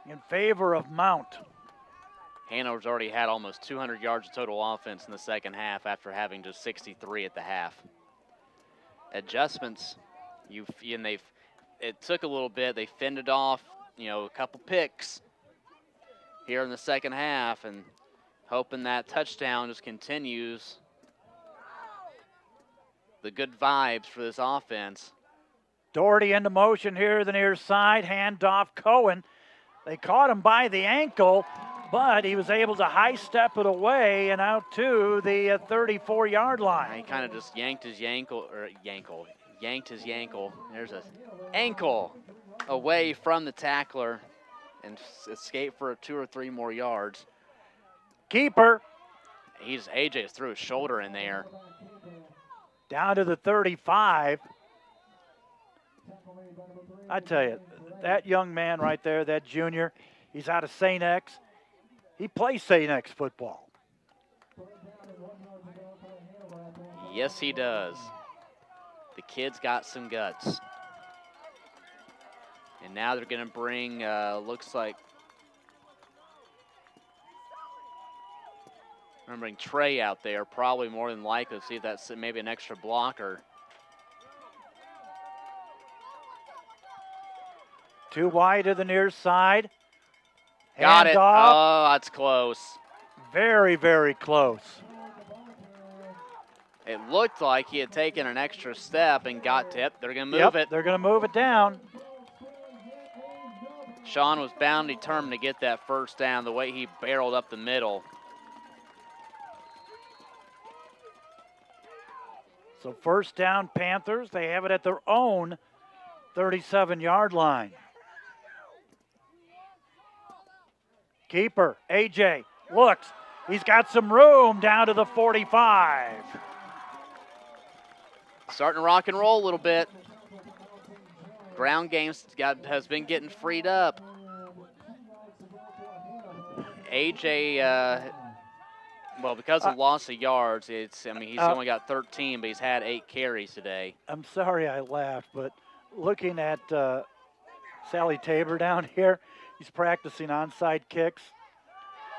in favor of Mount. Hanover's already had almost 200 yards of total offense in the second half after having just 63 at the half. Adjustments, it took a little bit. They fended off, a couple picks here in the second half, and hoping that touchdown just continues the good vibes for this offense. Doherty into motion here, the near side, handoff Cohen. They caught him by the ankle, but he was able to high step it away and out to the 34-yard line. He kind of just yanked his yankle. There's an ankle away from the tackler and escaped for 2 or 3 more yards. Keeper. AJ threw his shoulder in there. Down to the 35. I tell you, that young man right there, that junior, he's out of St. X. He plays St. X football. Yes, he does. The kid's got some guts. And now they're going to bring, looks like, I'm going to bring Trey out there, probably more than likely. See if that's maybe an extra blocker. Too wide to the near side. Got it. Off. Oh, that's close. Very, very close. It looked like he had taken an extra step and got tipped. They're going to move it. They're going to move it down. Sean was bound and determined to get that first down the way he barreled up the middle. So first down, Panthers. They have it at their own 37-yard line. Keeper, AJ, looks. He's got some room down to the 45. Starting to rock and roll a little bit. Ground game has been getting freed up. AJ, well, because of loss of yards, he's only got 13, but he's had 8 carries today. I'm sorry I laughed, but looking at Sally Tabor down here, he's practicing onside kicks.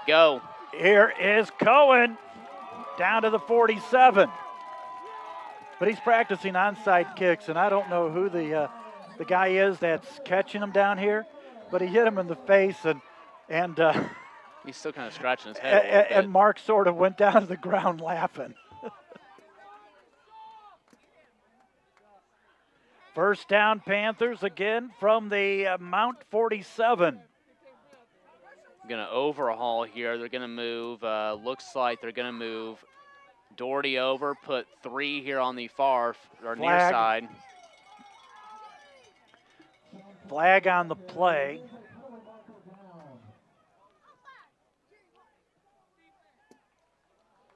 Go. Here is Cohen down to the 47. But he's practicing onside kicks, and I don't know who the guy is that's catching him down here, but he hit him in the face, and he's still kind of scratching his head a little bit. And Mark sort of went down to the ground laughing. First down, Panthers again from the Mount 47. Going to overhaul here. They're going to move, looks like they're going to move Doherty over, put 3 here on the far or near side. Flag on the play.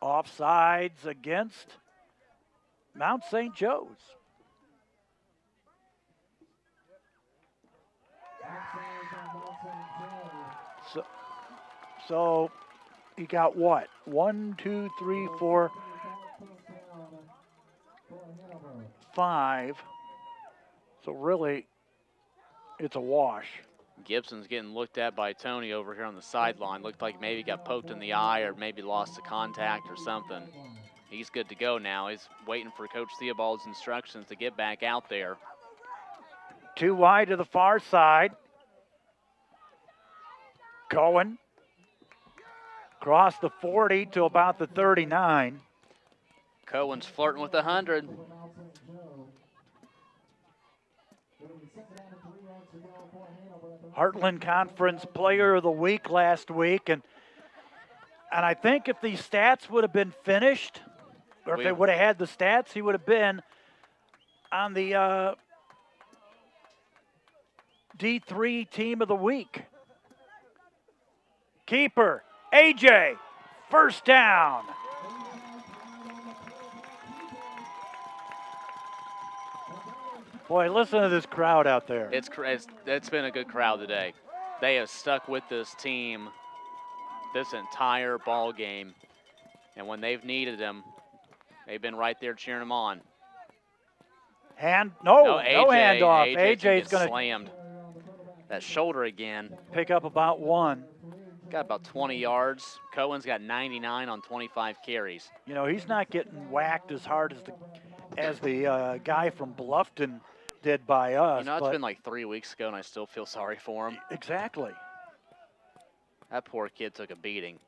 Offsides against Mount St. Joe's. So he got what? 1, 2, 3, 4, 5. So really, it's a wash. Gibson's getting looked at by Tony over here on the sideline. Looked like maybe got poked in the eye or maybe lost the contact or something. He's good to go now. He's waiting for Coach Theobald's instructions to get back out there. 2 wide to the far side. Cohen across the 40 to about the 39. Cohen's flirting with 100. Heartland Conference Player of the Week last week, and I think if these stats would have been finished, or if they would have had the stats, he would have been on the D3 Team of the Week. Keeper, AJ, first down. Boy, listen to this crowd out there. It's been a good crowd today. They have stuck with this team this entire ball game, and when they've needed them, they've been right there cheering them on. No handoff. AJ's going to slammed. That shoulder again. Pick up about 1. Got about 20 yards. Cohen's got 99 on 25 carries. You know, he's not getting whacked as hard as the guy from Bluffton did by us. You know, it's been like 3 weeks ago, and I still feel sorry for him. Exactly. That poor kid took a beating.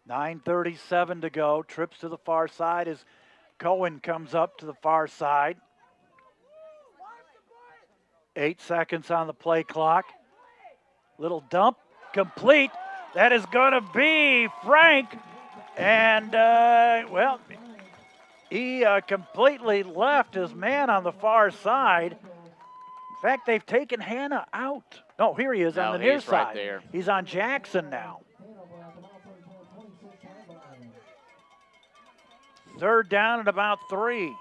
$9:37 to go. Trips to the far side as Cohen comes up to the far side. 8 seconds on the play clock. Little dump, complete. That is going to be Frank. And, well, he completely left his man on the far side. In fact, they've taken Hannah out. No, here he is on the near side. Right there. He's on Jackson now. 3rd down at about 3.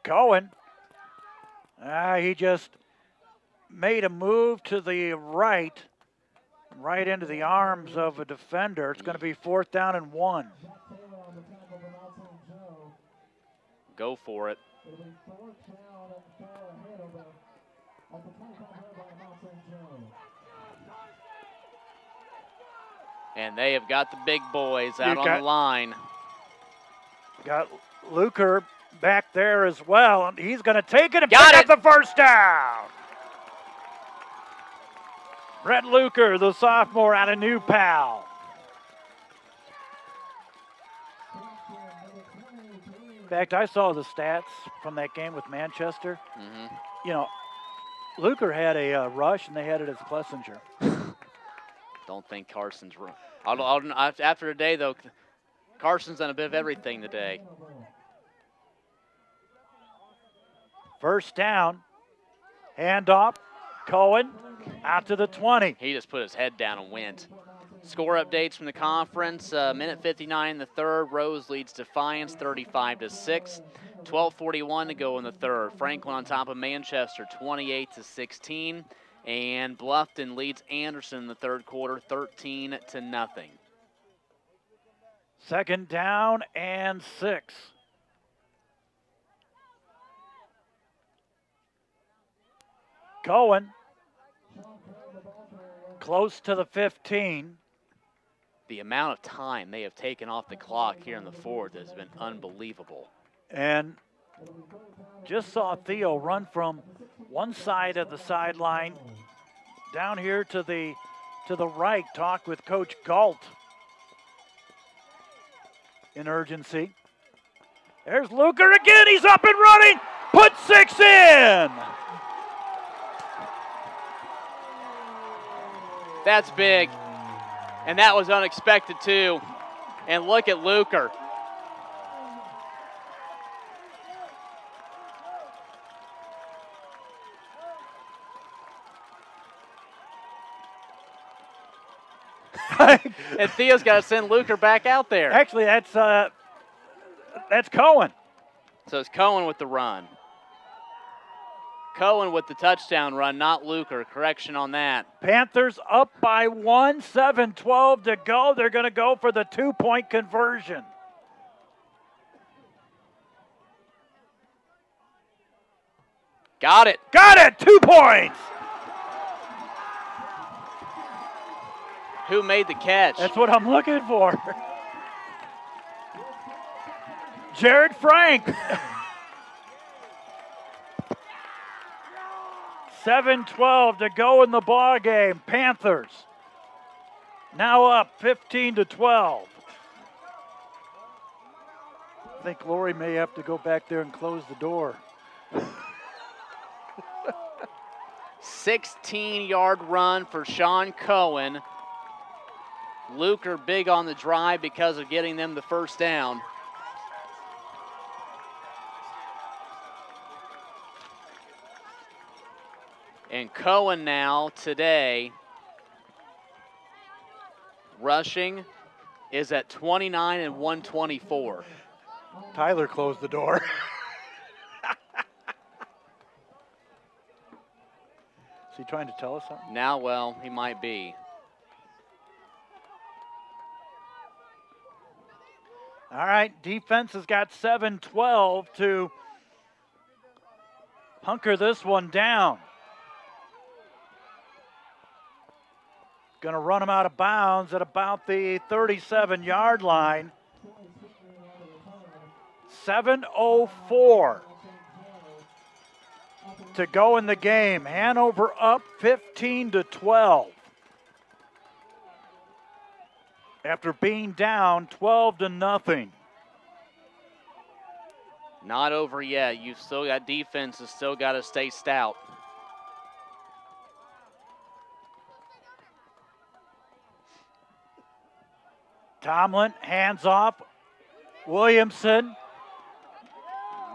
Cohen, he just made a move to the right into the arms of a defender. It's going to be 4th down and 1. Go for it. And they have got the big boys out on the line. Got Luker back there as well, and he's going to take it and pick up the first down. Brett Luker, the sophomore out of New Pal. In fact, I saw the stats from that game with Manchester. Mm-hmm. You know, Luker had a rush, and they had it as Plessinger. Don't think Carson's wrong. After today, though, Carson's done a bit of everything today. 1st down. Handoff. Cohen out to the 20. He just put his head down and went. Score updates from the conference. Minute 59 in the 3rd. Rose leads Defiance 35-6. 12:41 to go in the 3rd. Franklin on top of Manchester 28-16. And Bluffton leads Anderson in the 3rd quarter 13-0. 2nd down and 6. Cohen close to the 15. The amount of time they have taken off the clock here in the 4th has been unbelievable. And just saw Theo run from one side of the sideline down here to the right, talk with Coach Galt in urgency. There's Luker again, he's up and running, put 6 in. That's big, and that was unexpected too. And look at Luker. And Theo's got to send Luker back out there. Actually, that's Cohen. So it's Cohen with the run. Cohen with the touchdown run, not Luker. Correction on that. Panthers up by 1, 7:12 to go. They're going to go for the 2-point conversion. Got it. Got it. 2 points. Who made the catch? That's what I'm looking for. Jared Frank. 7:12 to go in the ball game. Panthers now up 15-12. I think Lori may have to go back there and close the door. 16-yard run for Sean Cohen. Luker big on the drive because of getting them the first down. And Cohen now today rushing is at 29 and 124. Tyler closed the door. Is he trying to tell us something? Now, well, he might be. All right, defense has got 7-12 to hunker this one down. Going to run him out of bounds at about the 37-yard line. 7:04 to go in the game. Hanover up 15-12. After being down 12-0. Not over yet. You've still got defense has still got to stay stout. Tomlin, hands off. Williamson.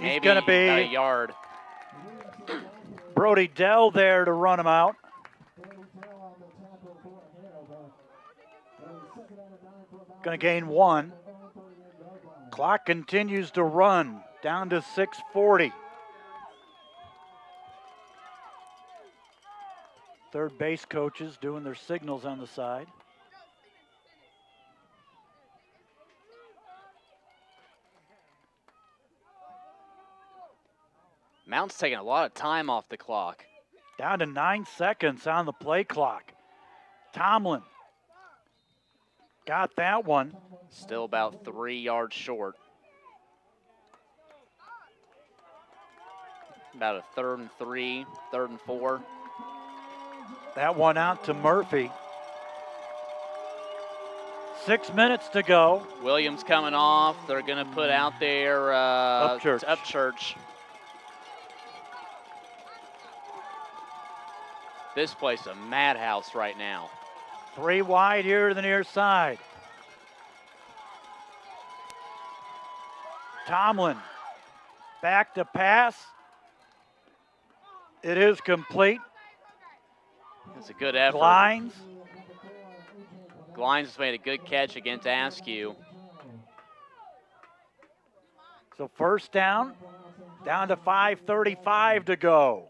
He's going to be a yard. Brody Dell there to run him out. Going to gain 1. Clock continues to run down to 6:40. Third base coaches doing their signals on the side. Mount's taking a lot of time off the clock. Down to 9 seconds on the play clock. Tomlin got that one. Still about 3 yards short. About a 3rd and 3, 3rd and 4. That one out to Murphy. 6 minutes to go. Williams coming off. They're going to put out there Upchurch. This place a madhouse right now. 3 wide here to the near side. Tomlin back to pass. It is complete. It's a good effort. Glines. Glines has made a good catch against Askew. So first down to 5:35 to go.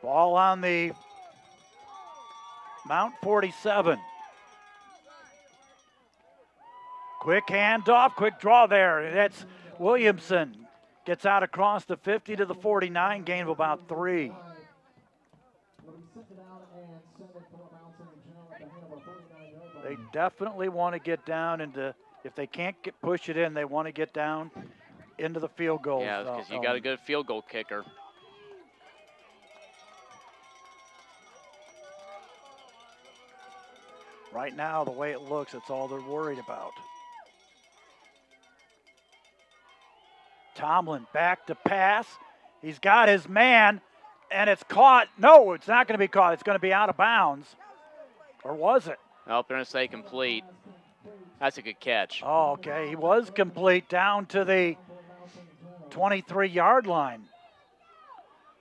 Ball on the Mount 47. Quick handoff, quick draw there. That's Williamson. Gets out across the 50 to the 49, gain of about 3. They definitely want to get down into, if they can't push it in, they want to get down into the field goal. Yeah, because you got a good field goal kicker. Right now, the way it looks, it's all they're worried about. Tomlin back to pass. He's got his man, and it's caught. No, it's not going to be caught. It's going to be out of bounds. Or was it? Nope, they're going to say complete. That's a good catch. Oh, okay. He was complete down to the 23-yard line.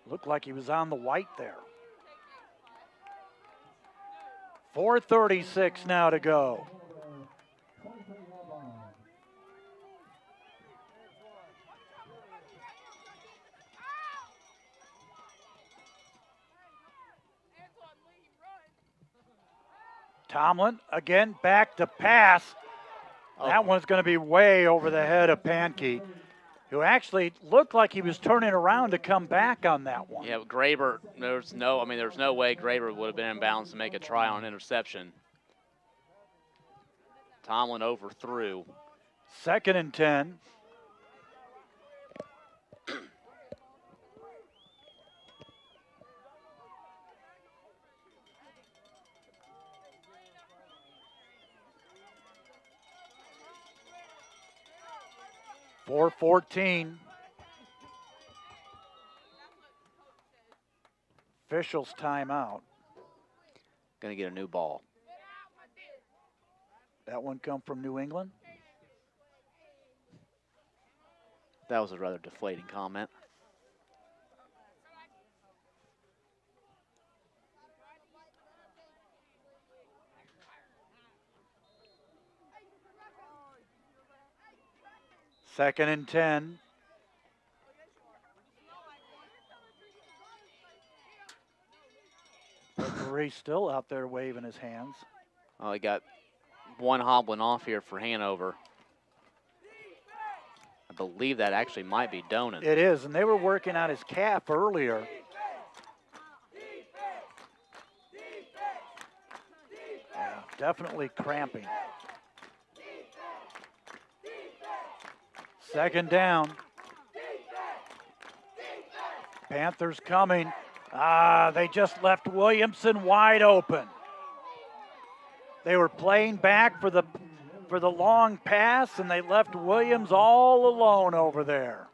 Looked like he was on the white there. 4:36 now to go. Tomlin again back to pass. That one's going to be way over the head of Pankey, who actually looked like he was turning around to come back on that one. Yeah, Graber, there's no way Graber would have been in bounds to make a try on interception. Tomlin overthrew. 2nd and 10. .414. Officials timeout. Going to get a new ball. That one come from New England? That was a rather deflating comment. Second and 10. Referee still out there waving his hands. Oh, he got one hobbling off here for Hanover. I believe that actually might be Donan. It is, and they were working on his calf earlier. Yeah, definitely cramping. 2nd down. Panthers coming. They just left Williamson wide open. They were playing back for the long pass, and they left Williams all alone over there.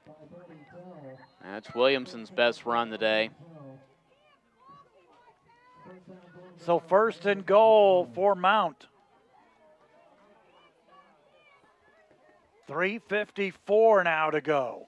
That's Williamson's best run today. So 1st and goal for Mount. 3:54 now to go.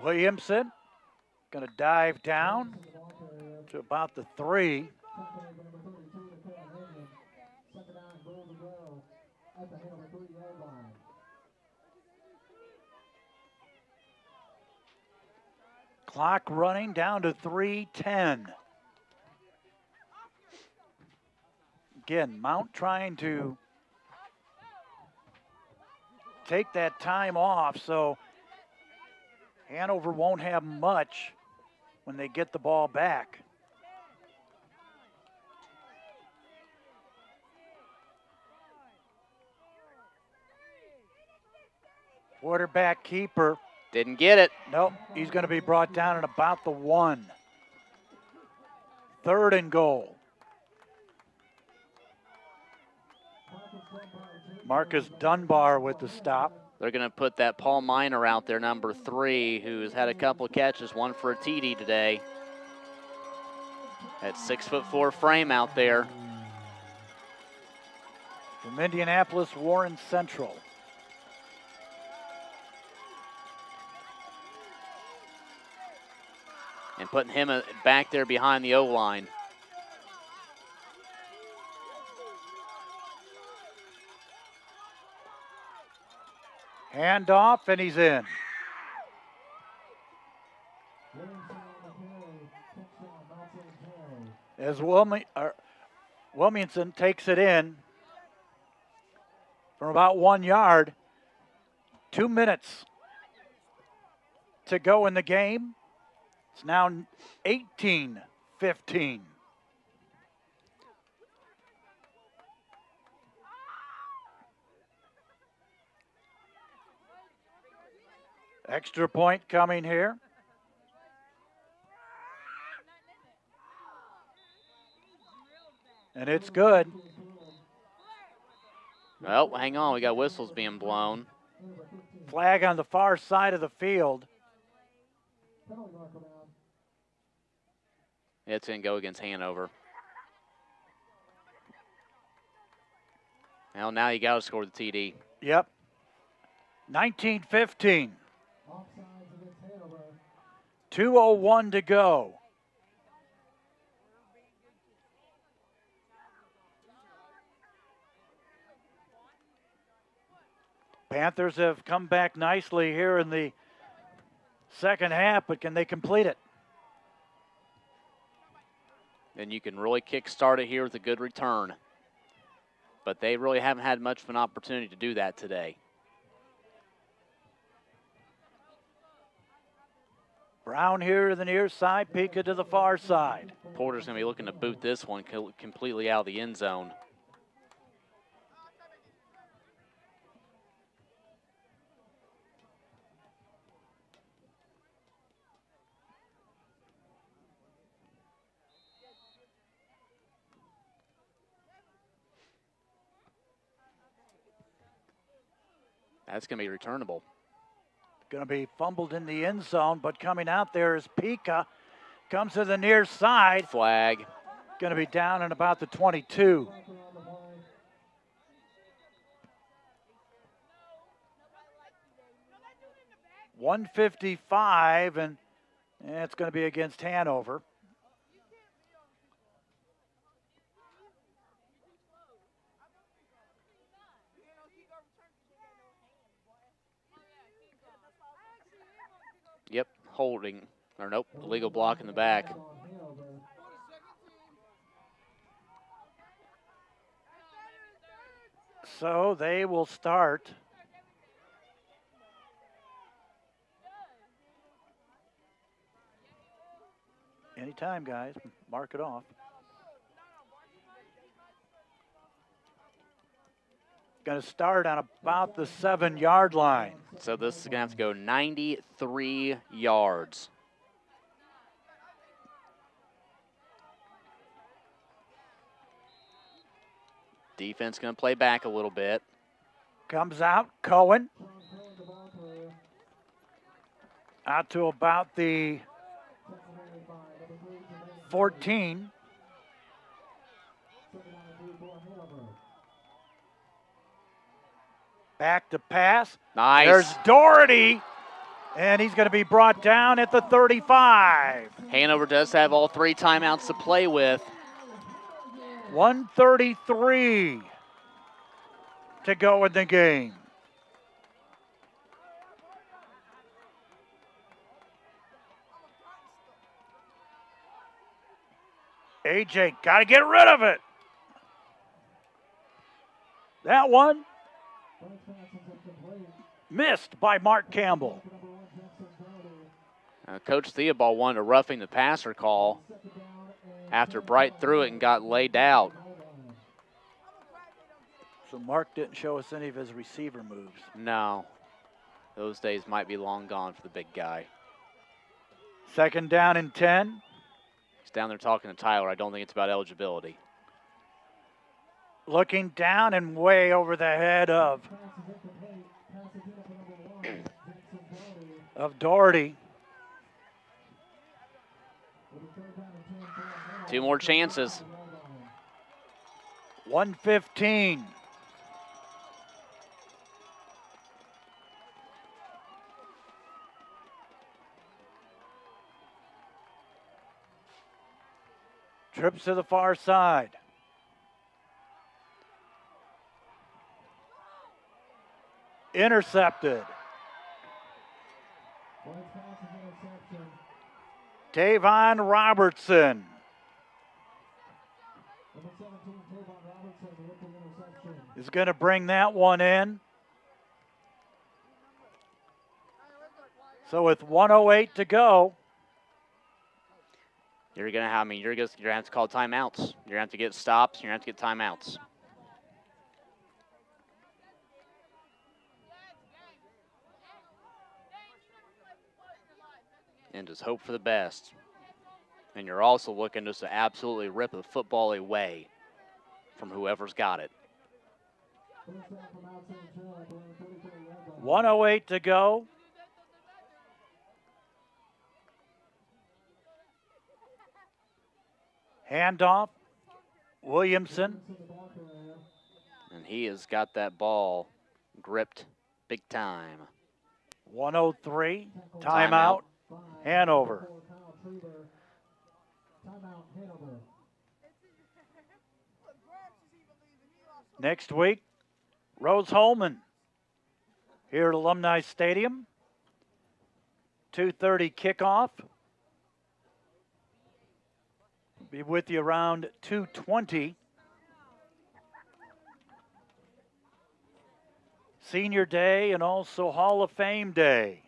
Williamson going to dive down to about the 3. Clock running down to 3:10. Again, Mount trying to take that time off so Hanover won't have much when they get the ball back. Quarterback keeper. Didn't get it. Nope, he's going to be brought down at about the 1. 3rd and goal. Marcus Dunbar with the stop. They're going to put that Paul Miner out there, number 3, who's had a couple of catches, one for a TD today. That 6'4" frame out there. From Indianapolis, Warren Central. And putting him back there behind the O-line. Handoff, and he's in. As Williamson takes it in from about 1 yard. 2 minutes to go in the game. It's now 18-15. Extra point coming here. And it's good. Well, hang on, we got whistles being blown. Flag on the far side of the field. It's going to go against Hanover. Well, now you got to score the TD. Yep. 19-15. 2:01 to go. Panthers have come back nicely here in the second half, but can they complete it? And you can really kickstart it here with a good return. But they really haven't had much of an opportunity to do that today. Brown here to the near side, Pika to the far side. Porter's going to be looking to boot this one completely out of the end zone. That's going to be returnable. Going to be fumbled in the end zone, but coming out there is Pika. Comes to the near side. Flag. Going to be down in about the 22. .155, and it's going to be against Hanover. Yep, holding, or nope, illegal block in the back. So they will start. Anytime, guys, mark it off. Going to start on about the 7-yard line. So this is going to have to go 93 yards. Defense going to play back a little bit. Comes out, Cohen. Out to about the 14. Back to pass. Nice. There's Doherty, and he's going to be brought down at the 35. Hanover does have all 3 timeouts to play with. 1:33 to go in the game. AJ, got to get rid of it. That one missed by Mark Campbell. Coach Theobald wanted a roughing the passer call after Bright threw it and got laid out. So Mark didn't show us any of his receiver moves. No, those days might be long gone for the big guy. 2nd down and 10. He's down there talking to Tyler. I don't think it's about eligibility. Looking down and way over the head of Doherty. 2 more chances. 1:15. Trips to the far side. Intercepted. Tavon Robertson. Is going to bring that one in. So with 1:08 to go, You're gonna have, you're gonna have to call timeouts. You're gonna have to get stops. You're gonna have to get timeouts. And just hope for the best. And you're also looking just to absolutely rip the football away from whoever's got it. 1:08 to go. Handoff, Williamson. And he has got that ball gripped big time. 1:03, timeout, Hanover. Next week, Rose Holman here at Alumni Stadium. 2:30 kickoff. Be with you around 2:20. Senior Day and also Hall of Fame Day.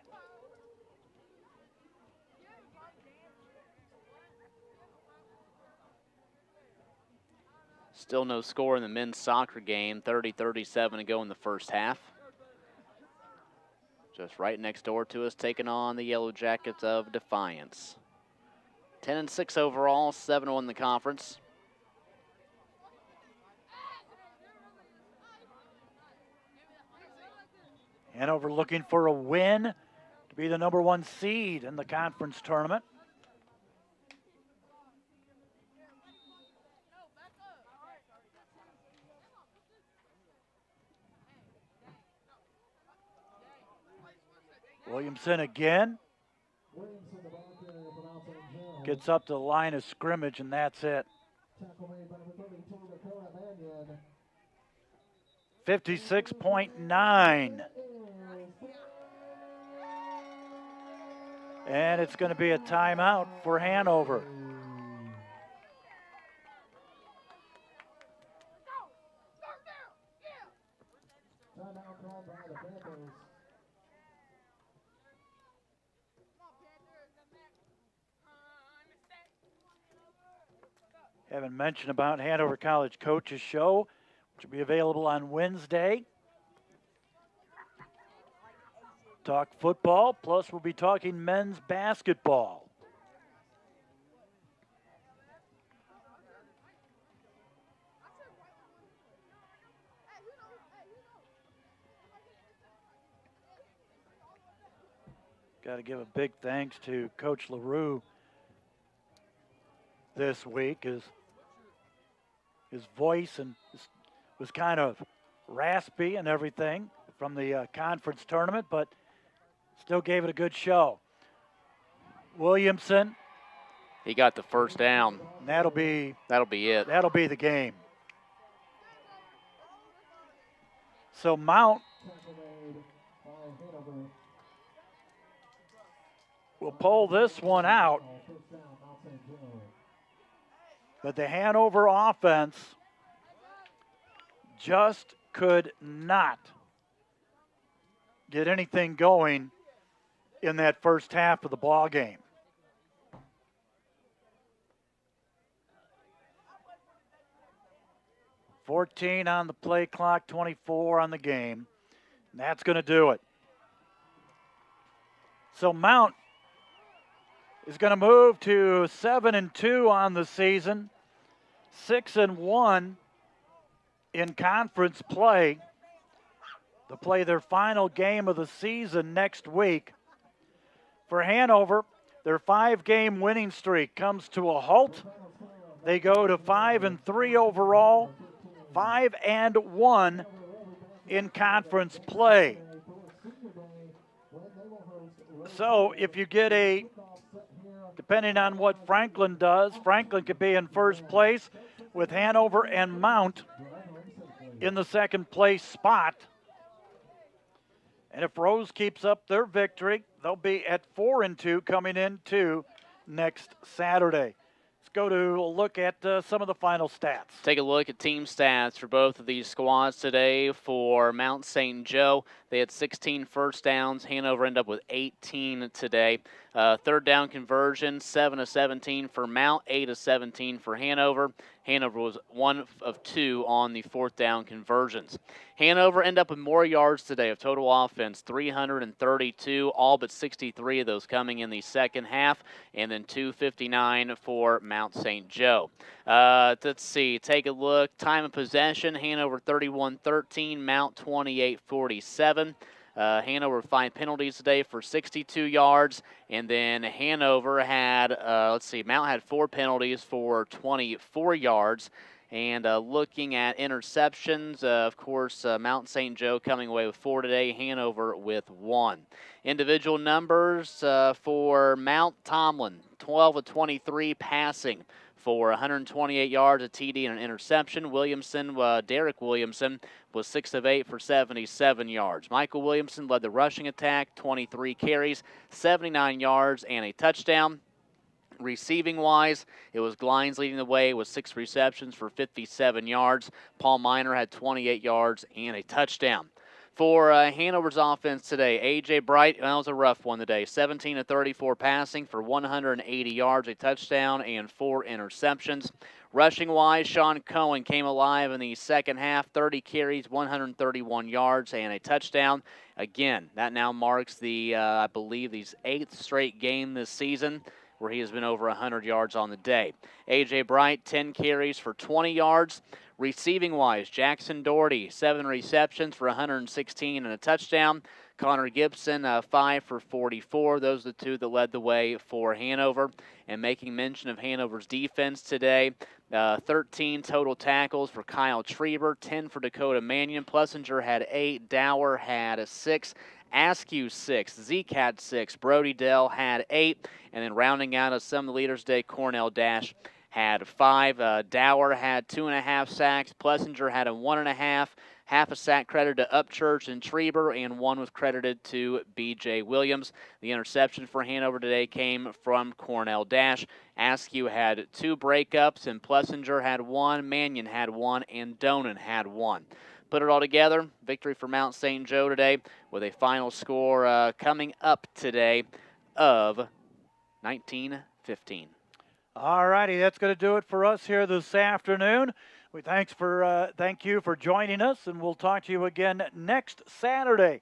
Still no score in the men's soccer game. 30-37 to go in the first half. Just right next door to us, taking on the Yellow Jackets of Defiance. 10-6 overall, 7-1 the conference. Hanover looking for a win to be the #1 seed in the conference tournament. Williamson again. Gets up to the line of scrimmage, and that's it. 56.9. And it's going to be a timeout for Hanover. Haven't mentioned about Hanover College Coaches Show, which will be available on Wednesday. Talk football, plus we'll be talking men's basketball. Got to give a big thanks to Coach LaRue this week. His voice was kind of raspy and everything from the conference tournament, but still gave it a good show. Williamson. He got the first down. And that'll be it. That'll be the game. So Mount will pull this one out. But the Hanover offense just could not get anything going in that first half of the ball game. $14 on the play clock, 24 on the game. And that's going to do it. So Mount is going to move to 7-2 on the season, 6-1 in conference play. They'll play their final game of the season next week. For Hanover, their 5-game winning streak comes to a halt. They go to 5-3 overall, 5-1 in conference play. So if you get depending on what Franklin does, Franklin could be in first place with Hanover and Mount in the second place spot. And if Rose keeps up their victory, they'll be at 4-2 coming into next Saturday. Let's go to a look at some of the final stats. Take a look at team stats for both of these squads today. For Mount St. Joe, they had 16 first downs. Hanover ended up with 18 today. Third down conversion, 7 of 17 for Mount, 8 of 17 for Hanover. Hanover was 1 of 2 on the fourth down conversions. Hanover ended up with more yards today of total offense, 332, all but 63 of those coming in the second half, and then 259 for Mount St. Joe. Let's see, take a look. Time of possession, Hanover 31-13, Mount 28-47. Hanover 5 penalties today for 62 yards, and then Hanover had, Mount had 4 penalties for 24 yards. And looking at interceptions, of course, Mount St. Joe coming away with 4 today, Hanover with 1. Individual numbers for Mount Tomlin, 12 of 23 passing for 128 yards, a TD, and an interception. Derek Williamson was 6 of 8 for 77 yards. Michael Williamson led the rushing attack, 23 carries, 79 yards, and a touchdown. Receiving-wise, it was Glines leading the way with 6 receptions for 57 yards. Paul Miner had 28 yards and a touchdown. For Hanover's offense today, A.J. Bright, that was a rough one today. 17 of 34 passing for 180 yards, a touchdown, and 4 interceptions. Rushing-wise, Sean Cohen came alive in the second half, 30 carries, 131 yards, and a touchdown. Again, that now marks the, I believe, his 8th straight game this season where he has been over 100 yards on the day. A.J. Bright, 10 carries for 20 yards. Receiving-wise, Jackson Doherty, 7 receptions for 116 and a touchdown. Connor Gibson, 5 for 44. Those are the 2 that led the way for Hanover. And making mention of Hanover's defense today, 13 total tackles for Kyle Trieber, 10 for Dakota Mannion. Plessinger had 8, Dower had 6. Askew 6, Zeke had 6, Brody Dell had 8, and then rounding out of some of the leaders today, Cornell Dash had 5. Dower had 2.5 sacks, Plessinger had a 1.5, half a sack credited to Upchurch and Trieber, and 1 was credited to B.J. Williams. The interception for Hanover today came from Cornell Dash. Askew had 2 breakups, and Plessinger had 1, Mannion had 1, and Donan had 1. Put it all together, victory for Mount St. Joe today with a final score coming up today of 19-15. All righty, that's going to do it for us here this afternoon. We thank you for joining us, and we'll talk to you again next Saturday.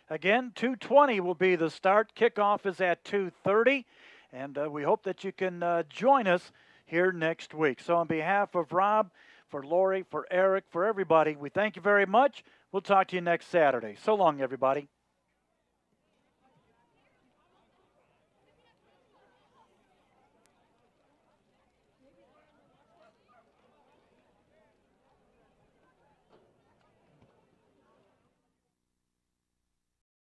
Again, 2:20 will be the start. Kickoff is at 2:30, and we hope that you can join us here next week. So on behalf of Rob, for Lori, for Eric, for everybody, we thank you very much. We'll talk to you next Saturday. So long, everybody.